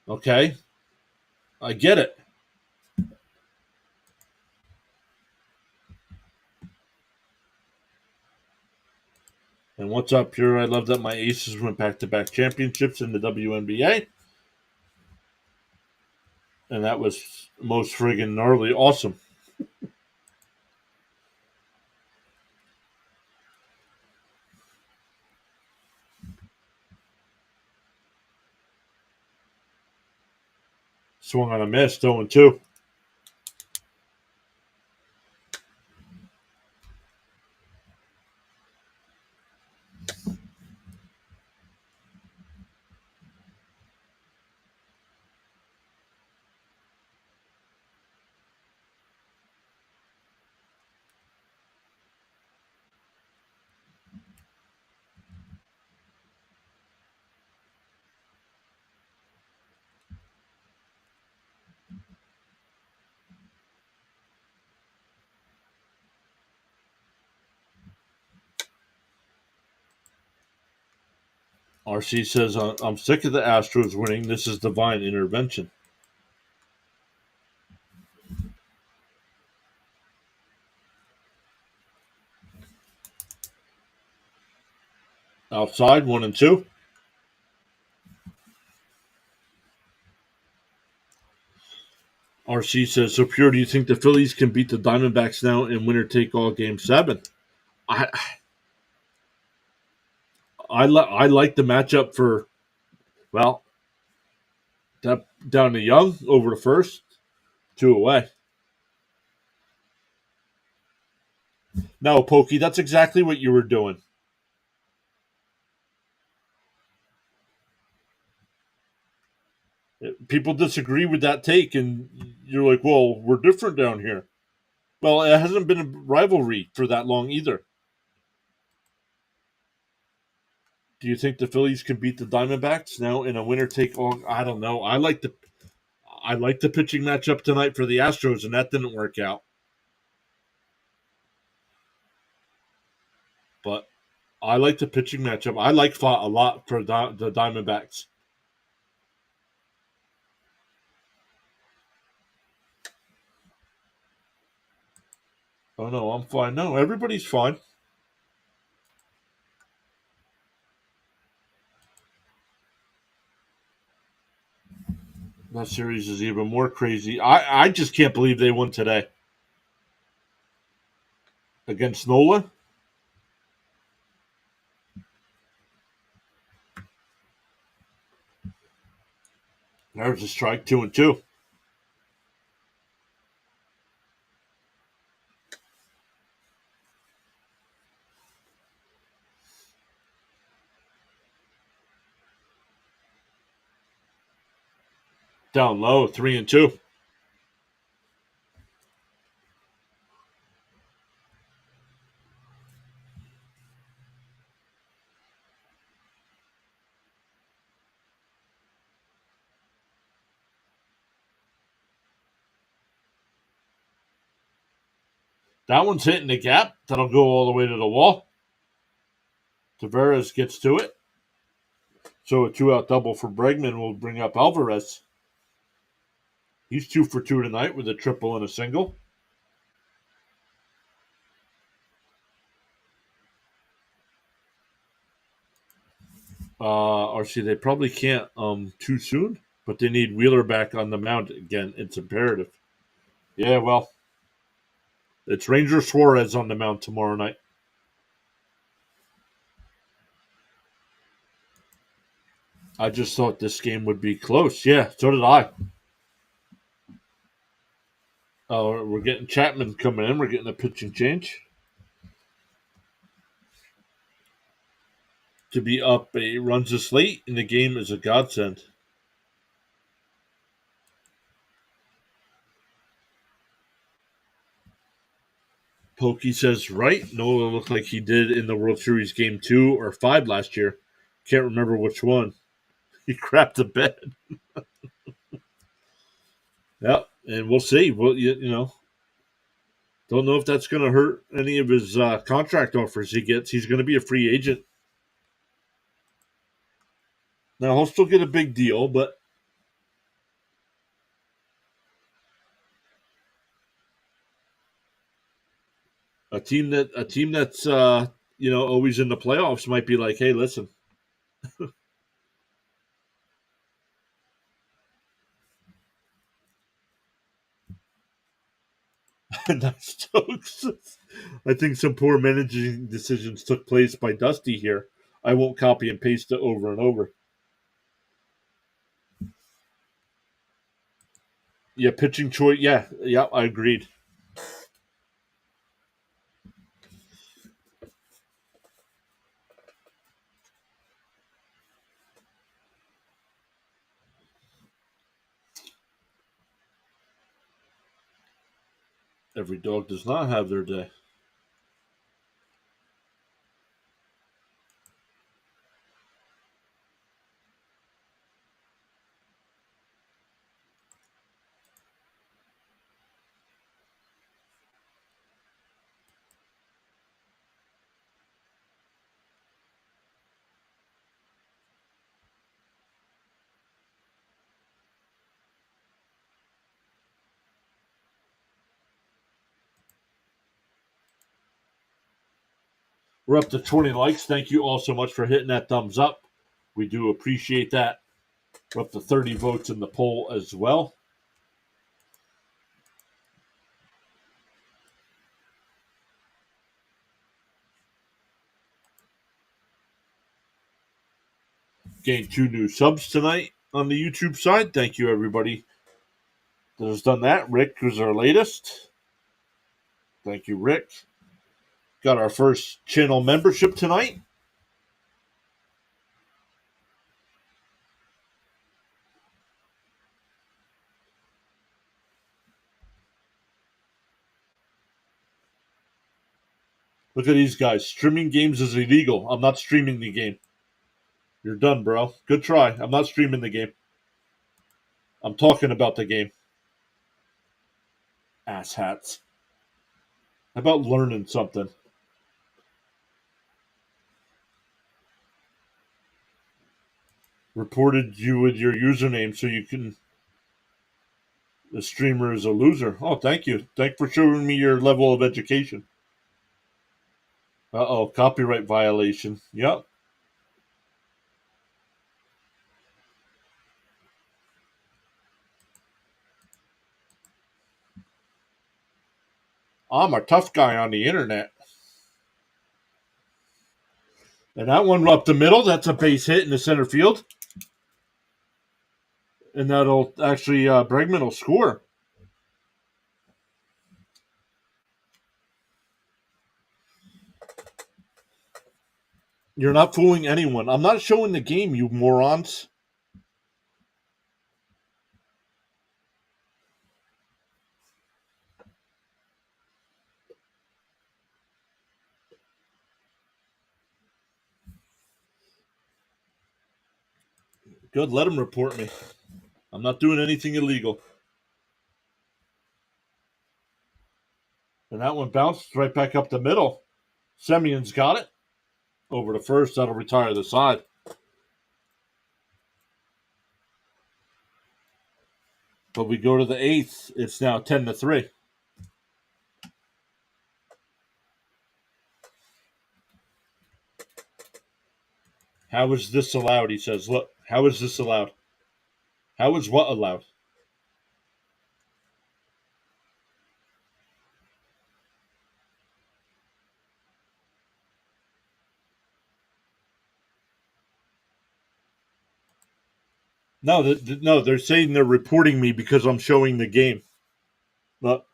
Okay, I get it. And what's up, Pure? I love that my Aces went back-to-back championships in the WNBA. And that was most friggin' gnarly awesome. Swung on a miss, 0-2. RC says, I'm sick of the Astros winning. This is divine intervention. Outside, 1-2. RC says, so Pure, do you think the Phillies can beat the Diamondbacks now in winner take all game 7? I like the matchup for, well, down to Young over the first, 2 away. No, Pokey, that's exactly what you were doing. People disagree with that take, and you're like, well, we're different down here. Well, it hasn't been a rivalry for that long either. Do you think the Phillies can beat the Diamondbacks now in a winner take all? I don't know. I like the pitching matchup tonight for the Astros, and that didn't work out. But I like the pitching matchup. I like Fought a lot for the Diamondbacks. Oh no, I'm fine. No, everybody's fine. That series is even more crazy. I just can't believe they won today against Nola. There's a strike, 2-2. Down low, 3-2. That one's hitting the gap. That'll go all the way to the wall. Tavares gets to it. So a 2-out double for Bregman will bring up Alvarez. He's 2 for 2 tonight with a triple and a single. Or see, they probably can't too soon, but they need Wheeler back on the mound again. It's imperative. Yeah, well, it's Ranger Suarez on the mound tomorrow night. I just thought this game would be close. Yeah, so did I. We're getting Chapman coming in. We're getting a pitching change. To be up runs this late in the game is a godsend. Pokey says, right? Nola looked like he did in the World Series game 2 or 5 last year. Can't remember which one. He crapped the bed. Yep, and we'll see. Well, don't know if that's going to hurt any of his contract offers he gets. He's going to be a free agent. Now, he'll still get a big deal, but a team that's always in the playoffs might be like, hey, listen. Nice jokes. I think some poor managing decisions took place by Dusty here. I won't copy and paste it over and over. Yeah, pitching choice. Yeah, I agreed. Every dog does not have their day. We're up to 20 likes. Thank you all so much for hitting that thumbs up. We do appreciate that. We're up to 30 votes in the poll as well. Gained 2 new subs tonight on the YouTube side. Thank you, everybody that has done that. Rick was our latest. Thank you, Rick. Got our first channel membership tonight. Look at these guys. Streaming games is illegal. I'm not streaming the game. You're done, bro. Good try. I'm not streaming the game. I'm talking about the game. Asshats. How about learning something? Reported you with your username so you can. The streamer is a loser. Oh, thank you. Thank for showing me your level of education. Copyright violation. Yep. I'm a tough guy on the internet. And that one up the middle, that's a base hit in the center field. And that'll actually Bregman will score. You're not fooling anyone. I'm not showing the game, you morons. Good, let him report me. I'm not doing anything illegal. And that one bounced right back up the middle. Semyon's got it. Over to first, that'll retire the side. But we go to the eighth. It's now 10-3. How is this allowed? He says. Look, how is this allowed? How is what allowed? No, no, they're saying they're reporting me because I'm showing the game. Look,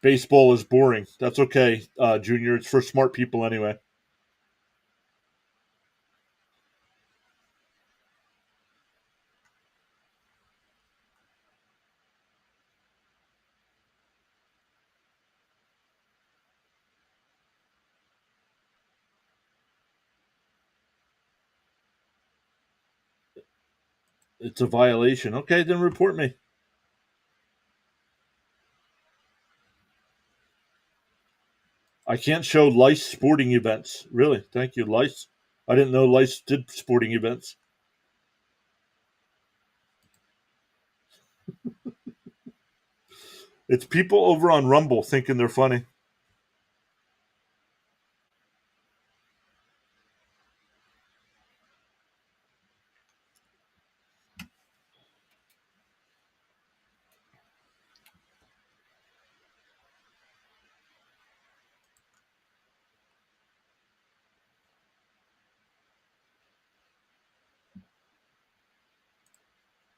baseball is boring. That's okay, Junior. It's for smart people anyway. It's a violation. Okay, then report me. I can't show Lice sporting events. Really? Thank you, Lice. I didn't know Lice did sporting events. It's people over on Rumble thinking they're funny.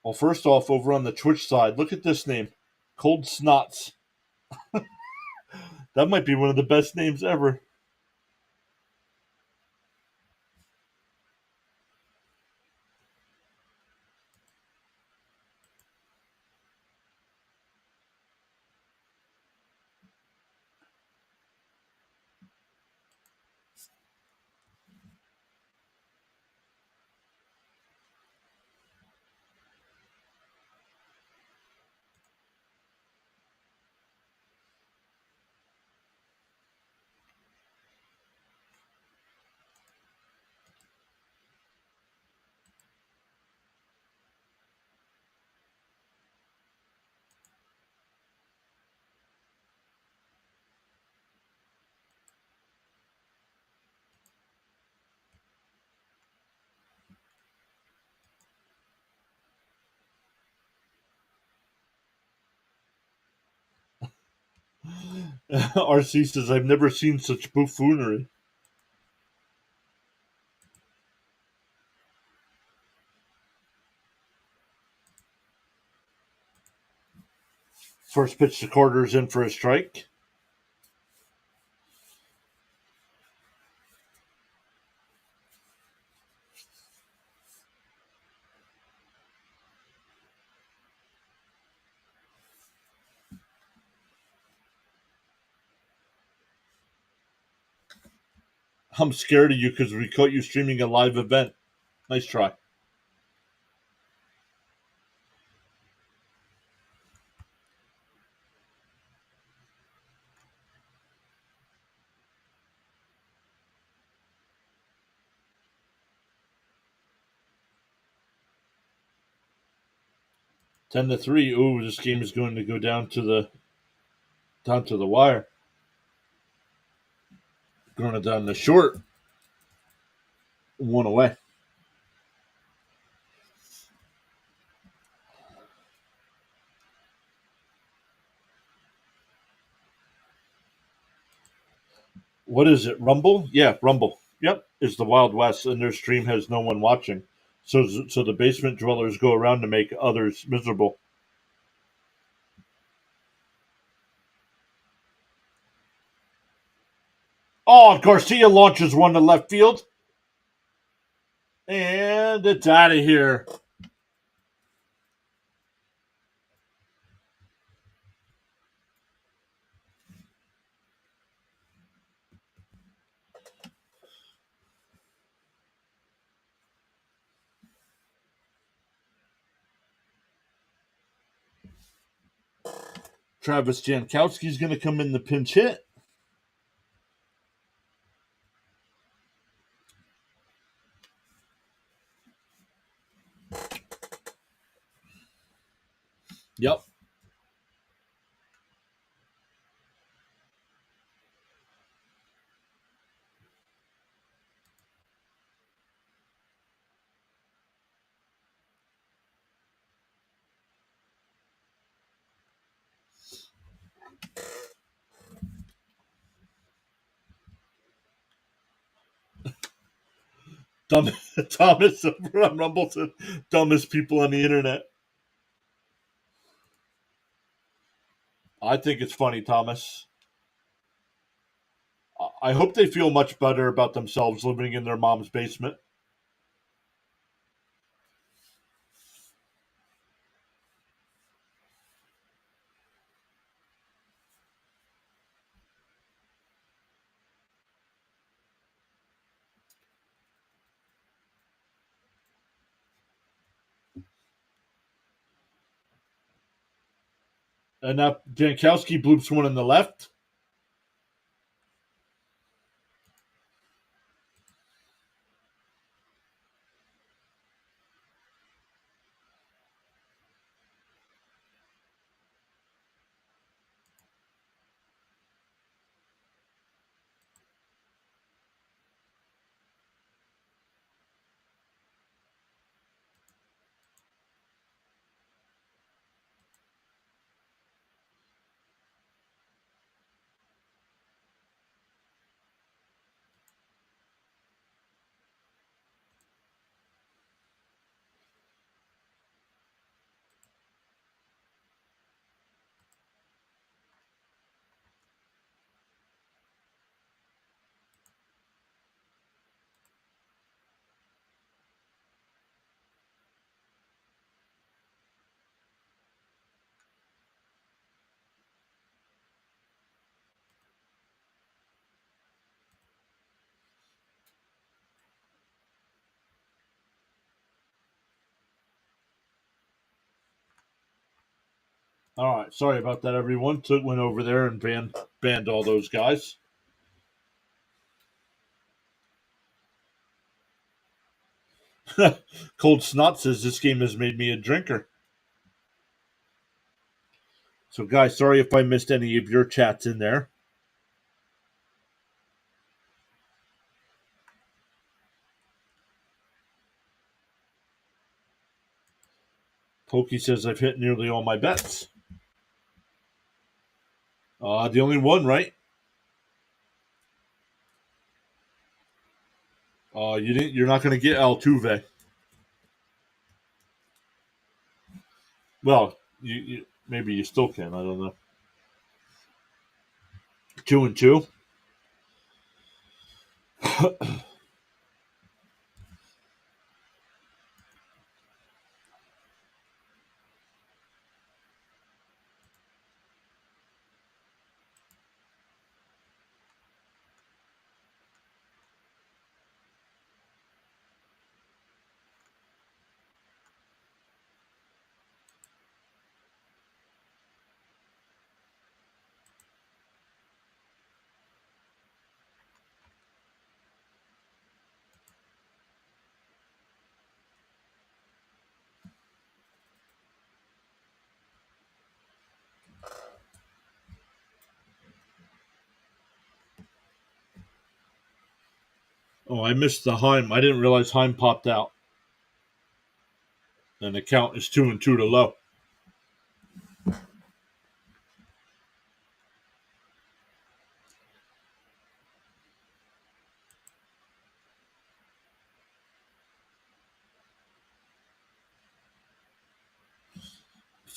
Well, first off, over on the Twitch side, look at this name. Cold Snots. That might be one of the best names ever. RC says, I've never seen such buffoonery. First pitch to Carter's in for a strike. I'm scared of you because we caught you streaming a live event. Nice try. Ten to three. Ooh, this game is going to go down to the wire. Going down the short. One away. What is it? Rumble? Yeah, Rumble. Yep, it's the Wild West, and their stream has no one watching. So the basement dwellers go around to make others miserable. Oh, Garcia launches one to left field, and it's out of here. Travis Jankowski's going to come in the pinch hit. Yep. Dumb, Thomas from Rumbleton, dumbest people on the internet. I think it's funny, Thomas. I hope they feel much better about themselves living in their mom's basement. And now Jankowski bloops one in the left. All right, sorry about that, everyone. Went over there and banned all those guys. Cold Snot says this game has made me a drinker. So, guys, sorry if I missed any of your chats in there. Pokey says I've hit nearly all my bets. The only one, right? You didn't. You're not going to get Altuve. Well, you maybe you still can. I don't know. 2-2. Oh, I missed the Heim. I didn't realize Heim popped out, and the count is 2-2 to low.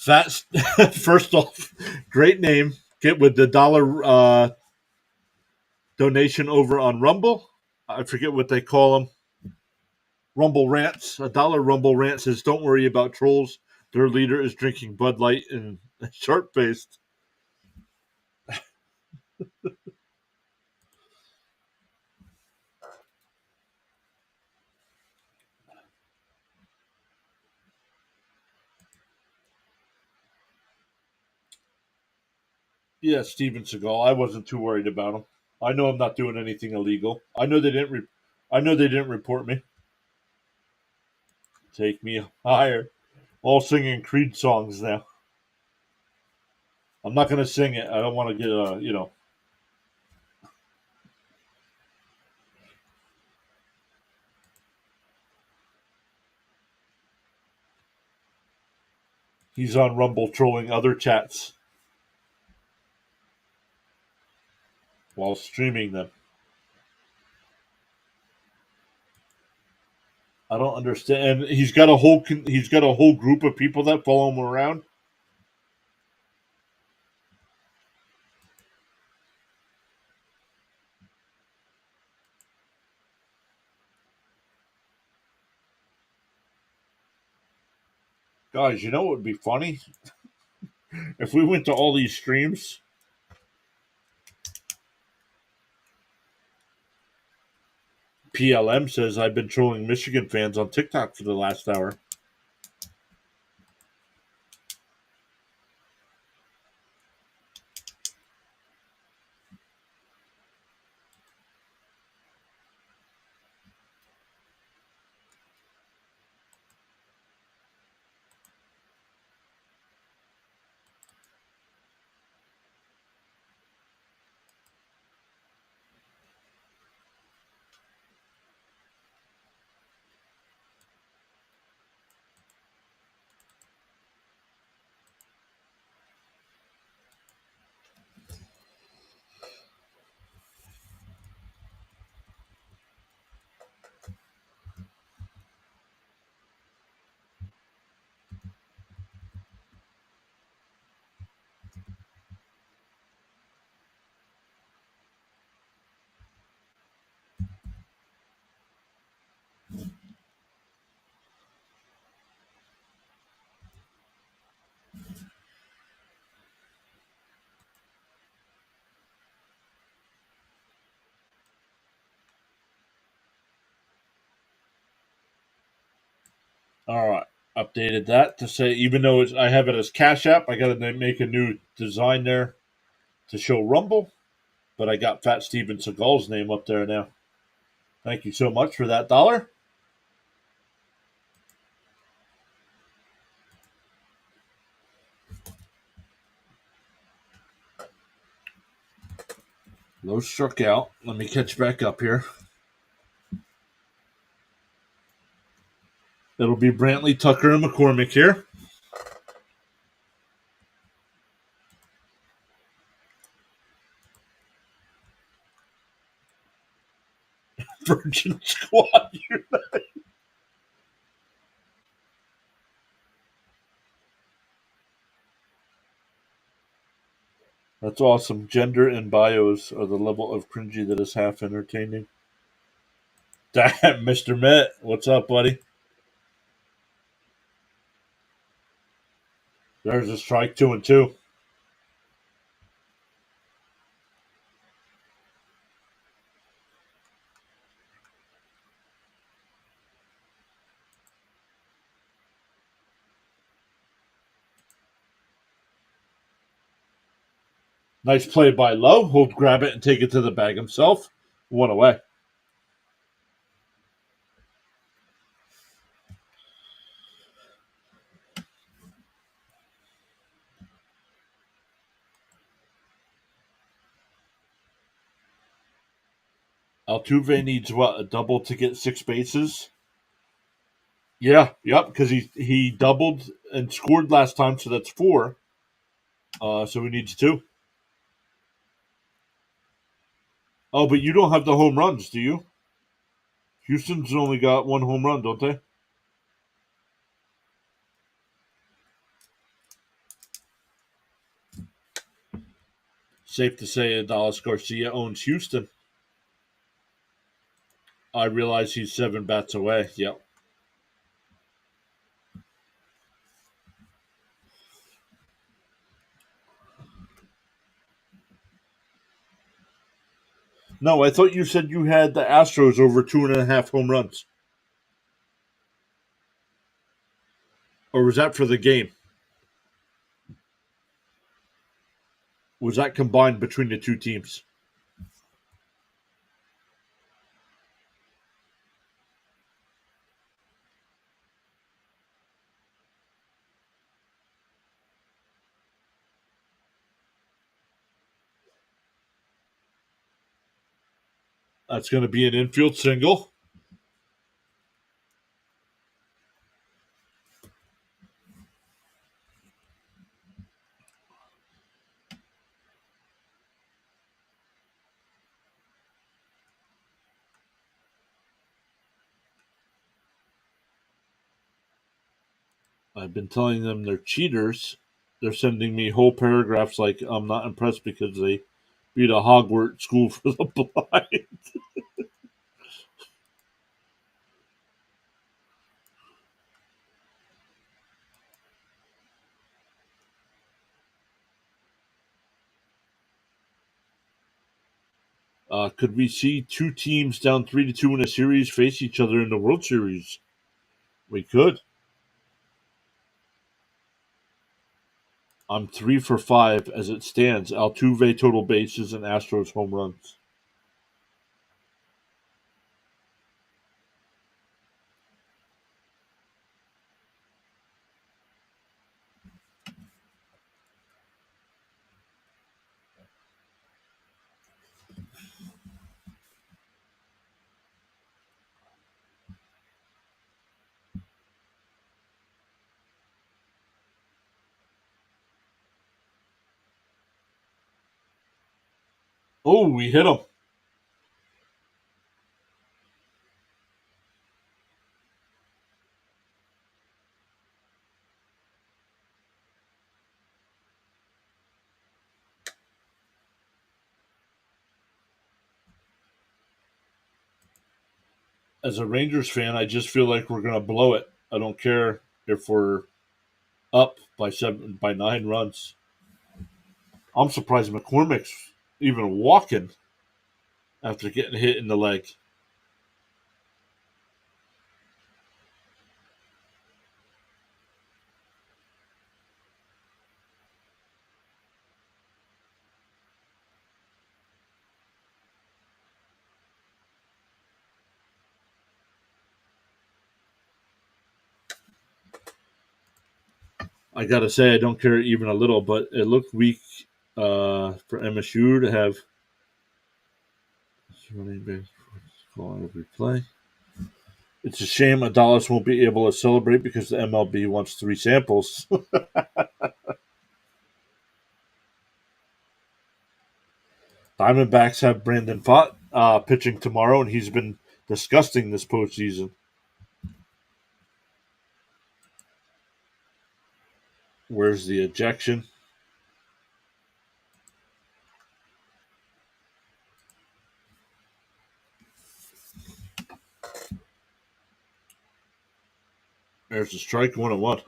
Fat. First off, great name. Get with the dollar donation over on Rumble. I forget what they call them. Rumble Rants. $1 Rumble Rant says, "Don't worry about trolls. Their leader is drinking Bud Light and sharp faced." Yeah, Steven Seagal. I wasn't too worried about him. I know I'm not doing anything illegal. I know they didn't. I know they didn't report me. Take me higher. All singing Creed songs now. I'm not going to sing it. I don't want to get He's on Rumble trolling other chats while streaming them. I don't understand. And he's got a whole group of people that follow him around. Guys, you know what would be funny? If we went to all these streams. PLM says I've been trolling Michigan fans on TikTok for the last hour. All right, updated that to say even though I have it as Cash App, I got to make a new design there to show Rumble. But I got Fat Steven Seagal's name up there now. Thank you so much for that $1. Low struck out. Let me catch back up here. It'll be Brantley, Tucker, and McCormick here. Virgin Squad. That's awesome. Gender and bios are the level of cringy that is half entertaining. Damn, Mr. Met. What's up, buddy? There's a strike 2-2. Nice play by Lowe. He'll grab it and take it to the bag himself. One away. Altuve needs what? A double to get 6 bases? Yeah, yep, because he doubled and scored last time, so that's 4. So he needs 2. Oh, but you don't have the home runs, do you? Houston's only got 1 home run, don't they? Safe to say Adalis Garcia owns Houston. I realize he's 7 bats away. Yep. No, I thought you said you had the Astros over 2.5 home runs. Or was that for the game? Was that combined between the two teams? That's going to be an infield single. I've been telling them they're cheaters. They're sending me whole paragraphs like I'm not impressed because they beat a Hogwarts school for the blind. Could we see two teams down 3-2 in a series face each other in the World Series? We could. I'm 3 for 5 as it stands. Altuve total bases and Astros home runs. Oh, we hit them. As a Rangers fan, I just feel like we're going to blow it. I don't care if we're up by 9 runs. I'm surprised McCormick's even walking after getting hit in the leg. I gotta say, I don't care even a little, but it looked weak for MSU to have running back calling every play. It's a shame Adalis won't be able to celebrate because the MLB wants 3 samples. Diamondbacks have Brandon Pfaadt pitching tomorrow, and he's been disgusting this postseason. Where's the ejection? There's a strike, 1-1.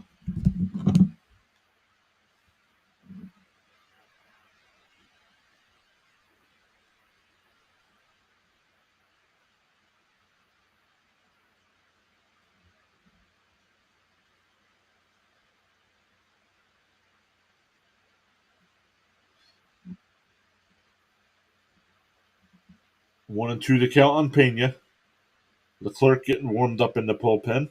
One and two to count on Pena. Leclerc getting warmed up in the bullpen.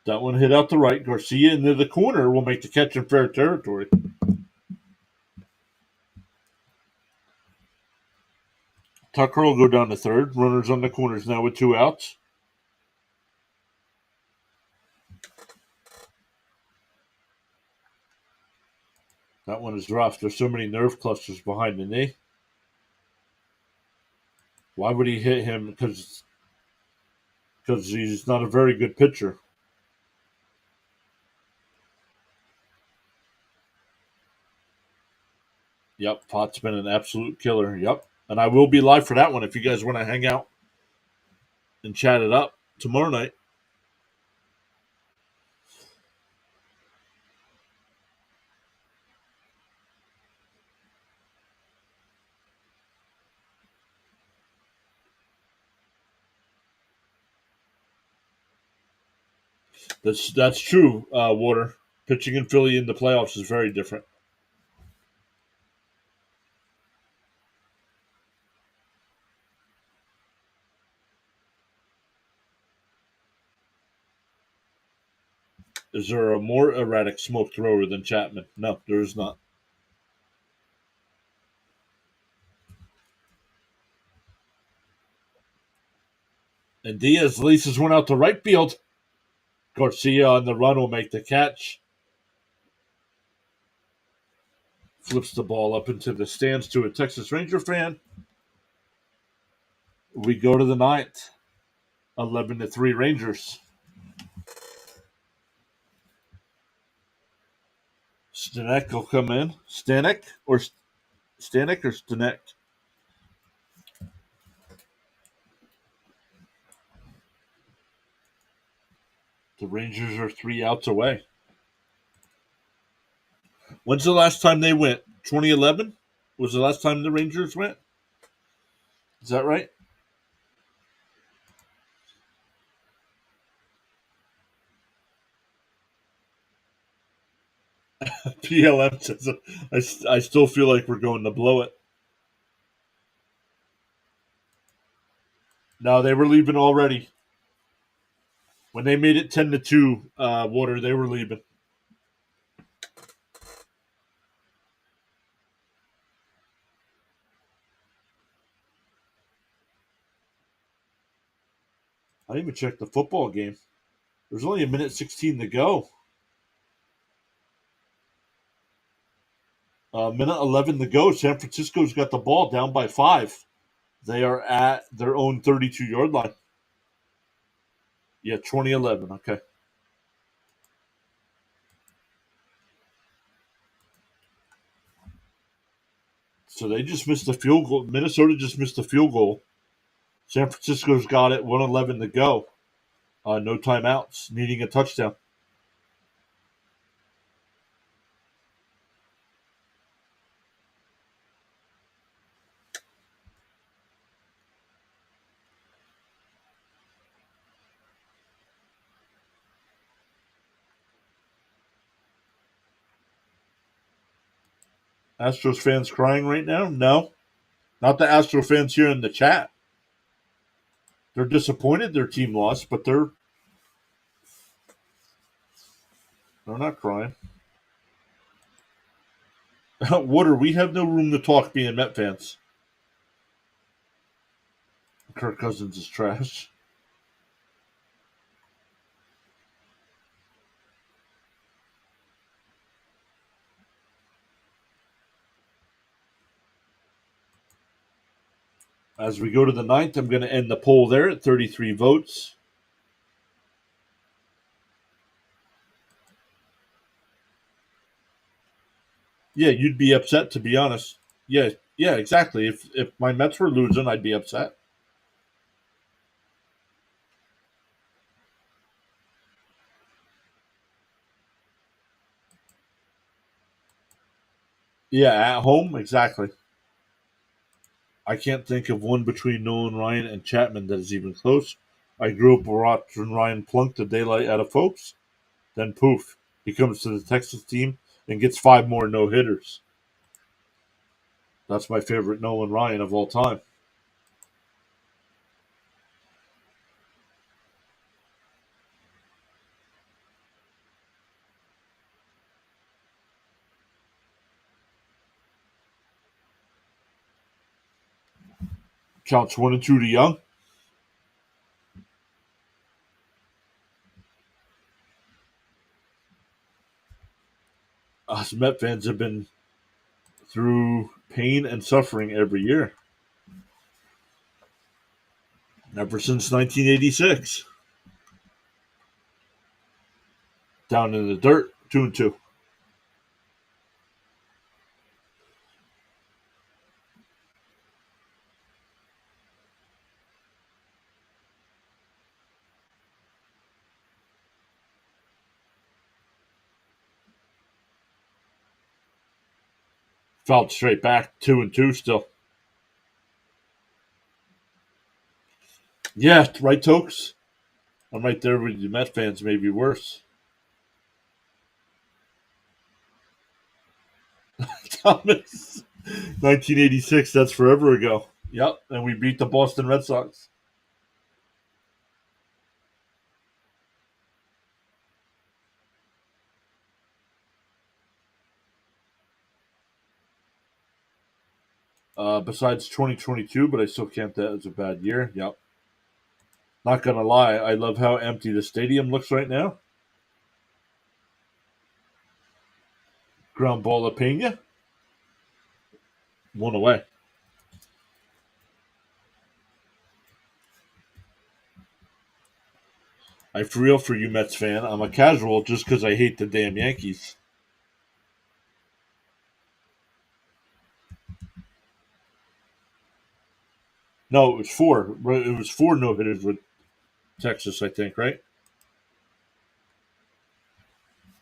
That one hit out the right. Garcia into the corner will make the catch in fair territory. Tucker will go down to third. Runners on the corners now with 2 outs. That one is rough. There's so many nerve clusters behind the knee. Why would he hit him? Because he's not a very good pitcher. Yep, Pot's been an absolute killer. Yep, and I will be live for that one if you guys want to hang out and chat it up tomorrow night. That's true. Water pitching in Philly in the playoffs is very different. Is there a more erratic smoke thrower than Chapman? No, there is not. And Diaz leases one out to right field. Garcia on the run will make the catch. Flips the ball up into the stands to a Texas Ranger fan. We go to the ninth. 11-3 Rangers. Stanek will come in. Stanek or Stanek? The Rangers are 3 outs away. When's the last time they went? 2011 was the last time the Rangers went. Is that right? PLM says I still feel like we're going to blow it. No, they were leaving already. When they made it 10-2, Water, they were leaving. I didn't even check the football game. There's only 1:16 to go. Minute 11 to go. San Francisco's got the ball down by 5. They are at their own 32-yard line. Yeah, 2011. Okay. So they just missed the field goal. Minnesota just missed the field goal. San Francisco's got it. 1:11 to go. No timeouts. Needing a touchdown. Astros fans crying right now? No. Not the Astro fans here in the chat. They're disappointed their team lost, but they're not crying. Water, we have no room to talk being Met fans. Kirk Cousins is trash. As we go to the ninth, I'm going to end the poll there at 33 votes. Yeah, you'd be upset, to be honest. Yeah, exactly. If my Mets were losing, I'd be upset. Yeah, at home, exactly. I can't think of one between Nolan Ryan and Chapman that is even close. I grew up watching Ryan plunk the daylight out of folks. Then poof, he comes to the Texas team and gets 5 more no hitters. That's my favorite Nolan Ryan of all time. Counts 1-2 to Young. Us Met fans have been through pain and suffering every year. Ever since 1986. Down in the dirt, 2-2. Fouled straight back, 2-2 still. Yeah, right, Tokes? I'm right there with you Met fans, maybe worse. Thomas, 1986, that's forever ago. Yep, and we beat the Boston Red Sox. Besides 2022, but I still count that as a bad year. Yep. Not gonna lie, I love how empty the stadium looks right now. Ground ball to Pena, one away. I for real for you Mets fan. I'm a casual just because I hate the damn Yankees. No, it was four. It was four no hitters with Texas, I think, right?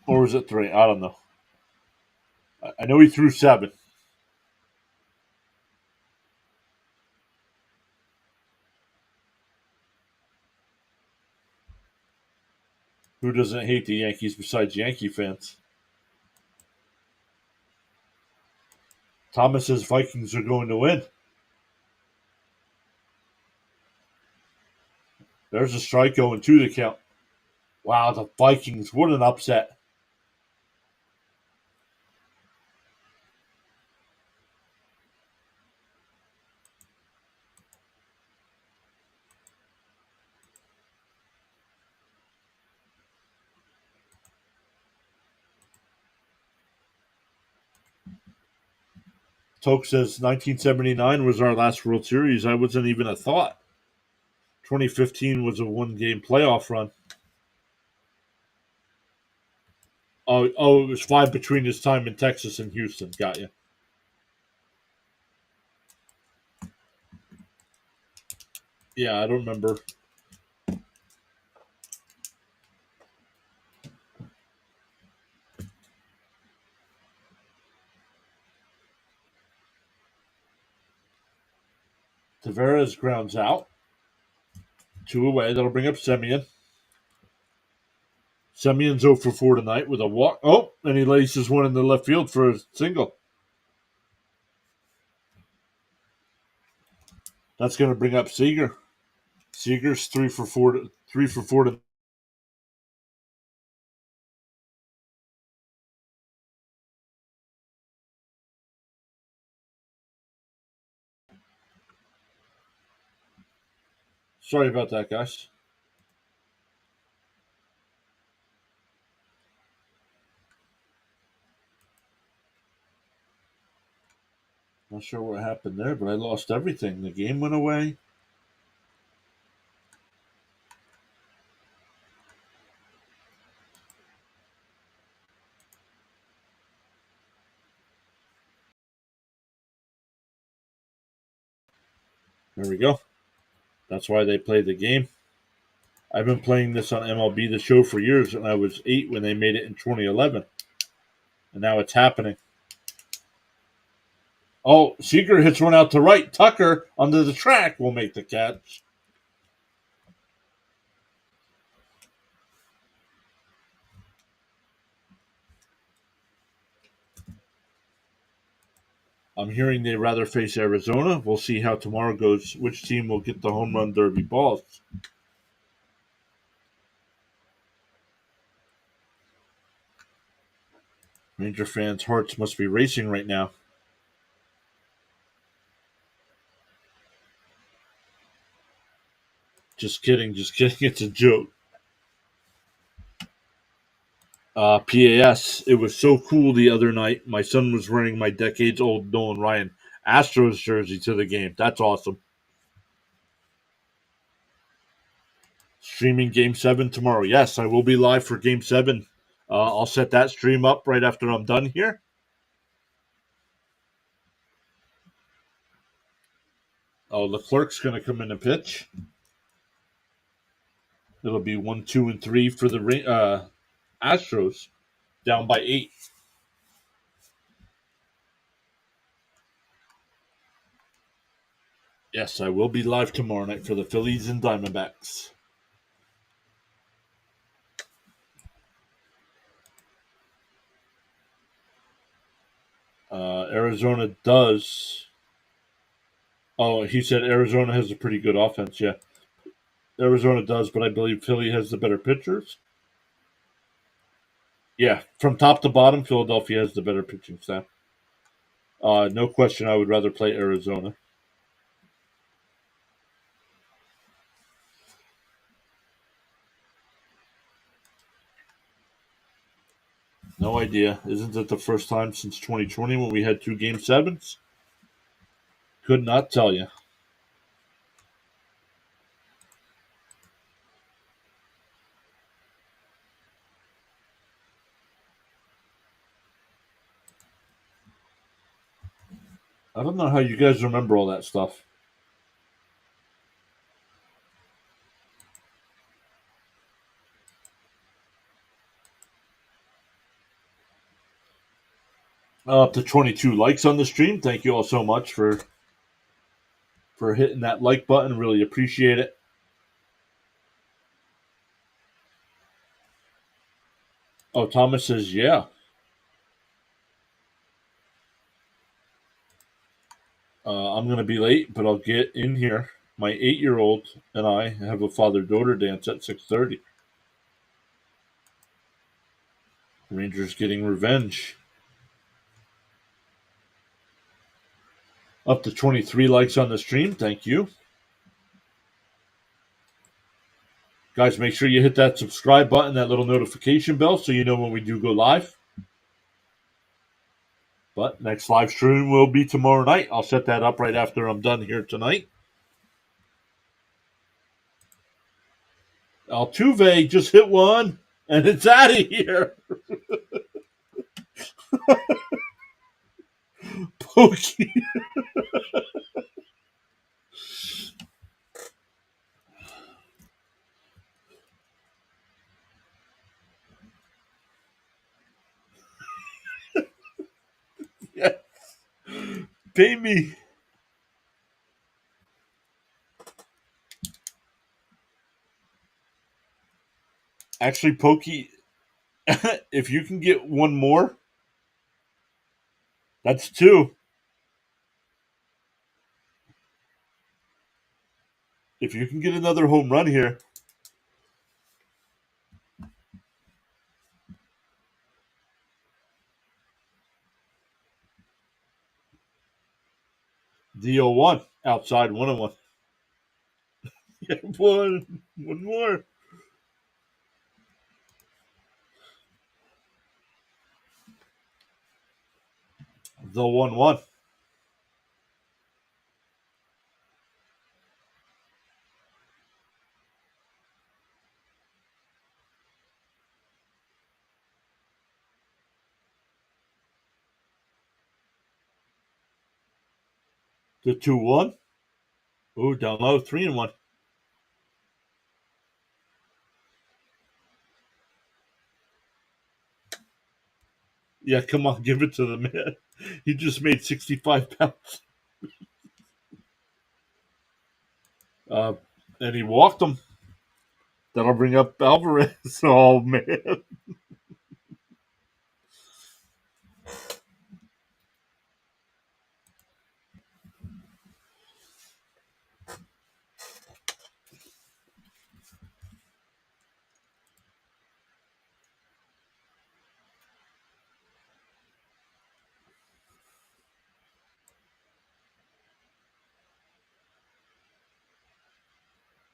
Or was it three? I don't know. I know he threw seven. Who doesn't hate the Yankees besides Yankee fans? Thomas says Vikings are going to win. There's a strike going to the count. Wow, the Vikings! What an upset! Toke says 1979 was our last World Series. I wasn't even a thought. 2015 was a one-game playoff run. Oh, it was five between his time in Texas and Houston. Got you. Yeah, I don't remember. Tavares grounds out. Two away. That'll bring up Semien. Semien's 0 for 4 tonight with a walk. Oh, and he laces one in the left field for a single. That's going to bring up Seager. Seager's 3 for 4. 3 for 4 to. Sorry about that, guys. Not sure what happened there, but I lost everything. The game went away. There we go. That's why they played the game. I've been playing this on MLB The Show for years, and I was 8 when they made it in 2011. And now it's happening. Oh, Seager hits one out to right. Tucker, under the track, will make the catch. I'm hearing they'd rather face Arizona. We'll see how tomorrow goes. Which team will get the home run derby balls? Ranger fans' hearts must be racing right now. Just kidding, just kidding. It's a joke. PAS. It was so cool the other night. My son was wearing my decades-old Nolan Ryan Astros jersey to the game. That's awesome. streaming Game 7 tomorrow. Yes, I will be live for Game 7. I'll set that stream up right after I'm done here. Oh, Leclerc's going to come in and pitch. It'll be 1, 2, and 3 for the Astros, down by 8. Yes, I will be live tomorrow night for the Phillies and Diamondbacks. Arizona does. Oh, he said Arizona has a pretty good offense. Yeah, Arizona does, but I believe Philly has the better pitchers. Yeah, from top to bottom, Philadelphia has the better pitching staff. No question, I would rather play Arizona. No idea. Isn't it the first time since 2020 when we had 2 Game 7s? Could not tell you. I don't know how you guys remember all that stuff. Up to 22 likes on the stream. Thank you all so much for hitting that like button. Really appreciate it. Oh, Thomas says, yeah. I'm going to be late, but I'll get in here. My 8-year-old and I have a father-daughter dance at 6:30. Rangers getting revenge. Up to 23 likes on the stream. Thank you. Guys, make sure you hit that subscribe button, that little notification bell, so you know when we do go live. But next live stream will be tomorrow night. I'll set that up right after I'm done here tonight. Altuve just hit one, and it's out of here. Pokey. Yeah, pay me. Actually, Pokey, if you can get one more, that's 2. If you can get another home run here, DO1 outside 1-1. Yeah, one more. The 1-1. The 2-1. Ooh, down low, 3-1. Yeah, come on, give it to the man. He just made 65 pounds. Uh, and he walked him. That'll bring up Alvarez. Oh, man.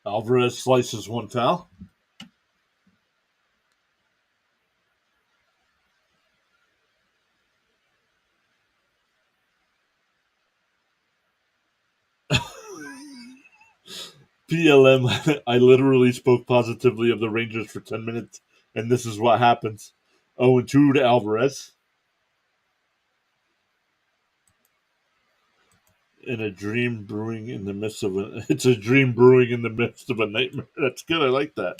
Alvarez slices one foul. PLM, I literally spoke positively of the Rangers for 10 minutes, and this is what happens. 0-2 to Alvarez. In a dream brewing in the midst of a. It's a dream brewing in the midst of a nightmare. That's good. I like that.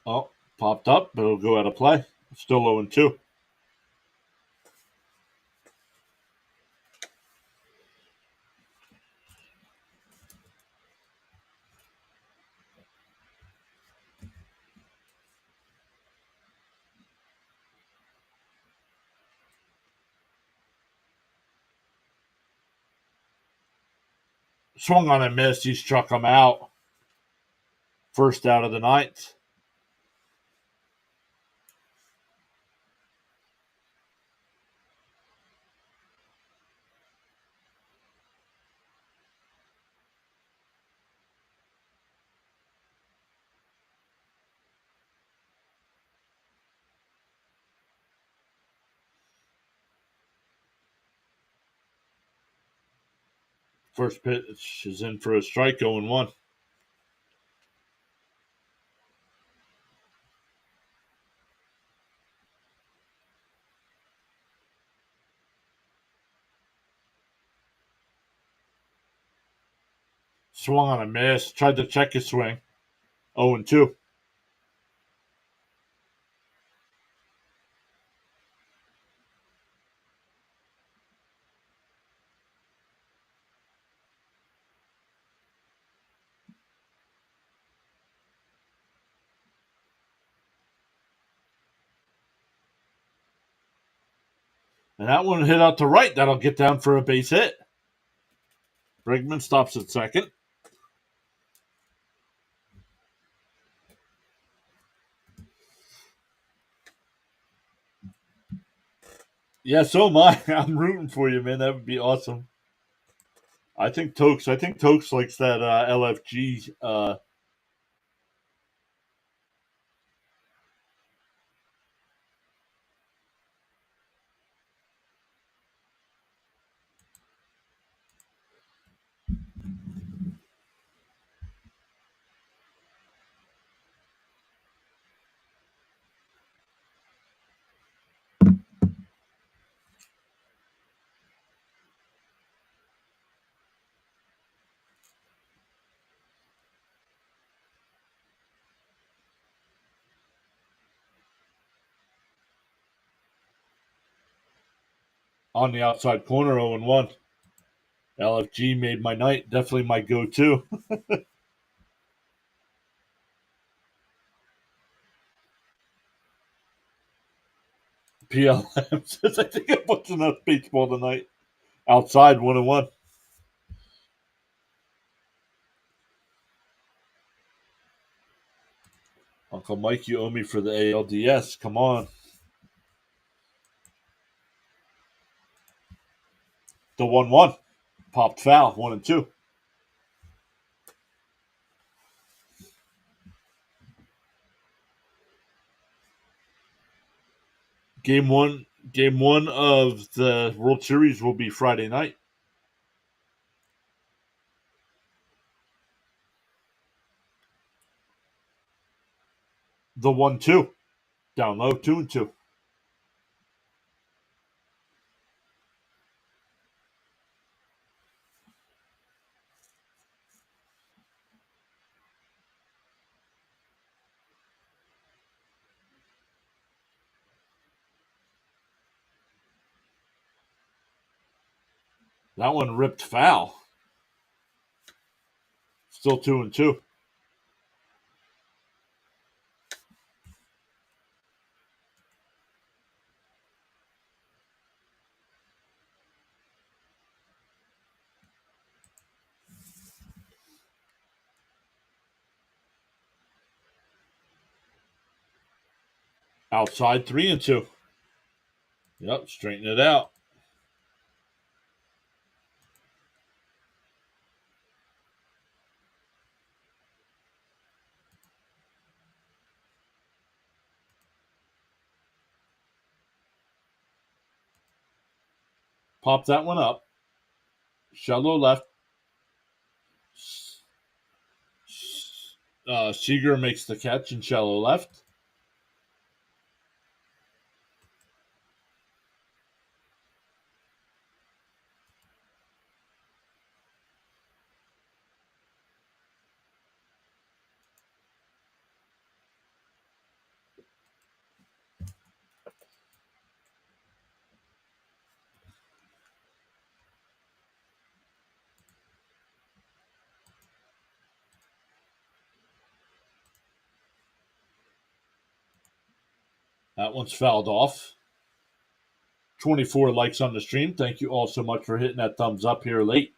Oh, popped up, but it'll go out of play. Still 0-2. Swung on a miss. He struck him out. First out of the ninth. First pitch is in for a strike, 0-1. Swung on a miss. Tried to check his swing. 0-2. And that one hit out to right. That'll get down for a base hit. Bregman stops at second. Yeah, so am I. I'm rooting for you, man. That would be awesome. I think Tokes likes that LFG. On the outside corner, 0-1. LFG made my night. Definitely my go-to. PLM says I think I'm watching enough baseball tonight. Outside, 1-1. Uncle Mike, you owe me for the ALDS. Come on. The 1-1. Popped foul, 1-2. Game one of the World Series will be Friday night. The 1-2. Down low, 2-2. That one ripped foul. Still 2-2. Outside, 3-2. Yep, straighten it out. Pop that one up. Shallow left. Seager makes the catch in shallow left. That one's fouled off. 24 likes on the stream. Thank you all so much for hitting that thumbs up here late.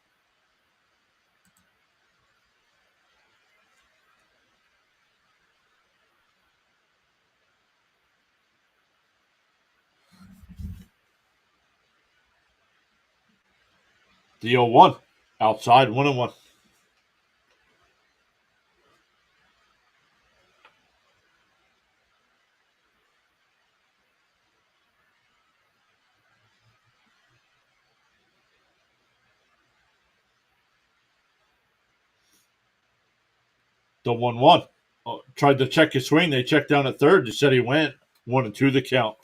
The 0-1. Outside, 1-1. The 1-1. Tried to check his swing. They checked down at third. They said he went 1-2 the count.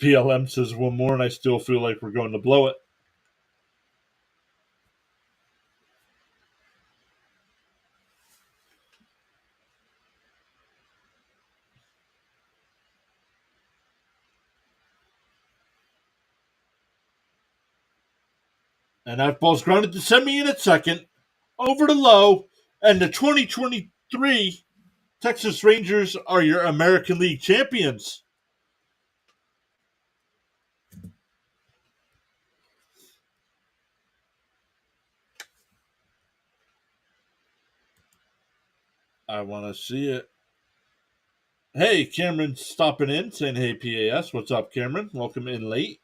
PLM says one more, and I still feel like we're going to blow it. And that ball's grounded to Semien at second. Over to low. And the 2023 Texas Rangers are your American League champions. I want to see it. Hey, Cameron's stopping in, saying, hey, PAS. What's up, Cameron? Welcome in late.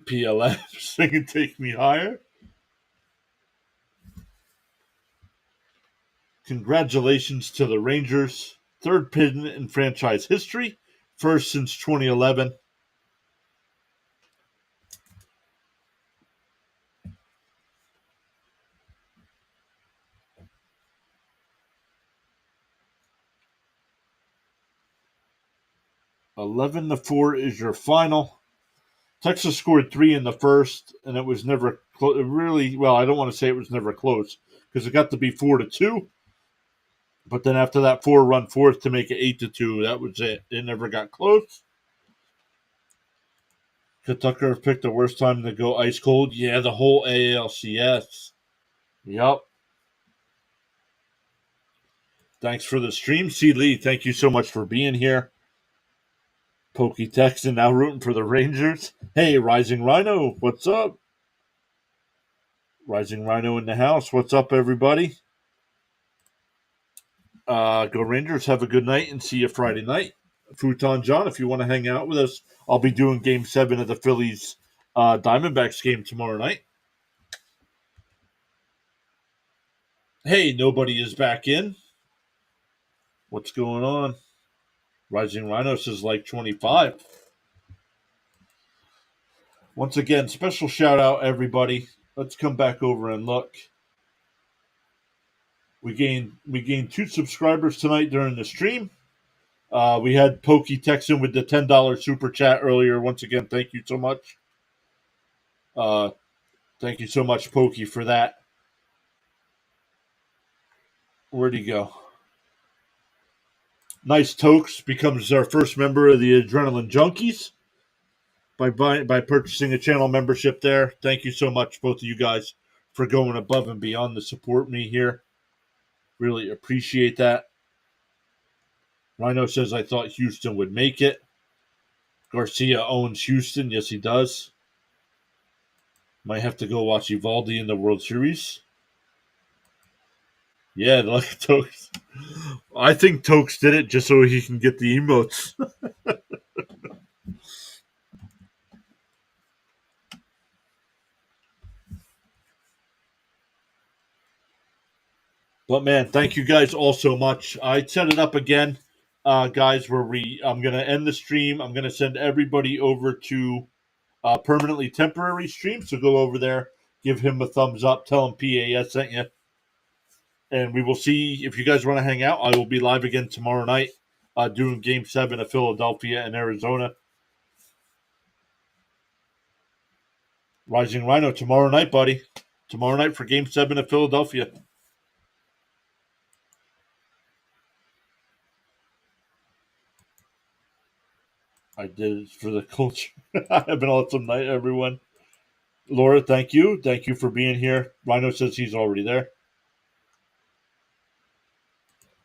PLF singing Take Me Higher. Congratulations to the Rangers. Third pin in franchise history. First since 2011. $11-4 is your final. Texas scored 3 in the first, and it was never really. Well, I don't want to say it was never close because it got to be 4-2. But then after that 4-run fourth to make it 8-2, that was it. It never got close. Could Tucker have picked the worst time to go ice cold? Yeah, the whole ALCS. Yep. Thanks for the stream, C. Lee. Thank you so much for being here. Pokey Texan now rooting for the Rangers. Hey, Rising Rhino, what's up? Rising Rhino in the house. What's up, everybody? Go Rangers. Have a good night and see you Friday night. Futon John, if you want to hang out with us, I'll be doing Game 7 of the Phillies Diamondbacks game tomorrow night. Hey, nobody is back in. What's going on? Rising Rhino says like 25. Once again, special shout out, everybody. Let's come back over and look. We gained 2 subscribers tonight during the stream. We had Pokey Texan with the $10 super chat earlier. Once again, thank you so much. Thank you so much, Pokey, for that. Where'd he go? Nice Tokes becomes our first member of the Adrenaline Junkies by purchasing a channel membership there. Thank you so much, both of you guys, for going above and beyond to support me here. Really appreciate that. Rhino says, I thought Houston would make it. Garcia owns Houston. Yes, he does. Might have to go watch Evaldi in the World Series. Yeah, like Tokes. I think Tokes did it just so he can get the emotes. But man, thank you guys all so much. I set it up again. guys, where I'm gonna end the stream. I'm gonna send everybody over to permanently temporary stream. So go over there, give him a thumbs up, tell him PAS sent you, and we will see if you guys want to hang out. I will be live again tomorrow night, doing Game 7 of Philadelphia and Arizona. Rising Rhino tomorrow night, buddy. Tomorrow night for Game 7 of Philadelphia. I did it for the culture. Have an awesome night, everyone. Laura, thank you. Thank you for being here. Rhino says he's already there.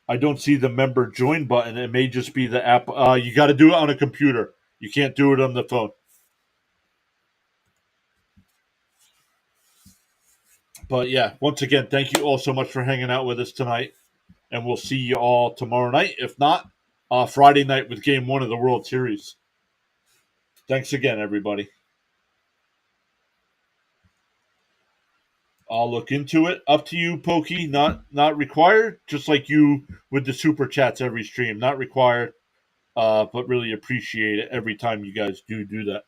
I don't see the member join button. It may just be the app. You got to do it on a computer. You can't do it on the phone. But yeah, once again, thank you all so much for hanging out with us tonight. And we'll see you all tomorrow night. If not, Friday night with Game 1 of the World Series. Thanks again, everybody. I'll look into it. Up to you, Pokey. Not required. Just like you with the super chats every stream. Not required. But really appreciate it every time you guys do that.